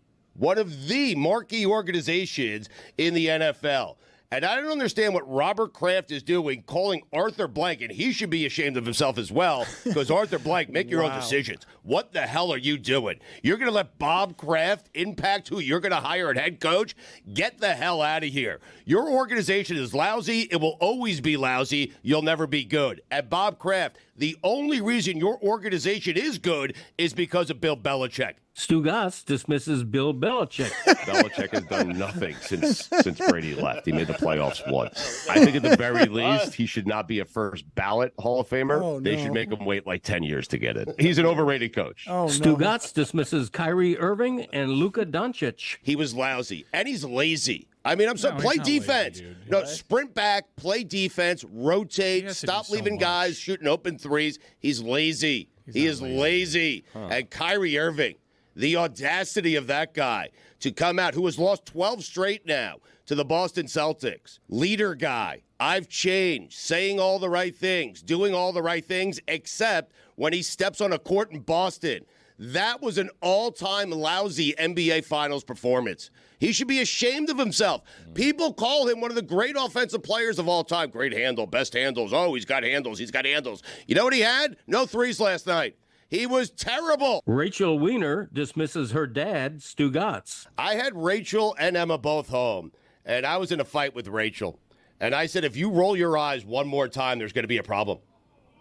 marquee organizations in the NFL. And I don't understand what Robert Kraft is doing, calling Arthur Blank, and he should be ashamed of himself as well, because Arthur Blank, make your own decisions. What the hell are you doing? You're going to let Bob Kraft impact who you're going to hire at head coach? Get the hell out of here. Your organization is lousy. It will always be lousy. You'll never be good. And Bob Kraft, the only reason your organization is good is because of Bill Belichick. Stugotz dismisses Bill Belichick. Belichick has done nothing since Brady left. He made the playoffs once. I think at the very least, he should not be a first ballot Hall of Famer. Oh, They should make him wait like 10 years to get it. He's an overrated coach. Oh, Stugotz dismisses Kyrie Irving and Luka Doncic. He was lousy, and he's lazy. I mean, I'm sorry, play defense. Sprint back, play defense, rotate, stop leaving guys shooting open threes. He's lazy. He is lazy. And Kyrie Irving, the audacity of that guy to come out, who has lost 12 straight now to the Boston Celtics. Leader guy. I've changed, saying all the right things, doing all the right things, except when he steps on a court in Boston. That was an all-time lousy NBA Finals performance. He should be ashamed of himself. People call him one of the great offensive players of all time. Great handle, best handles. Oh, he's got handles. He's got handles. You know what he had? No threes last night. He was terrible. Rachel Weiner dismisses her dad, Stugotz. I had Rachel and Emma both home, and I was in a fight with Rachel. And I said, if you roll your eyes one more time, there's going to be a problem.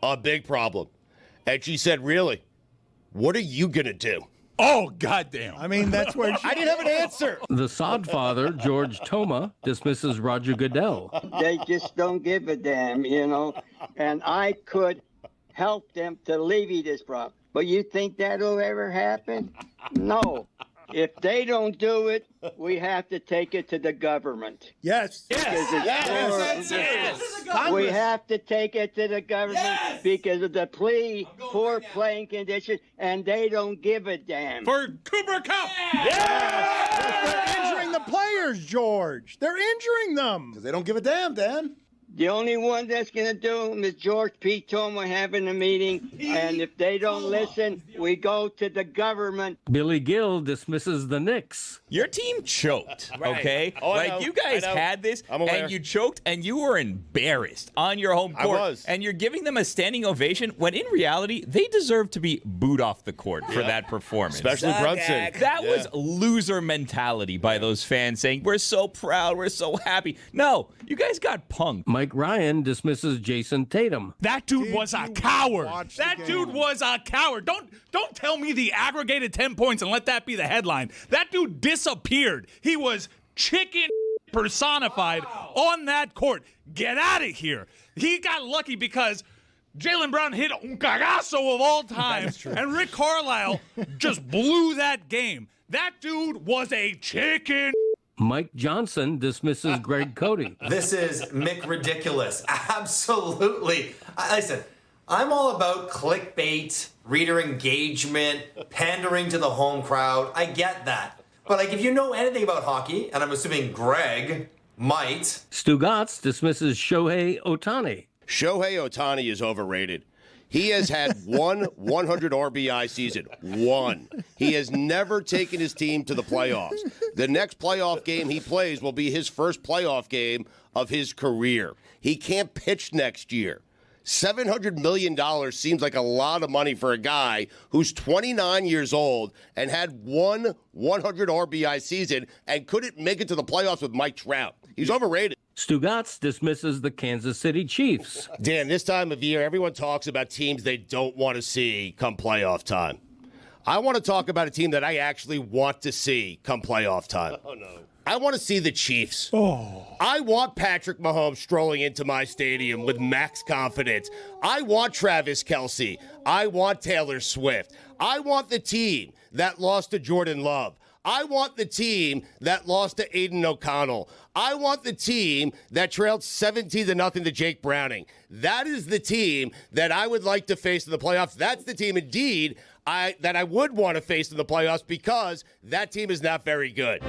A big problem. And she said, really? What are you going to do? Oh, goddamn. I mean, that's where I didn't have an answer. The sod father, George Toma, dismisses Roger Goodell. They just don't give a damn, you know. And I could help them to alleviate this problem. But you think that'll ever happen? No. If they don't do it, we have to take it to the government. Yes. We have to take it to the government because of the poor playing conditions, and they don't give a damn. For Cooper Cup. They're injuring the players, George. They're injuring them. Because they don't give a damn, Dan. The only one that's going to do them is George P. Toma having a meeting. And if they don't listen, we go to the government. Billy Gill dismisses the Knicks. Your team choked, Right. okay? Oh, I like, know. you guys I know. had this, I'm aware. and you choked, and you were embarrassed on your home court. I was. And you're giving them a standing ovation, when in reality, they deserve to be booed off the court for that performance. Especially Brunson. That was loser mentality by those fans saying, we're so proud, we're so happy. No, you guys got punked. Mike Ryan dismisses Jason Tatum. That dude was a coward. That dude was a coward. Don't tell me the aggregated 10 points and let that be the headline. That dude disappeared. He was chicken personified on that court. Get out of here. He got lucky because Jaylen Brown hit un cagazo of all time, and Rick Carlisle just blew that game. That dude was a chicken. Mike Johnson dismisses Greg Cody. This is Mick ridiculous. Absolutely. Listen, I'm all about clickbait, reader engagement, pandering to the home crowd. I get that. But like, if you know anything about hockey, and I'm assuming Greg might. Stugotz dismisses Shohei Ohtani. Shohei Ohtani is overrated. He has had one 100 RBI season. One. He has never taken his team to the playoffs. The next playoff game he plays will be his first playoff game of his career. He can't pitch next year. $700 million seems like a lot of money for a guy who's 29 years old and had one 100 RBI season and couldn't make it to the playoffs with Mike Trout. He's overrated. Stugotz dismisses the Kansas City Chiefs. Dan, this time of year, everyone talks about teams they don't want to see come playoff time. I want to talk about a team that I actually want to see come playoff time. Oh, no. I want to see the Chiefs. I want Patrick Mahomes strolling into my stadium with max confidence. I want Travis Kelce. I want Taylor Swift. I want the team that lost to Jordan Love. I want the team that lost to Aiden O'Connell. I want the team that trailed 17-0 to Jake Browning. That is the team that I would like to face in the playoffs. That's the team, indeed, that I would want to face in the playoffs because that team is not very good.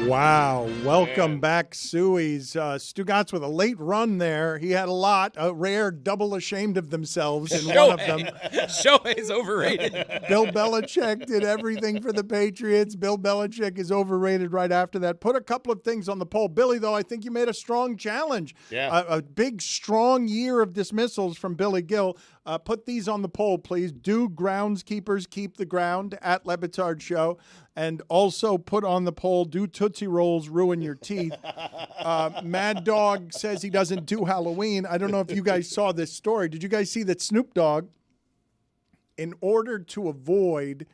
Wow. Welcome back, Sueys. Stugotz with a late run there. He had a lot, a rare double ashamed of themselves in one of them. Shohei's overrated. Bill Belichick did everything for the Patriots. Bill Belichick is overrated right after that. Put a couple of things on the poll. Billy, though, I think you made a strong challenge. Yeah. A big, strong year of dismissals from Billy Gill. Put these on the poll, please. Do groundskeepers keep the ground at Le Batard Show? And also put on the poll, do Tootsie Rolls ruin your teeth? Mad Dog says he doesn't do Halloween. I don't know if you guys saw this story. Did you guys see that Snoop Dogg, in order to avoid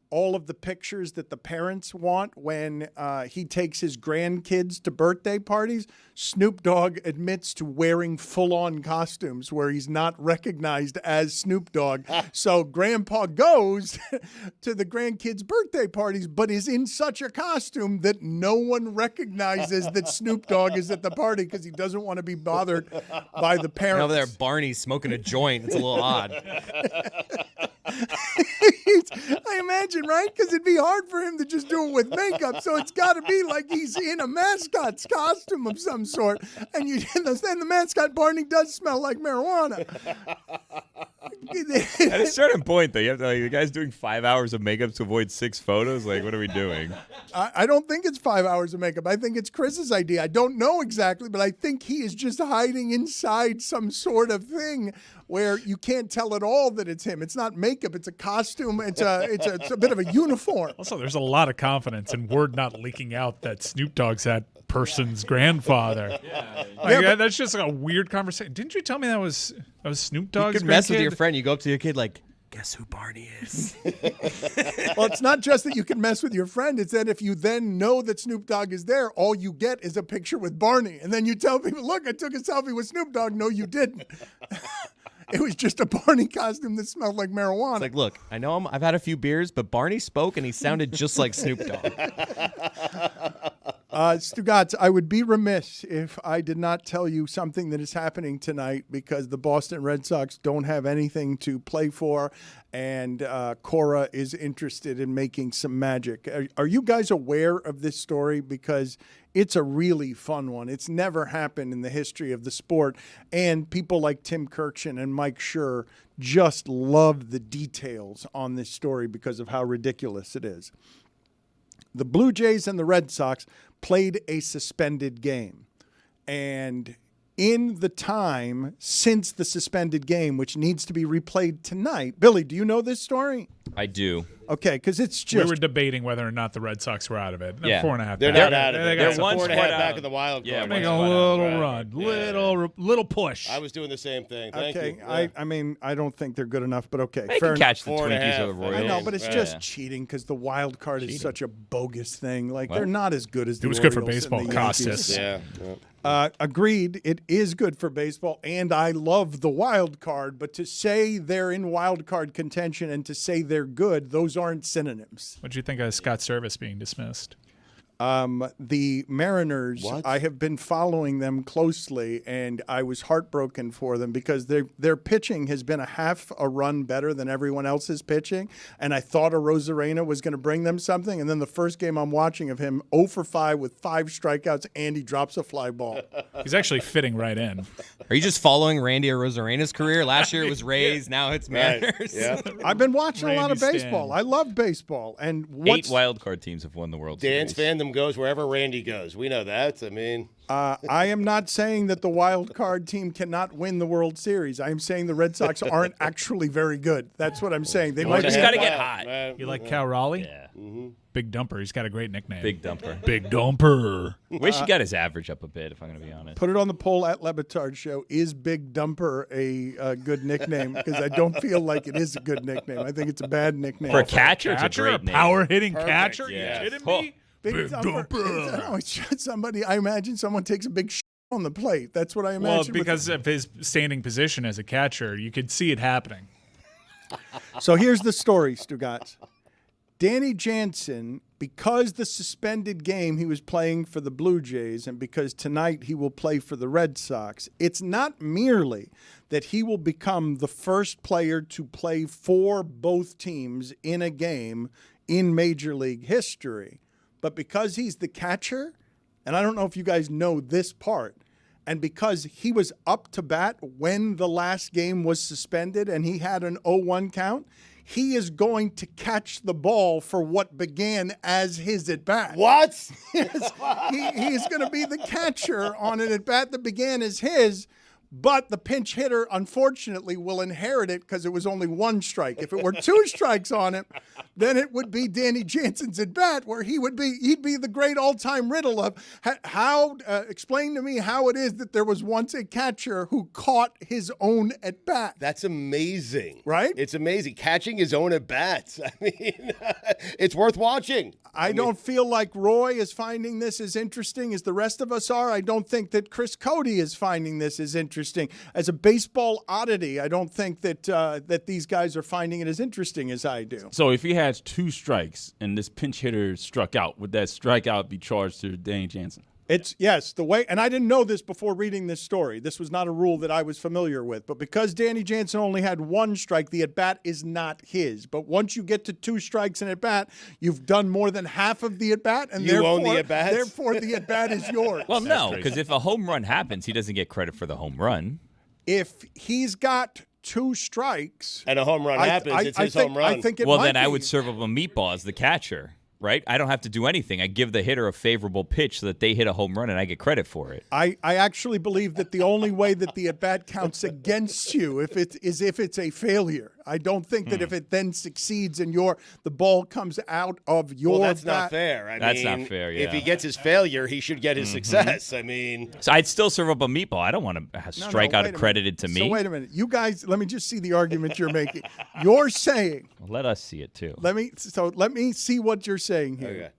all of the pictures that the parents want when he takes his grandkids to birthday parties, Snoop Dogg admits to wearing full-on costumes where he's not recognized as Snoop Dogg. So Grandpa goes to the grandkids' birthday parties, but is in such a costume that no one recognizes that Snoop Dogg is at the party because he doesn't want to be bothered by the parents. And over there, Barney's smoking a joint. It's a little odd. I imagine, right? Because it'd be hard for him to just do it with makeup. So it's got to be like he's in a mascot's costume of some sort. And you understand the mascot Barney does smell like marijuana. At a certain point, though, you have to, like, the guy's doing 5 hours of makeup to avoid 6 photos. Like, what are we doing? I don't think it's 5 hours of makeup. I think it's Chris's idea. I don't know exactly, but I think he is just hiding inside some sort of thing where you can't tell at all that it's him. It's not makeup. It's a costume. It's a bit of a uniform. Also, there's a lot of confidence in word not leaking out that Snoop Dogg's that person's grandfather. That's just like a weird conversation. Didn't you tell me that was Snoop Dogg's You could mess with grandkid? your friend. You go up to your kid like, guess who Barney is? Well, it's not just that you can mess with your friend. It's that if you then know that Snoop Dogg is there, all you get is a picture with Barney. And then you tell people, look, I took a selfie with Snoop Dogg. No, you didn't. It was just a Barney costume that smelled like marijuana. It's like, look, I know I've had a few beers, but Barney spoke and he sounded just like Snoop Dogg. Stugotz, I would be remiss if I did not tell you something that is happening tonight because the Boston Red Sox don't have anything to play for, and Cora is interested in making some magic. Are you guys aware of this story? Because it's a really fun one. It's never happened in the history of the sport, and people like Tim Kirkshin and Mike Schur just love the details on this story because of how ridiculous it is. The Blue Jays and the Red Sox played a suspended game. And in the time since the suspended game, which needs to be replayed tonight, Billy, do you know this story? I do. Okay, because it's just... We were debating whether or not the Red Sox were out of it. Yeah. 4.5 They're back. not out of it. They're They're 4.5 back in the wild card. Yeah, Make a little run. Yeah. Little push. I was doing the same thing. Thank Okay, you. Yeah. I mean, I don't think they're good enough, but okay. They fair can catch the enough. Twinkies 4.5. or the Royals. I know, but it's just Yeah. cheating because the wild card is such a bogus thing. Like, they're What? not as good as the It was good for Orioles and baseball. the Costas. Yankees. Yeah. Agreed. It is good for baseball, and I love the wild card. But to say they're in wild card contention and to say they're good, those aren't synonyms. What do you think of Scott Service being dismissed? The Mariners, What? I have been following them closely, and I was heartbroken for them because their pitching has been a half a run better than everyone else's pitching, and I thought Arozarena was going to bring them something, and then the first game I'm watching of him, 0 for 5 with 5 strikeouts, and he drops a fly ball. He's actually fitting right in. Are you just following Randy Arozarena's career? Last year it was Rays, now it's Mariners. Right. Yeah. I've been watching a lot of Randy baseball. Stan. I love baseball, and 8 wildcard teams have won the World Dan's Series. fandom goes wherever Randy goes. We know that. I mean, I am not saying that the wild card team cannot win the World Series. I am saying the Red Sox aren't actually very good. That's what I'm saying. They might just be- got to get hot. You like Cal Raleigh? Yeah. Big Dumper. He's got a great nickname. Big Dumper. Big Dumper. Wish he got his average up a bit, if I'm going to be honest. Put it on the poll at Le Batard Show. Is Big Dumper a good nickname? Because I don't feel like it is a good nickname. I think it's a bad nickname. For a catcher, it's a Catcher? A great name. power-hitting Perfect, catcher? yeah. You kidding Oh. me? Big Dumper. No, it's just somebody. I imagine someone takes a big on the plate. That's what I imagine. Well, because of his standing position as a catcher, you could see it happening. So here's the story, Stugotz. Danny Jensen, because the suspended game he was playing for the Blue Jays and because tonight he will play for the Red Sox, it's not merely that he will become the first player to play for both teams in a game in Major League history, but because he's the catcher, and I don't know if you guys know this part, and because he was up to bat when the last game was suspended and he had an 0-1 count, he is going to catch the ball for what began as his at-bat. what? He is going to be the catcher on an at-bat that began as his, but the pinch hitter, unfortunately, will inherit it because it was only 1 strike. If it were 2 strikes on it, then it would be Danny Jensen's at-bat, where he'd be the great all-time riddle of how, explain to me how it is that there was once a catcher who caught his own at-bat. That's amazing. Right? It's amazing. Catching his own at-bats. I mean, it's worth watching. I don't feel like Roy is finding this as interesting as the rest of us are. I don't think that Chris Cody is finding this as interesting. As a baseball oddity, I don't think that that these guys are finding it as interesting as I do. So if he had 2 strikes and this pinch hitter struck out, would that strikeout be charged to Danny Jensen? It's yes, the way, and I didn't know this before reading this story. This was not a rule that I was familiar with, but because Danny Jensen only had 1 strike, the at-bat is not his. But once you get to 2 strikes in at-bat, you've done more than half of the at-bat, and You own the at-bats? Therefore, the at-bat is yours. Well, no, because if a home run happens, he doesn't get credit for the home run. If he's got 2 strikes And a home run happens, it's his home run. I think it Well, might then I be. would serve up a meatball as the catcher, right? I don't have to do anything. I give the hitter a favorable pitch so that they hit a home run and I get credit for it. I actually believe that the only way that the at-bat counts against you if it's a failure. I don't think that if it then succeeds and the ball comes out of your Well, that's not bat. fair. I That's mean, not fair, If he yeah. gets his failure, he should get his success. I mean, So I'd still serve up a meatball. I don't want to No, strike out wait a accredited to minute. me. So wait a minute. You guys, let me just see the argument you're making. You're saying, Let us see it too. let me see what you're saying here. okay.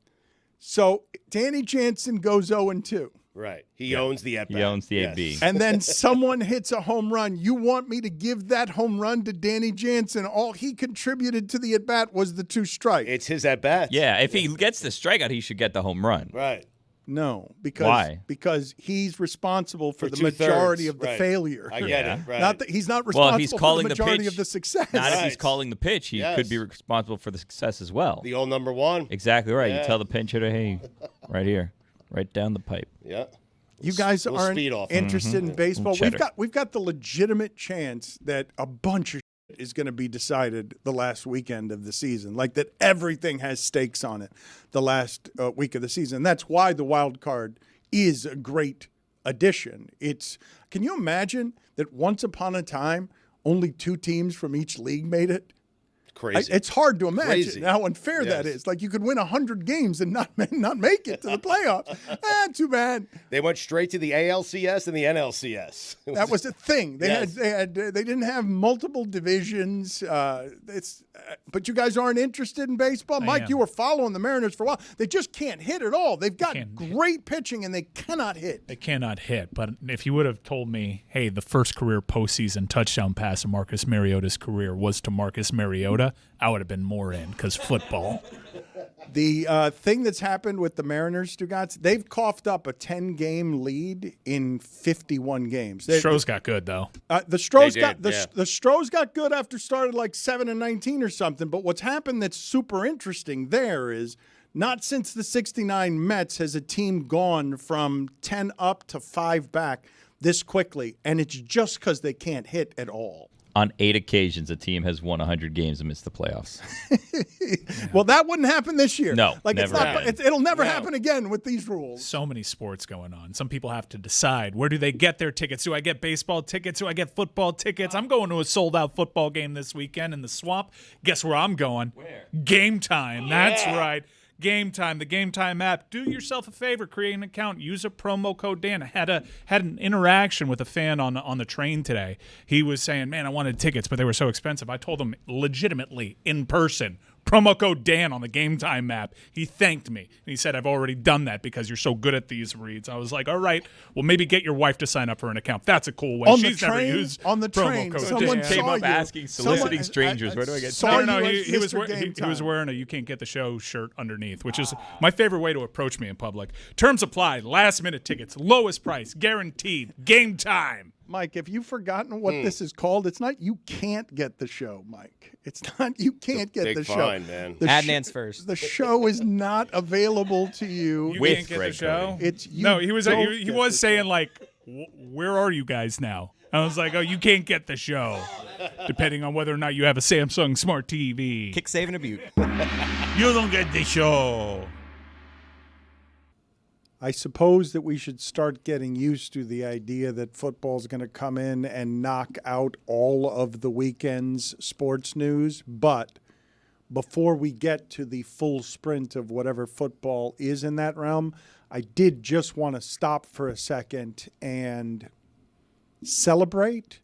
So Danny Jensen goes 0-2. Right. He owns the at-bat. He owns the Yes. AB. And then someone hits a home run. You want me to give that home run to Danny Jensen? All he contributed to the at-bat was the 2 strikes. It's his at-bat. Yeah, if he gets the strikeout, he should get the home run. Right. No, because Why? Because he's responsible for the two-thirds, majority of the right. failure. I get it. Right. Not that he's not Well, responsible if he's for calling the the majority pitch, of the success. Not if he's Right. calling the pitch. He Yes. could be responsible for the success as well. The old number one. Exactly right. Yeah. You tell the pinch hitter, hey, right here, right down the pipe. Yeah. You guys Little aren't speed off. interested in baseball. Cheddar. We've got the legitimate chance that a bunch of shit is going to be decided the last weekend of the season, like that everything has stakes on it the last week of the season. That's why the wild card is a great addition. Can you imagine that once upon a time only 2 teams from each league made it? Crazy. It's hard to imagine Crazy. how unfair that Yes. is. Like you could win 100 games and not make it to the playoffs. Too bad. They went straight to the ALCS and the NLCS. That was the thing. They Yes. they didn't have multiple divisions. But you guys aren't interested in baseball, Mike. am. You were following the Mariners for a while. They just can't hit at all. They've got great pitching and they cannot hit. They cannot hit. But if you would have told me, hey, the first career postseason touchdown pass of Marcus Mariota's career was to Marcus Mariota, I would have been more in because football. The thing that's happened with the Mariners, Stugotz, they've coughed up a 10-game lead in 51 games. Stroh's got good though. The Stros They got did, the Stros got good after started like 7-19 or something. But what's happened that's super interesting there is not since the '69 Mets has a team gone from 10 up to 5 back this quickly, and it's just because they can't hit at all. On 8 occasions, a team has won 100 games and missed the playoffs. Well, that wouldn't happen this year. No, like never. it'll never happen again with these rules. So many sports going on. Some people have to decide, where do they get their tickets? Do I get baseball tickets? Do I get football tickets? I'm going to a sold-out football game this weekend in the Swamp. Guess where I'm going? Where? Game Time. That's right. Game Time, the Game Time app. Do yourself a favor, create an account, use a promo code Dan. I had an interaction with a fan on the train today. He was saying, man, I wanted tickets, but they were so expensive. I told him legitimately in person, promo code Dan on the Game Time app. He thanked me. And he said, I've already done that because you're so good at these reads. I was like, all right, well, maybe get your wife to sign up for an account. That's a cool way. On She's the never train, used on the promo train, code someone Dan. Came saw up you. asking, soliciting strangers. Where do I get No, tickets? he was wearing a You Can't Get the Show shirt underneath, which is my favorite way to approach me in public. Terms apply, last minute tickets, lowest price, guaranteed, Game Time. Mike, have you forgotten what this is called? It's not You Can't Get the Show, Mike. It's not You Can't Get big the fine, Show. man. The Adnan's first. The show is not available to you. You With can't get Greg the show. It's you No, he was don't he get was the saying show. like, where are you guys now? I was like, oh, you can't get the show, depending on whether or not you have a Samsung Smart TV. Kick, save, and a butte. You don't get the show. I suppose that we should start getting used to the idea that football's going to come in and knock out all of the weekend's sports news. But before we get to the full sprint of whatever football is in that realm, I did just want to stop for a second and celebrate,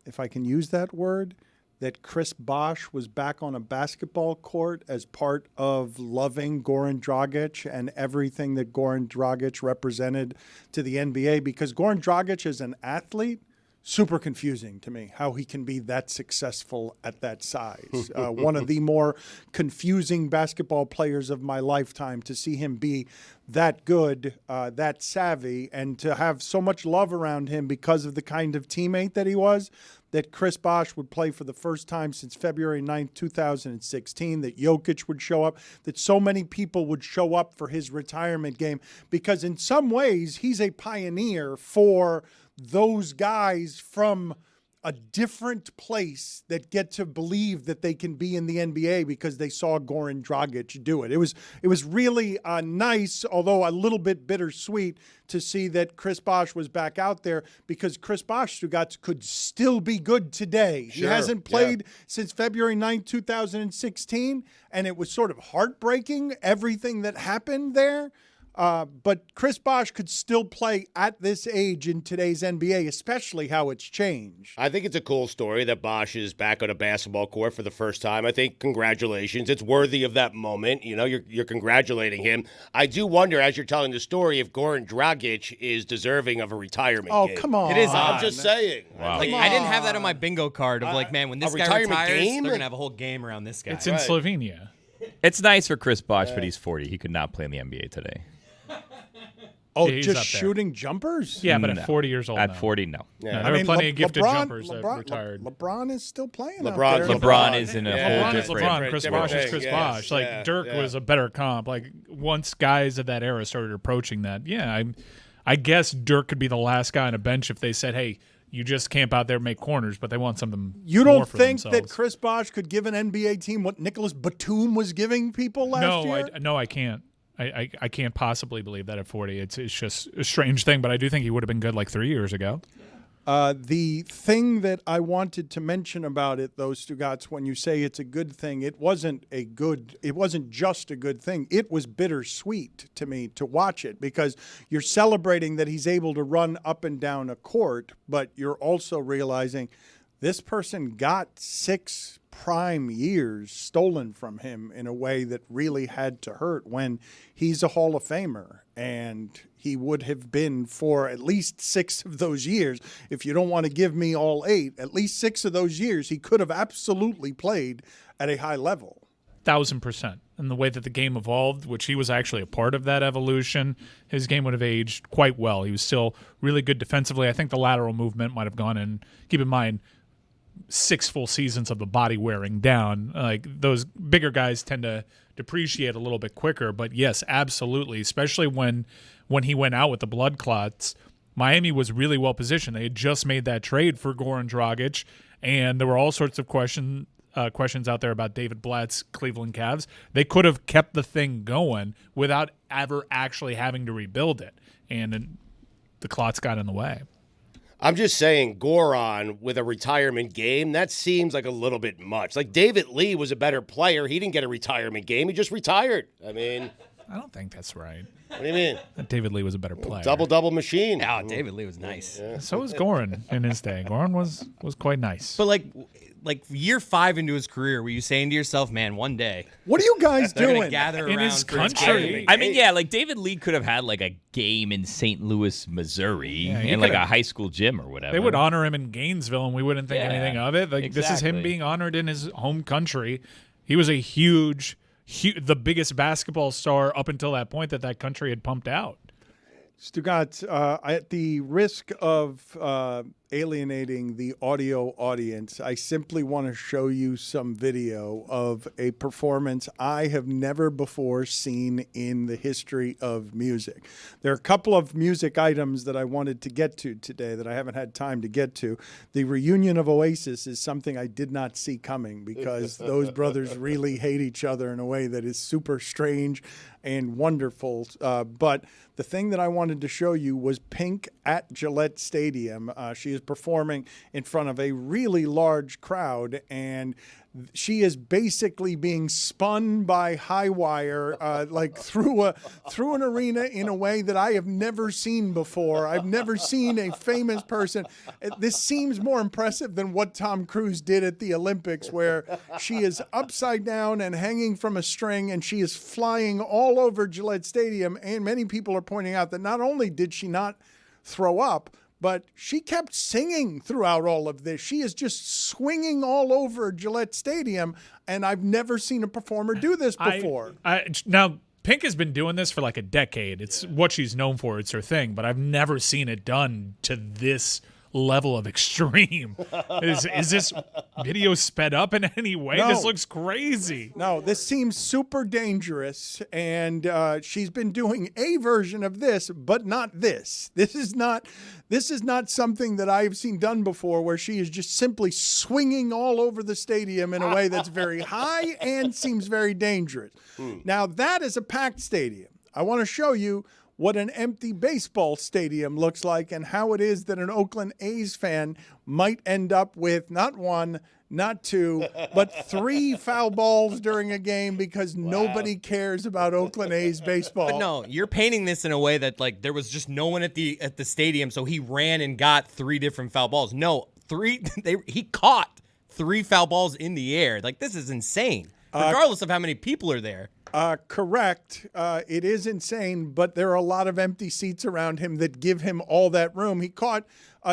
if I can use that word, that Chris Bosh was back on a basketball court as part of loving Goran Dragic and everything that Goran Dragic represented to the NBA, because Goran Dragic is an athlete. Super confusing to me how he can be that successful at that size. One of the more confusing basketball players of my lifetime, to see him be that good, that savvy, and to have so much love around him because of the kind of teammate that he was, that Chris Bosh would play for the first time since February 9th, 2016, that Jokic would show up, that so many people would show up for his retirement game, because in some ways he's a pioneer for those guys from a different place that get to believe that they can be in the NBA because they saw Goran Dragic do it. It was really nice, although a little bit bittersweet, to see that Chris Bosh was back out there, because Chris Bosh, Stugotz, could still be good today. He hasn't played since February 9th, 2016, and it was sort of heartbreaking, everything that happened there. But Chris Bosh could still play at this age in today's NBA, especially how it's changed. I think it's a cool story that Bosh is back on a basketball court for the first time. I think congratulations. It's worthy of that moment. You know, you're congratulating him. I do wonder, as you're telling the story, if Goran Dragic is deserving of a retirement game. Come on. It is I'm just saying. Wow. Like, I didn't have that on my bingo card of like, man, when this guy retirement retires, game? they're going to have a whole game around this guy. It's in Slovenia. It's nice for Chris Bosh, but he's 40. He could not play in the NBA today. Oh, He's just up there. shooting jumpers? Yeah, but at 40 years old At now. 40, no. Yeah, there were plenty of gifted jumpers that retired. LeBron is still playing LeBron- out there. LeBron is in a whole LeBron is different- LeBron. Chris different Bosh is thing. Chris Yes, Bosh. Like yeah, Dirk yeah. was a better comp. Like once guys of that era started approaching that, I guess Dirk could be the last guy on a bench if they said, "Hey, you just camp out there and make corners," but they want something. You more don't for think themselves. that Chris Bosh could give an NBA team what Nicholas Batum was giving people last year? No, I can't. I can't possibly believe that at 40. It's just a strange thing, but I do think he would have been good like 3 years ago. The thing that I wanted to mention about it, though, Stugotz, when you say it's a good thing, it wasn't just a good thing. It was bittersweet to me to watch it because you're celebrating that he's able to run up and down a court, but you're also realizing this person got 6 prime years stolen from him in a way that really had to hurt when he's a Hall of Famer. And he would have been for at least 6 of those years. If you don't want to give me all 8, at least 6 of those years, he could have absolutely played at a high level. 1,000%. And the way that the game evolved, which he was actually a part of that evolution, his game would have aged quite well. He was still really good defensively. I think the lateral movement might have gone in. Keep in mind, 6 full seasons of the body wearing down. Like those bigger guys tend to depreciate a little bit quicker. But yes, absolutely. Especially when he went out with the blood clots, Miami was really well positioned. They had just made that trade for Goran Dragic, and there were all sorts of questions out there about David Blatt's Cleveland Cavs. They could have kept the thing going without ever actually having to rebuild it, and the clots got in the way. I'm just saying, Goran with a retirement game, that seems like a little bit much. Like David Lee was a better player. He didn't get a retirement game. He just retired. I mean, I don't think that's right. What do you mean? David Lee was a better player. Double machine. Yeah, David Lee was nice. Yeah. So was Goran in his day. Goran was quite nice. But like year 5 into his career, were you saying to yourself, "Man, one day, what are you guys they're gonna doing gather in around his for his country?" game? I mean, yeah, like David Lee could have had like a game in St. Louis, Missouri, he in like could've- a high school gym or whatever. They would honor him in Gainesville, and we wouldn't think anything of it. Like this is him exactly. being honored in his home country. He was a huge, the biggest basketball star up until that point that country had pumped out. Stugotz, at the risk of alienating the audio audience, I simply want to show you some video of a performance I have never before seen in the history of music. There are a couple of music items that I wanted to get to today that I haven't had time to get to. The reunion of Oasis is something I did not see coming because those brothers really hate each other in a way that is super strange and wonderful. But the thing that I wanted to show you was Pink at Gillette Stadium. She is performing in front of a really large crowd, and she is basically being spun by high wire, like through an arena in a way that I have never seen before. I've never seen a famous person. This seems more impressive than what Tom Cruise did at the Olympics, where she is upside down and hanging from a string, and she is flying all over Gillette Stadium. And many people are pointing out that not only did she not throw up, but she kept singing throughout all of this. She is just swinging all over Gillette Stadium, and I've never seen a performer do this before. Now, Pink has been doing this for like a decade. It's what she's known for. It's her thing. But I've never seen it done to this level of extreme. Is this video sped up in any way? No. This looks crazy. No, this seems super dangerous, and she's been doing a version of this, but not this. This is not something that I've seen done before, where she is just simply swinging all over the stadium in a way that's very high and seems very dangerous. Now, that is a packed stadium. I want to show you what an empty baseball stadium looks like and how it is that an Oakland A's fan might end up with not 1, not 2, but 3 foul balls during a game because nobody cares about Oakland A's baseball. But no, you're painting this in a way that like there was just no one at the stadium, so he ran and got 3 different foul balls. No, he caught 3 foul balls in the air. Like this is insane, regardless of how many people are there. Correct. It is insane, but there are a lot of empty seats around him that give him all that room. He caught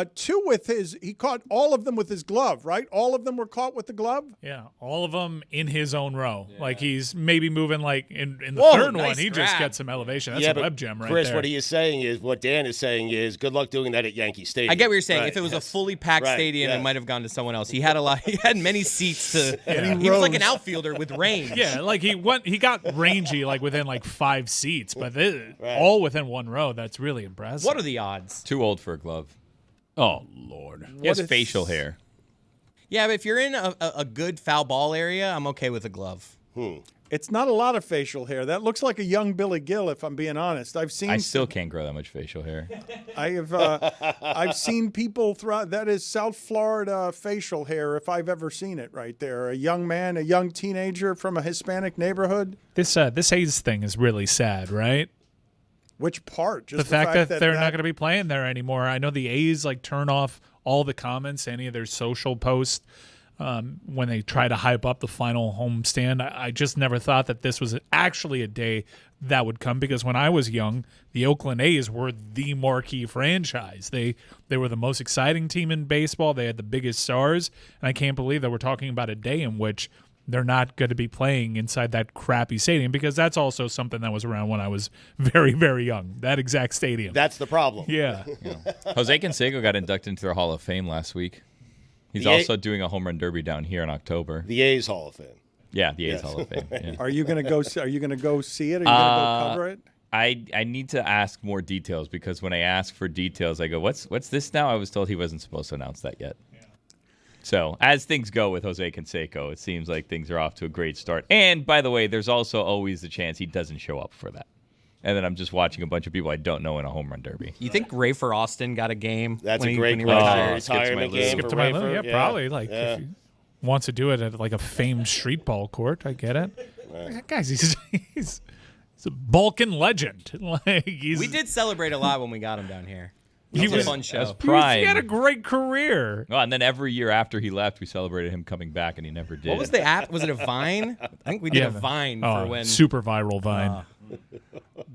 2 with he caught all of them with his glove, right? All of them were caught with the glove? Yeah, all of them in his own row. Yeah. Like he's maybe moving like in the third one, he just gets some elevation. That's a web gem right Chris, there. what he is saying is, what Dan is saying is, good luck doing that at Yankee Stadium. I get what you're saying. Right. If it was a fully packed stadium, it might have gone to someone else. He had a lot. He had many seats to. He was like an outfielder with range. Yeah, like he got rangy like within like 5 seats, but all within one row. That's really impressive. What are the odds? Too old for a glove. Oh, Lord. He has facial hair. Yeah, but if you're in a good foul ball area, I'm okay with a glove. It's not a lot of facial hair. That looks like a young Billy Gill, if I'm being honest. I still can't grow that much facial hair. I've seen people throughout. That is South Florida facial hair, if I've ever seen it right there. A young man, a young teenager from a Hispanic neighborhood. This A's thing is really sad, right? Which part? Just the fact that they're not going to be playing there anymore. I know the A's like turn off all the comments, any of their social posts when they try to hype up the final homestand. I just never thought that this was actually a day that would come, because when I was young, the Oakland A's were the marquee franchise. They were the most exciting team in baseball. They had the biggest stars, and I can't believe that we're talking about a day in which they're not going to be playing inside that crappy stadium, because that's also something that was around when I was very, very young, that exact stadium. That's the problem. Yeah. Jose Canseco got inducted into their Hall of Fame last week. He's also doing a home run derby down here in October. The A's Hall of Fame. Yeah, the A's Hall of Fame. Yeah. Are you going to go see it? Are you going to go cover it? I need to ask more details, because when I ask for details, I go, what's this now? I was told he wasn't supposed to announce that yet. So, as things go with Jose Canseco, it seems like things are off to a great start. And, by the way, there's also always the chance he doesn't show up for that. And then I'm just watching a bunch of people I don't know in a home run derby. You think Rafer Austin got a game? That's when a great question. Retirement game for Rafer. Yeah, probably. Like, if he wants to do it at like a famed street ball court, I get it. Guys, he's a Balkan legend. Like we did celebrate a lot when we got him down here. He was a fun show. He had a great career. Oh, and then every year after he left, we celebrated him coming back, and he never did. What was the app? Was it a Vine? I think we did a Vine for when. Super viral Vine.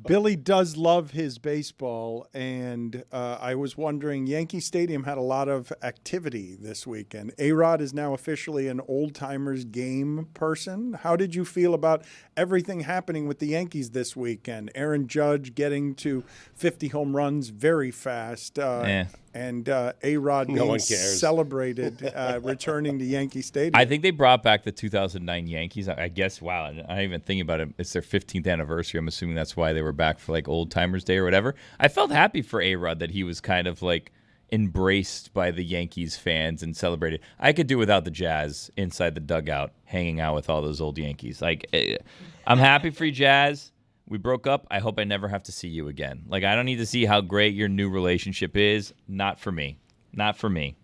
Billy does love his baseball, and I was wondering, Yankee Stadium had a lot of activity this weekend. A-Rod is now officially an old-timers game person. How did you feel about everything happening with the Yankees this weekend? Aaron Judge getting to 50 home runs very fast, and A-Rod being celebrated returning to Yankee Stadium. I think they brought back the 2009 Yankees. I guess, wow, I'm not even thinking about it. It's their 15th anniversary. I'm assuming that's why they were back for like Old Timers Day or whatever. I felt happy for A-Rod that he was kind of like embraced by the Yankees fans and celebrated. I could do without the Jazz inside the dugout hanging out with all those old Yankees. Like, I'm happy for you, Jazz. We broke up. I hope I never have to see you again. Like, I don't need to see how great your new relationship is. Not for me. Not for me.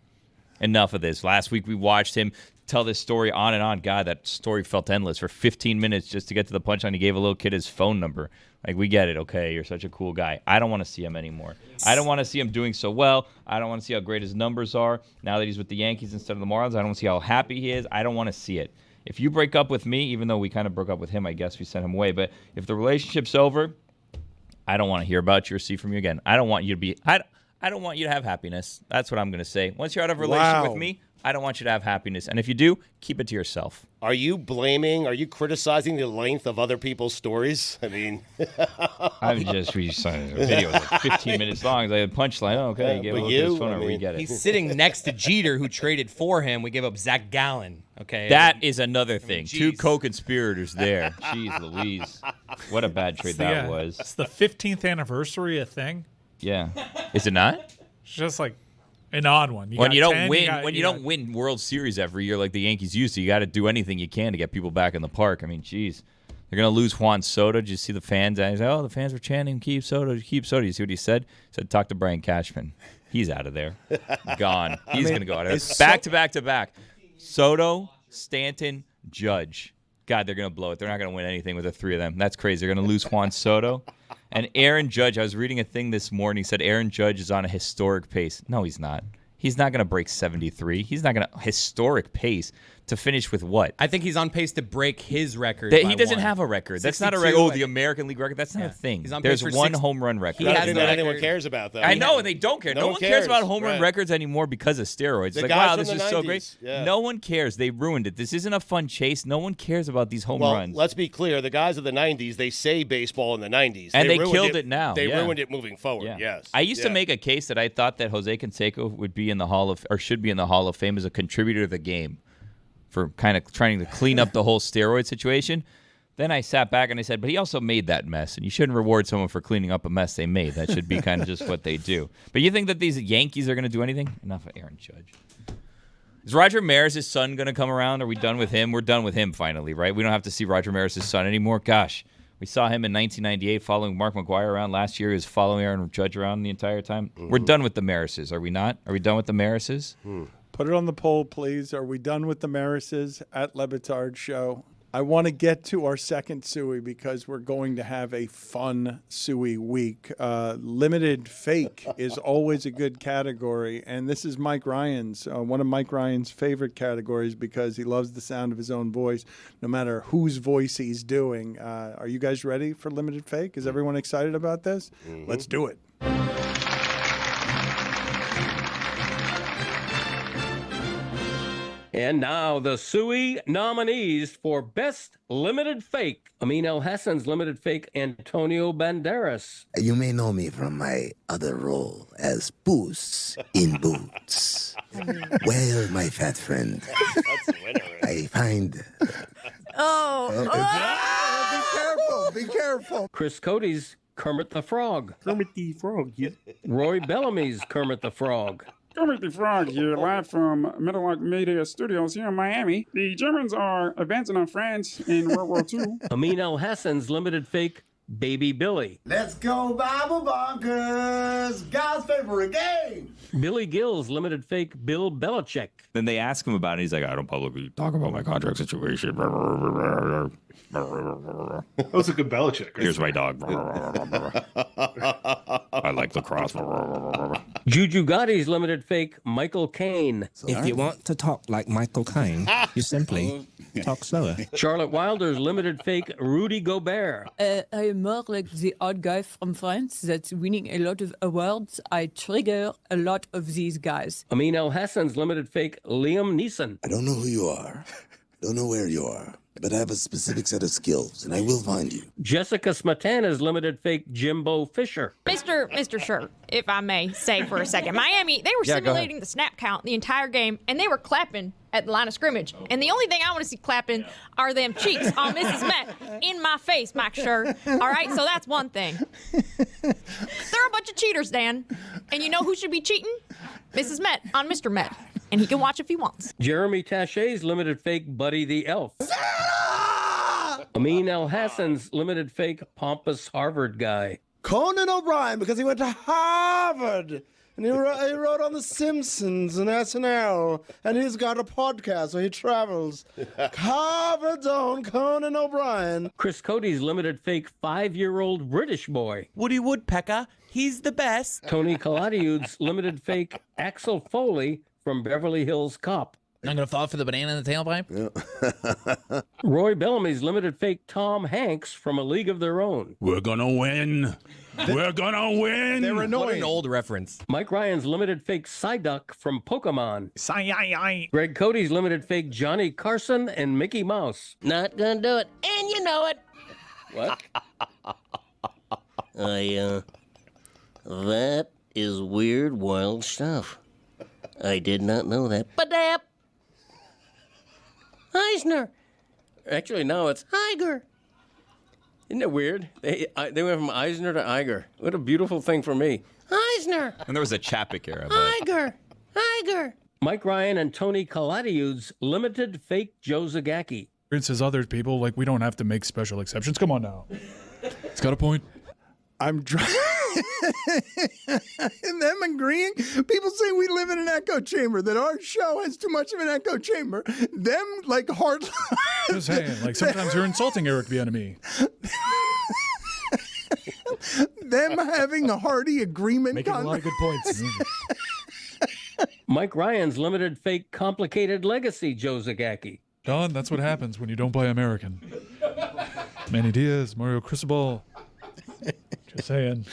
Enough of this. Last week we watched him tell this story on and on. God, that story felt endless for 15 minutes just to get to the punchline. He gave a little kid his phone number. Like, we get it. Okay, you're such a cool guy. I don't want to see him anymore. I don't want to see him doing so well. I don't want to see how great his numbers are. Now that he's with the Yankees instead of the Marlins, I don't want to see how happy he is. I don't want to see it. If you break up with me, even though we kind of broke up with him, I guess we sent him away. But if the relationship's over, I don't want to hear about you or see from you again. I don't want you to be. I don't want you to have happiness. That's what I'm going to say. Once you're out of a relationship with me, I don't want you to have happiness. And if you do, keep it to yourself. Are you criticizing the length of other people's stories? I mean, I'm just re-signing a video like 15 minutes long. I had a punchline. Oh, okay, gave his phone number. We get it. He's sitting next to Jeter, who traded for him. We gave up Zach Gallen. Okay, that is another thing. Two co-conspirators there. Jeez Louise, what a bad trade that was. It's the 15th anniversary of thing. Yeah, is it not? It's just like an odd one. When you don't win World Series every year like the Yankees used to, you got to do anything you can to get people back in the park. I mean, geez, they're gonna lose Juan Soto. Did you see the fans? I said, the fans were chanting, "Keep Soto, keep Soto." You see what he said? He said, "Talk to Brian Cashman. He's out of there, gone. He's gonna go out of there. Back to back to back. Soto, Stanton, Judge. God, they're gonna blow it. They're not gonna win anything with the three of them. That's crazy. They're gonna lose Juan Soto." And Aaron Judge, I was reading a thing this morning, said Aaron Judge is on a historic pace. No, he's not. He's not going to break 73. He's not going to historic pace. To finish with what? I think he's on pace to break his record. He doesn't have a record. That's not a record. 62, Oh, the American League record. That's not a thing. He's on There's pace for one home run record. He has that anyone cares about, though. I know, and they don't care. No one cares about home run Right. records anymore because of steroids. The It's like, guys wow, from this the is so 90s. great. Yeah. No one cares. They ruined it. This isn't a fun chase. No one cares about these home Well, runs. let's be clear. The guys of the 90s, they say baseball in the 90s. And they ruined killed it now. They Yeah. ruined it moving forward, yes. I used to make a case that I thought that Jose Canseco would be in the should be in the Hall of Fame as a contributor to the game for kind of trying to clean up the whole steroid situation. Then I sat back and I said, but he also made that mess, and you shouldn't reward someone for cleaning up a mess they made. That should be kind of just what they do. But you think that these Yankees are going to do anything? Enough of Aaron Judge. Is Roger Maris' son going to come around? Are we done with him? We're done with him finally, right? We don't have to see Roger Maris' son anymore. Gosh, we saw him in 1998 following Mark McGwire around. Last year he was following Aaron Judge around the entire time. We're done with the Marises, are we not? Are we done with the Marises? Put it on the poll, please. Are we done with the Marises at Le Batard Show? I want to get to our second Suey because we're going to have a fun Suey week. Limited fake is always a good category, and this is Mike Ryan's, one of Mike Ryan's favorite categories because he loves the sound of his own voice, no matter whose voice he's doing. Are you guys ready for limited fake? Is everyone excited about this? Let's do it. And now the Suey nominees for Best Limited Fake. Amin El Hassan's Limited Fake, Antonio Banderas. You may know me from my other role as Boots in Boots. Well, my fat friend, I find... Be careful. Chris Cody's Kermit the Frog. Kermit the Frog, yeah. Roy Bellamy's Kermit the Frog. Kermit the Frog here, live from Middlelock Media Studios here in Miami. The Germans are advancing on France in World War II. Amin El Hassan's Limited Fake, Baby Billy. Let's go Bible Bonkers, God's favorite game. Billy Gill's Limited Fake, Bill Belichick. Then they ask him about it. He's like, I don't publicly talk about my contract situation. That was a good Belichick. Here's my dog. I like lacrosse. Juju Gotti's Limited Fake, Michael Caine. If you want to talk like Michael Caine, you simply talk slower. Charlotte Wilder's Limited Fake, Rudy Gobert. I am more like the odd guy from France that's winning a lot of awards. I trigger a lot of these guys. Amin El Hassan's Limited Fake, Liam Neeson. I don't know who you are. Don't know where you are. But I have a specific set of skills, and I will find you. Jessica Smetana's Limited Fake, Jimbo Fisher. Mr. Shirt, if I may say for a second, Miami, they were simulating the snap count the entire game, and they were clapping at the line of scrimmage. And the only thing I want to see clapping are them cheeks on Mrs. Met in my face, Mike Shirt. All right, so that's one thing. They're a bunch of cheaters, Dan. And you know who should be cheating? Mrs. Met on Mr. Met. And he can watch if he wants. Jeremy Tachet's Limited Fake, Buddy the Elf. Amin El Hassan's Limited Fake, Pompous Harvard Guy. Conan O'Brien, because he went to Harvard. And he wrote on The Simpsons and SNL. And he's got a podcast where he travels. Harvard's own Conan O'Brien. Chris Cody's Limited Fake, 5-year-old British boy. Woody Woodpecker, he's the best. Tony Kaladiud's Limited Fake, Axel Foley from Beverly Hills Cop. I'm going to fall for the banana in the tailpipe. Yeah. Roy Bellamy's Limited Fake, Tom Hanks from A League of Their Own. We're going to win. We're going to win. They're annoying. What an old reference. Mike Ryan's Limited Fake, Psyduck from Pokemon. Psy-yi-yi. Greg Cody's Limited Fake, Johnny Carson and Mickey Mouse. Not going to do it. And you know it. What? That is weird, wild stuff. I did not know that. Badap! Eisner. Actually, no, it's Iger. Isn't it weird? They went from Eisner to Iger. What a beautiful thing for me. Eisner. And there was a Chapek era. Iger. Mike Ryan and Tony Kaladiud's Limited Fake, Joe Zagacki. Says other people, like, we don't have to make special exceptions. Come on now. It's got a point. I'm trying. And them agreeing. People say we live in an echo chamber, that our show has too much of an echo chamber. Them, like, hard. Just saying, like, sometimes you're insulting Eric Bieniemy. Them having a hearty agreement. Making a lot of good points. Mike Ryan's limited fake complicated legacy, Joe Zagacki. Don, that's what happens when you don't buy American. Manny Diaz, Mario Cristobal. Just saying.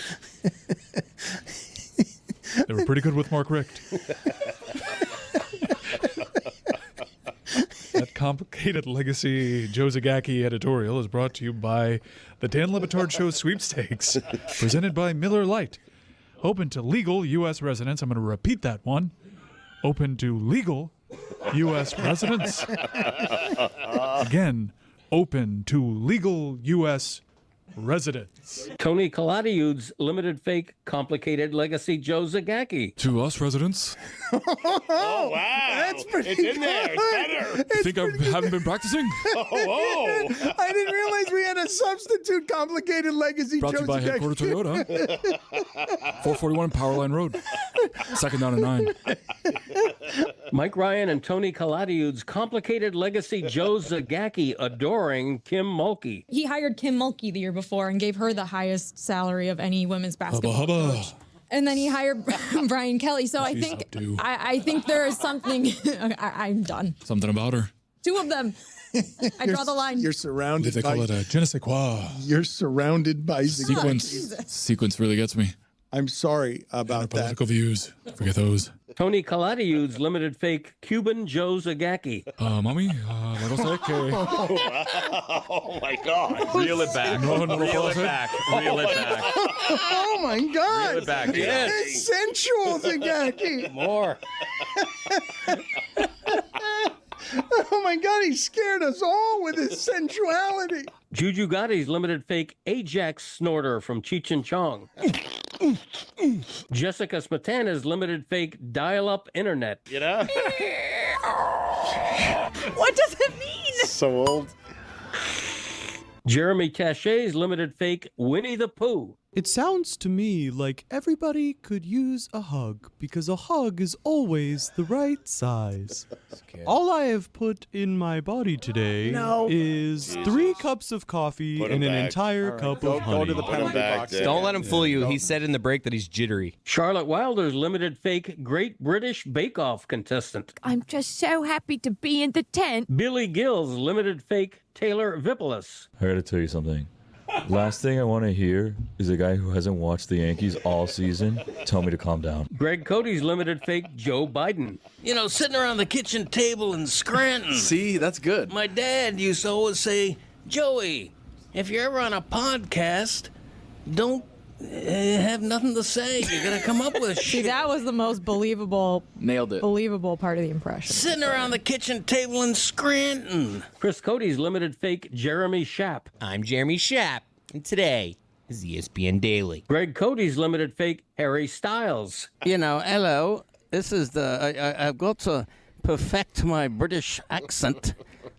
They were pretty good with Mark Richt. That complicated legacy Joe Zagacki editorial is brought to you by the Dan Le Batard Show sweepstakes, presented by Miller Lite. Open to legal U.S. residents. I'm going to repeat that one. Open to legal U.S. residents. Again, open to legal U.S. residents. Tony Kaladiud's limited fake complicated legacy, Joe Zagacki. To us residents. Oh, wow. That's pretty It's in there. It's better. You think I haven't been practicing? Oh. I didn't realize we had a substitute complicated legacy. Brought to you by Headquarter Toyota. 441 Powerline Road. Second down and 9. Mike Ryan and Tony Kaladiud's complicated legacy, Joe Zagacki adoring Kim Mulkey. He hired Kim Mulkey the year before and gave her the highest salary of any women's basketball coach. And then he hired Brian Kelly. So I think there is something. I'm done. Something about her. 2 of them. I draw the line. You're surrounded They by... call it a je ne sais quoi. You're surrounded by... Sequence really gets me. I'm sorry about that. Political views. Forget those. Tony Kaladiud's limited fake Cuban Joe Zagacki. Mommy, Oh, my God. Reel it back. Reel it back. Reel it back. Oh, my God. Reel it back. Yes. It's sensual, Zagacki. More. Oh, my God. He scared us all with his sensuality. Juju Gotti's limited fake Ajax snorter from Cheech and Chong. Jessica Smetana's limited fake dial-up internet. You know? What does it mean? So old. Jeremy Tachet's limited fake Winnie the Pooh. It sounds to me like everybody could use a hug because a hug is always the right size. All I have put in my body today is 3 cups of coffee and an entire cup of honey. Go to the penalty box. Don't let him fool you. He said in the break that he's jittery. Charlotte Wilder's limited fake Great British Bake Off contestant. I'm just so happy to be in the tent. Billy Gill's limited fake Taylor Vipolis. I gotta tell you something. Last thing I want to hear is a guy who hasn't watched the Yankees all season tell me to calm down. Greg Cody's limited fake Joe Biden. You know, sitting around the kitchen table in Scranton. See, that's good. My dad used to always say, Joey, if you're ever on a podcast, don't have nothing to say. You're going to come up with shit. See, that was the most believable part of the impression. Sitting around the kitchen table in Scranton. Chris Cody's limited fake Jeremy Schaap. I'm Jeremy Schaap, and today is ESPN Daily. Greg Cody's limited fake Harry Styles. You know, hello. This is I've got to perfect my British accent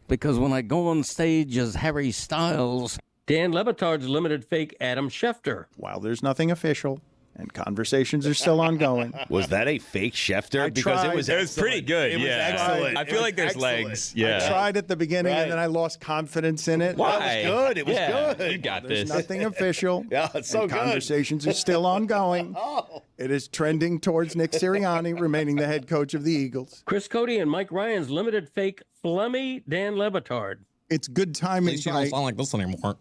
because when I go on stage as Harry Styles... Dan Le Batard's limited fake Adam Schefter. While there's nothing official and conversations are still ongoing. Was that a fake Schefter? Because it was pretty good. It was excellent. I feel like there's legs. Yeah. I tried at the beginning and then I lost confidence in it. Why? It was good. It was good. You got There's this. nothing official. Yeah, it's so and good. Conversations are still ongoing. It is trending towards Nick Sirianni remaining the head coach of the Eagles. Chris Cody and Mike Ryan's limited fake Flemmy Dan Le Batard. It's good timing. These don't sound like this anymore.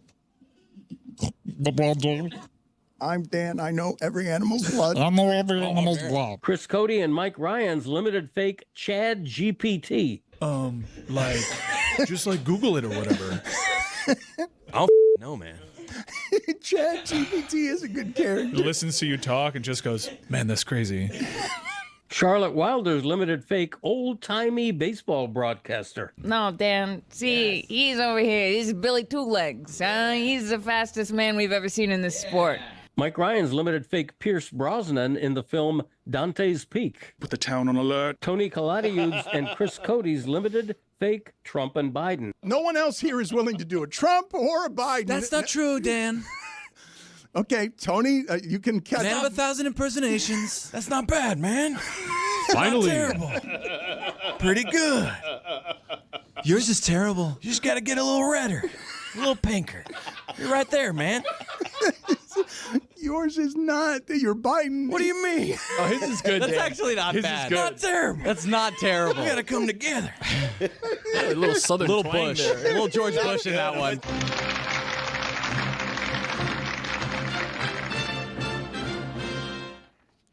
I'm Dan. I know every animal's blood. I know every animal's blood. Chris Cody and Mike Ryan's limited fake Chad GPT. Just like Google it or whatever. I don't know, man. Chad GPT is a good character. He listens to you talk and just goes, man, that's crazy. Charlotte Wilder's limited fake old-timey baseball broadcaster. No, Dan. See, he's over here. He's Billy Two Legs. He's the fastest man we've ever seen in this sport. Mike Ryan's limited fake Pierce Brosnan in the film Dante's Peak. Put the town on alert. Tony Kaladiud's and Chris Cody's limited fake Trump and Biden. No one else here is willing to do a Trump or a Biden. That's not true, Dan. Okay, Tony, you can catch Man up. of 1,000 impersonations. That's not bad, man. Finally. Not terrible. Pretty good. Yours is terrible. You just got to get a little redder, a little pinker. You're right there, man. Yours is not. You're biting. What do you mean? Oh, his is good. That's Dan. actually not His bad. Is good. Not terrible. That's not terrible. We got to come together. A little southern little twang Bush. there. A little George Bush in that one.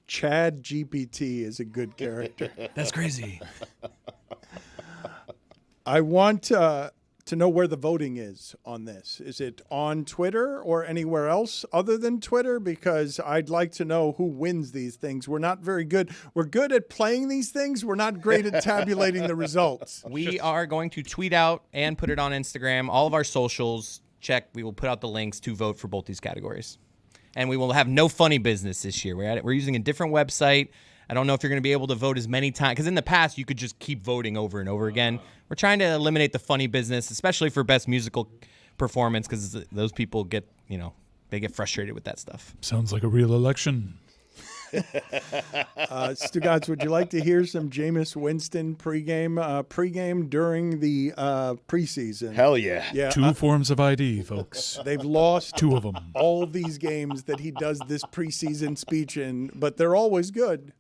Chad GPT is a good character. That's crazy. I want to know where the voting is on this. Is it on Twitter or anywhere else other than Twitter? Because I'd like to know who wins these things. We're not very good. We're good at playing these things. We're not great at tabulating the results. We are going to tweet out and put it on Instagram. All of our socials. Check. We will put out the links to vote for both these categories. And we will have no funny business this year. We're using a different website. I don't know if you're going to be able to vote as many times. Because in the past, you could just keep voting over and over again. We're trying to eliminate the funny business, especially for best musical performance, because those people get, they get frustrated with that stuff. Sounds like a real election. Stugotz, would you like to hear some Jameis Winston pregame during the preseason? Hell yeah. Two forms of ID, folks. They've lost 2 of them. All these games that he does this preseason speech in, but they're always good.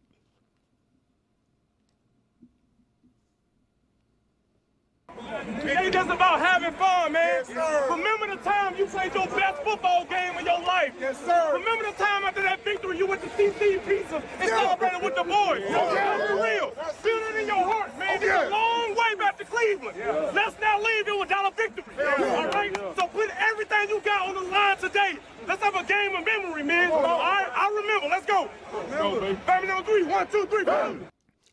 It ain't just about having fun, man. Yes, remember the time you played your best football game of your life. Yes, sir. Remember the time after that victory you went to CC Pizza and celebrated with the boys. Yes, for real. Feel it in your heart, man. It's a long way back to Cleveland. Yes. Let's not leave you without a victory. Yes. All right? So put everything you got on the line today. Let's have a game of memory, man. All right? I remember. Let's go. Family number 3. 1, 2, 3.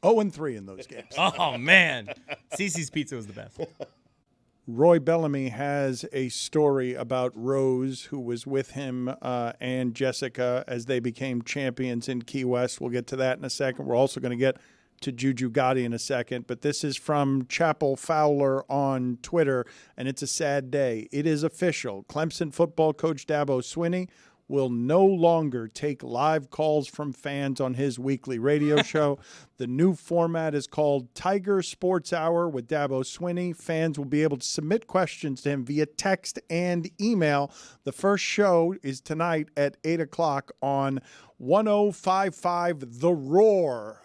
0-3 in those games. Oh, man. CC's Pizza was the best. Roy Bellamy has a story about Rose, who was with him and Jessica as they became champions in Key West. We'll get to that in a second. We're also going to get to Juju Gotti in a second. But this is from Chapel Fowler on Twitter, and it's a sad day. It is official. Clemson football coach Dabo Swinney will no longer take live calls from fans on his weekly radio show. The new format is called Tiger Sports Hour with Dabo Swinney. Fans will be able to submit questions to him via text and email. The first show is tonight at 8 o'clock on 1055 The Roar.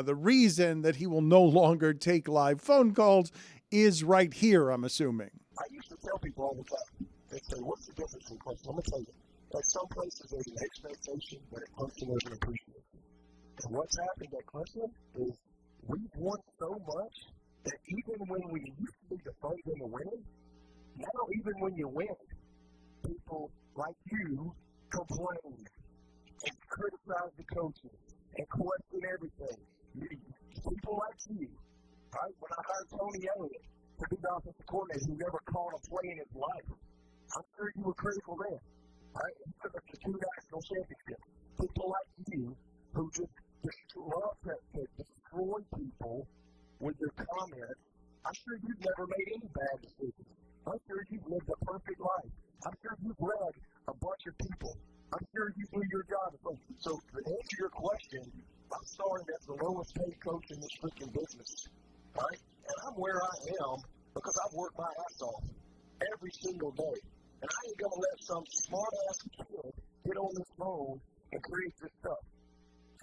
The reason that he will no longer take live phone calls is right here, I'm assuming. I used to tell people all the time, they say, what's the difference in Clemson? Let me tell you. At some places, there's an expectation that a Clemson doesn't appreciate. And what's happened at Clemson is we've won so much that even when we used to be the fun in the winning, now even when you win, people like you complain and criticize the coaches and question everything. People like you, right? When I hired Tony Elliott to be the offensive coordinator who never called a play in his life, I'm sure you were critical then. Right? The 2 national championships. People like you who just love to destroy people with your comments. I'm sure you've never made any bad decisions. I'm sure you've lived a perfect life. I'm sure you've led a bunch of people. I'm sure you do your job. So to answer your question, I'm starting as the lowest paid coach in this freaking business. Right? And I'm where I am because I've worked my ass off every single day. And I ain't going to let some smart-ass kid get on this phone and create this stuff.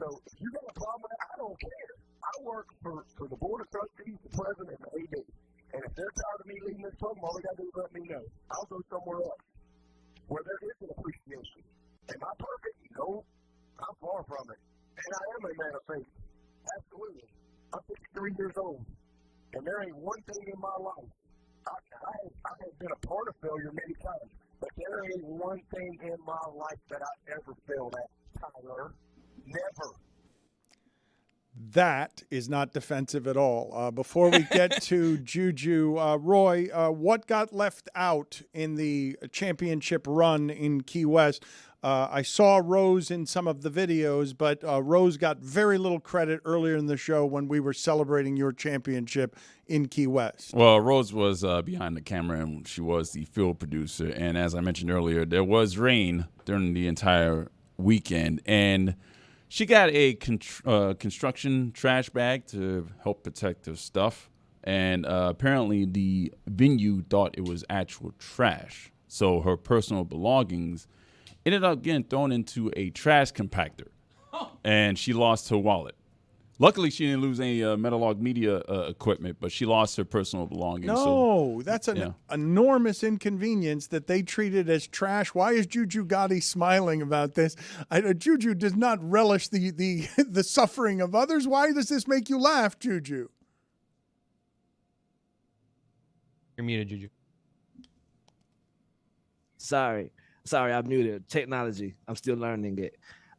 So if you got a problem with it, I don't care. I work for the Board of Trustees, the President, and the AD. And if they're tired of me leading this program, all they got to do is let me know. I'll go somewhere else where there is an appreciation. Am I perfect? No. I'm far from it. And I am a man of faith. Absolutely. I'm 53 years old. And there ain't one thing in my life. I have been a part of failure many times, but there ain't one thing in my life that I ever failed at, Tyler. Never. That is not defensive at all. Before we get to Juju, Roy, what got left out in the championship run in Key West? I saw Rose in some of the videos, but Rose got very little credit earlier in the show when we were celebrating your championship in Key West. Well, Rose was behind the camera, and she was the field producer. And as I mentioned earlier, there was rain during the entire weekend, and she got a construction trash bag to help protect her stuff. And apparently the venue thought it was actual trash. So her personal belongings ended up getting thrown into a trash compactor, and she lost her wallet. Luckily, she didn't lose any Metalog Media equipment, but she lost her personal belongings. No, that's an enormous inconvenience that they treated as trash. Why is Juju Gotti smiling about this? Juju does not relish the suffering of others. Why does this make you laugh, Juju? You're muted, Juju. Sorry, I'm muted. Technology. I'm still learning it.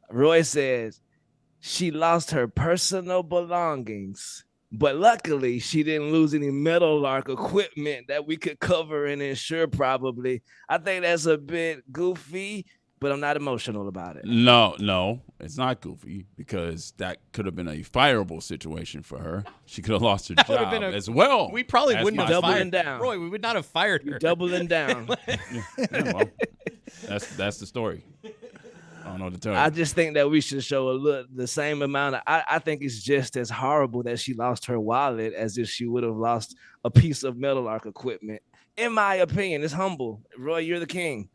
Roy says she lost her personal belongings, but luckily she didn't lose any Meadowlark equipment that we could cover and insure probably. I think that's a bit goofy, but I'm not emotional about it. No, it's not goofy because that could have been a fireable situation for her. She could have lost her job as well. We probably wouldn't have doubling fired down. Roy, we would not have fired her. You're doubling down. Well, that's the story. I don't know what to tell you. I just think that we should show the same amount of. I think it's just as horrible that she lost her wallet as if she would have lost a piece of Meadowlark equipment. In my opinion, it's humble. Roy, you're the king.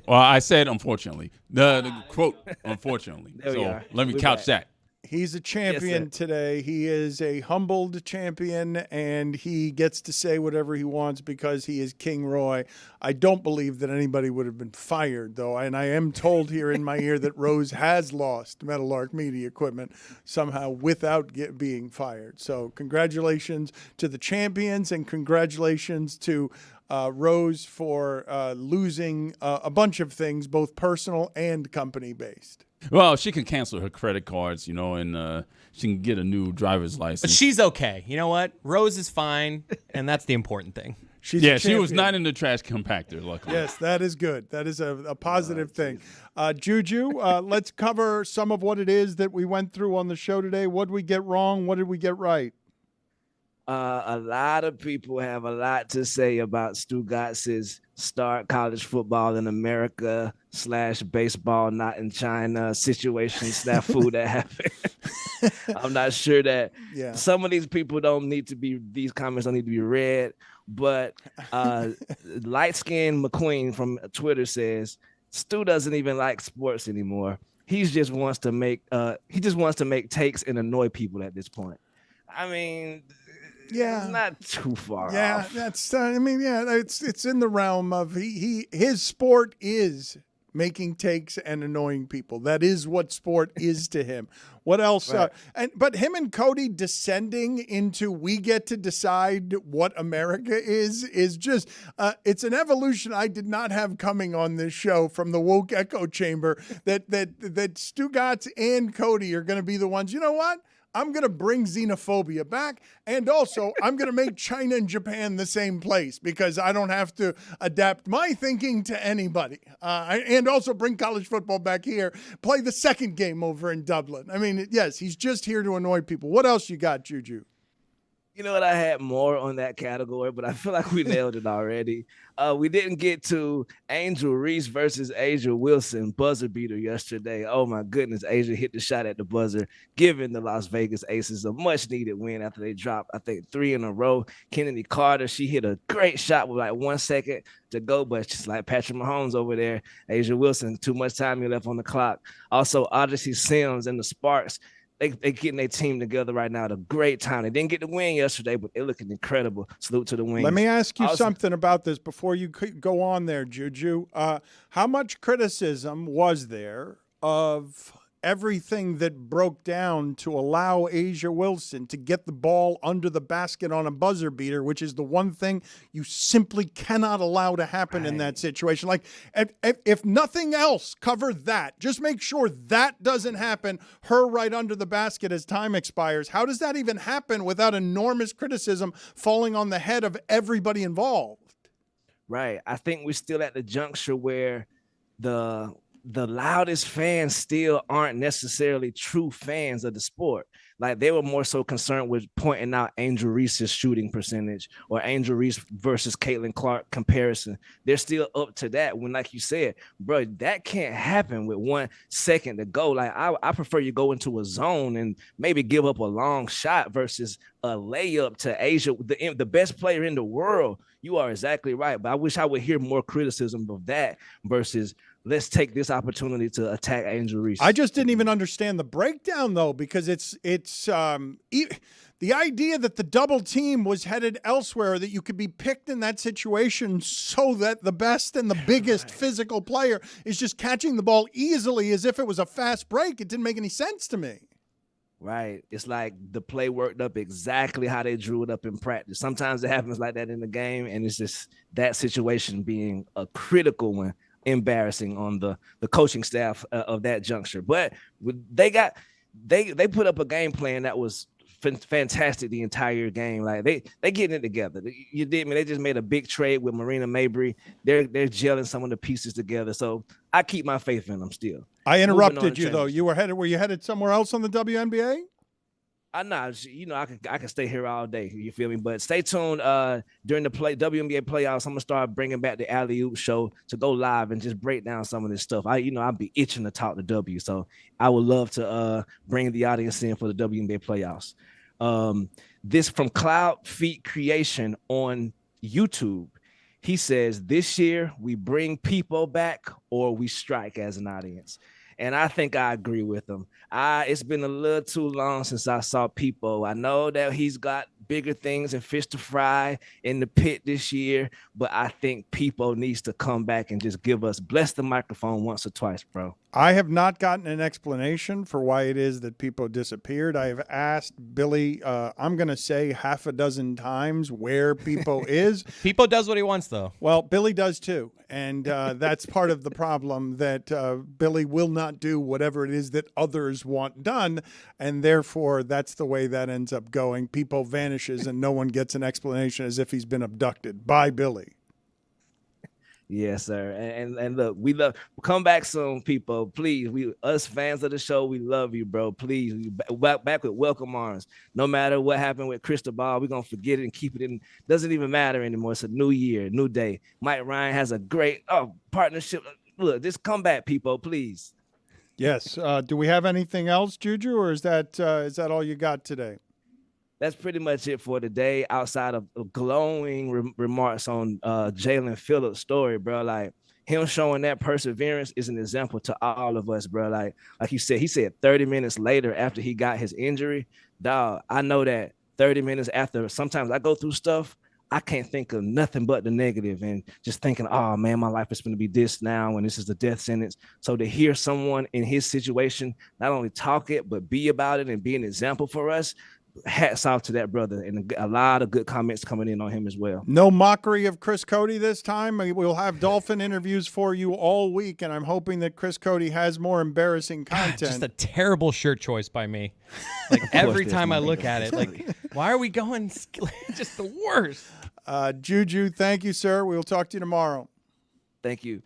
Well, I said unfortunately. The quote, unfortunately. So let me couch that. He's a champion today. He is a humbled champion, and he gets to say whatever he wants because he is King Roy. I don't believe that anybody would have been fired, though, and I am told here in my ear that Rose has lost Meadowlark Media equipment somehow without being fired. So congratulations to the champions, and congratulations to Rose for losing a bunch of things, both personal and company-based. Well, she can cancel her credit cards, and she can get a new driver's license. But she's okay. You know what? Rose is fine, and that's the important thing. She was not in the trash compactor, luckily. Yes, that is good. That is a positive thing. Juju, let's cover some of what it is that we went through on the show today. What did we get wrong? What did we get right? A lot of people have a lot to say about Stugotz's start college football in America / baseball not in China situation snafu that happened. I'm not sure that some of these people these comments don't need to be read, but light-skinned McQueen from Twitter says Stu doesn't even like sports anymore. He just wants to make takes and annoy people at this point. I mean, it's not too far off. That's it's in the realm of his sport is making takes and annoying people. That is what sport is to him. What else? Right. But him and Cody descending into we get to decide what America is just it's an evolution I did not have coming on this show from the woke echo chamber that Stugotz and Cody are going to be the ones. You know what? I'm going to bring xenophobia back, and also I'm going to make China and Japan the same place because I don't have to adapt my thinking to anybody. And also bring college football back here, play the second game over in Dublin. I mean, yes, he's just here to annoy people. What else you got, Juju? You know what? I had more on that category, but I feel like we nailed it already. We didn't get to Angel Reese versus Asia Wilson buzzer beater yesterday. Oh, my goodness. Asia hit the shot at the buzzer, giving the Las Vegas Aces a much-needed win after they dropped, I think, 3 in a row. Kennedy Carter, she hit a great shot with like 1 second to go, but just like Patrick Mahomes over there, Asia Wilson, too much time left on the clock. Also, Odyssey Sims and the Sparks, They getting their team together right now at a great time. They didn't get the win yesterday, but they're looking incredible. Salute to the Wings. Let me ask you something about this before you go on there, Juju. How much criticism was there of everything that broke down to allow Asia Wilson to get the ball under the basket on a buzzer beater, which is the one thing you simply cannot allow to happen in that situation? Like, if nothing else, cover that. Just make sure that doesn't happen, her right under the basket as time expires. How does that even happen without enormous criticism falling on the head of everybody involved? Right. I think we're still at the juncture where the loudest fans still aren't necessarily true fans of the sport. Like, they were more so concerned with pointing out Angel Reese's shooting percentage or Angel Reese versus Caitlin Clark comparison. They're still up to that when, like you said, bro, that can't happen with 1 second to go. Like, I prefer you go into a zone and maybe give up a long shot versus a layup to Asia, the best player in the world. You are exactly right. But I wish I would hear more criticism of that versus let's take this opportunity to attack Angel Reese. I just didn't even understand the breakdown, though, because it's the idea that the double team was headed elsewhere, that you could be picked in that situation so that the best and the biggest physical player is just catching the ball easily as if it was a fast break. It didn't make any sense to me. Right. It's like the play worked up exactly how they drew it up in practice. Sometimes it happens like that in the game, and it's just that situation being a critical one, embarrassing on the coaching staff of that juncture. But they put up a game plan that was fantastic the entire game. Like they getting it together. You did me. They just made a big trade with Marina Mabry. They're gelling some of the pieces together. So I keep my faith in them still. I interrupted you though. Were you headed somewhere else on the WNBA? I'm not. I can stay here all day. You feel me? But stay tuned. During the WNBA playoffs, I'm gonna start bringing back the Alley Oop show to go live and just break down some of this stuff. I'll be itching to talk to W. So I would love to bring the audience in for the WNBA playoffs. This from Cloud Feet Creation on YouTube. He says, this year we bring people back or we strike as an audience. And I think I agree with him. It's been a little too long since I saw people. I know that he's got bigger things and fish to fry in the pit this year, but I think people needs to come back and just bless the microphone once or twice, bro. I have not gotten an explanation for why it is that people disappeared. I have asked Billy, I'm going to say half a dozen times where People is. People does what he wants, though. Well, Billy does too. And that's part of the problem, that Billy will not do whatever it is that others want done. And therefore, that's the way that ends up going. People vanishes and no one gets an explanation, as if he's been abducted by Billy. Yes, sir. And look, we love. Come back soon, people. Please, us fans of the show, we love you, bro. Please, back with welcome arms. No matter what happened with Cristobal, we're gonna forget it and keep it in. Doesn't even matter anymore. It's a new year, new day. Mike Ryan has a great partnership. Look, just come back, people, please. Yes. Do we have anything else, Juju, or is that all you got today? That's pretty much it for today, outside of glowing remarks on Jaelan Phillips' story, bro. Like, him showing that perseverance is an example to all of us, bro. Like you said, he said 30 minutes later after he got his injury, dog, I know that 30 minutes after, sometimes I go through stuff, I can't think of nothing but the negative and just thinking, oh, man, my life is going to be this now and this is the death sentence. So to hear someone in his situation not only talk it, but be about it and be an example for us, hats off to that brother, and a lot of good comments coming in on him as well. No mockery of Chris Cody this time. We'll have Dolphin interviews for you all week, and I'm hoping that Chris Cody has more embarrassing content. Just a terrible shirt choice by me. Like, every time I look at it, like, why are we going just the worst? Juju, thank you, sir. We will talk to you tomorrow. Thank you.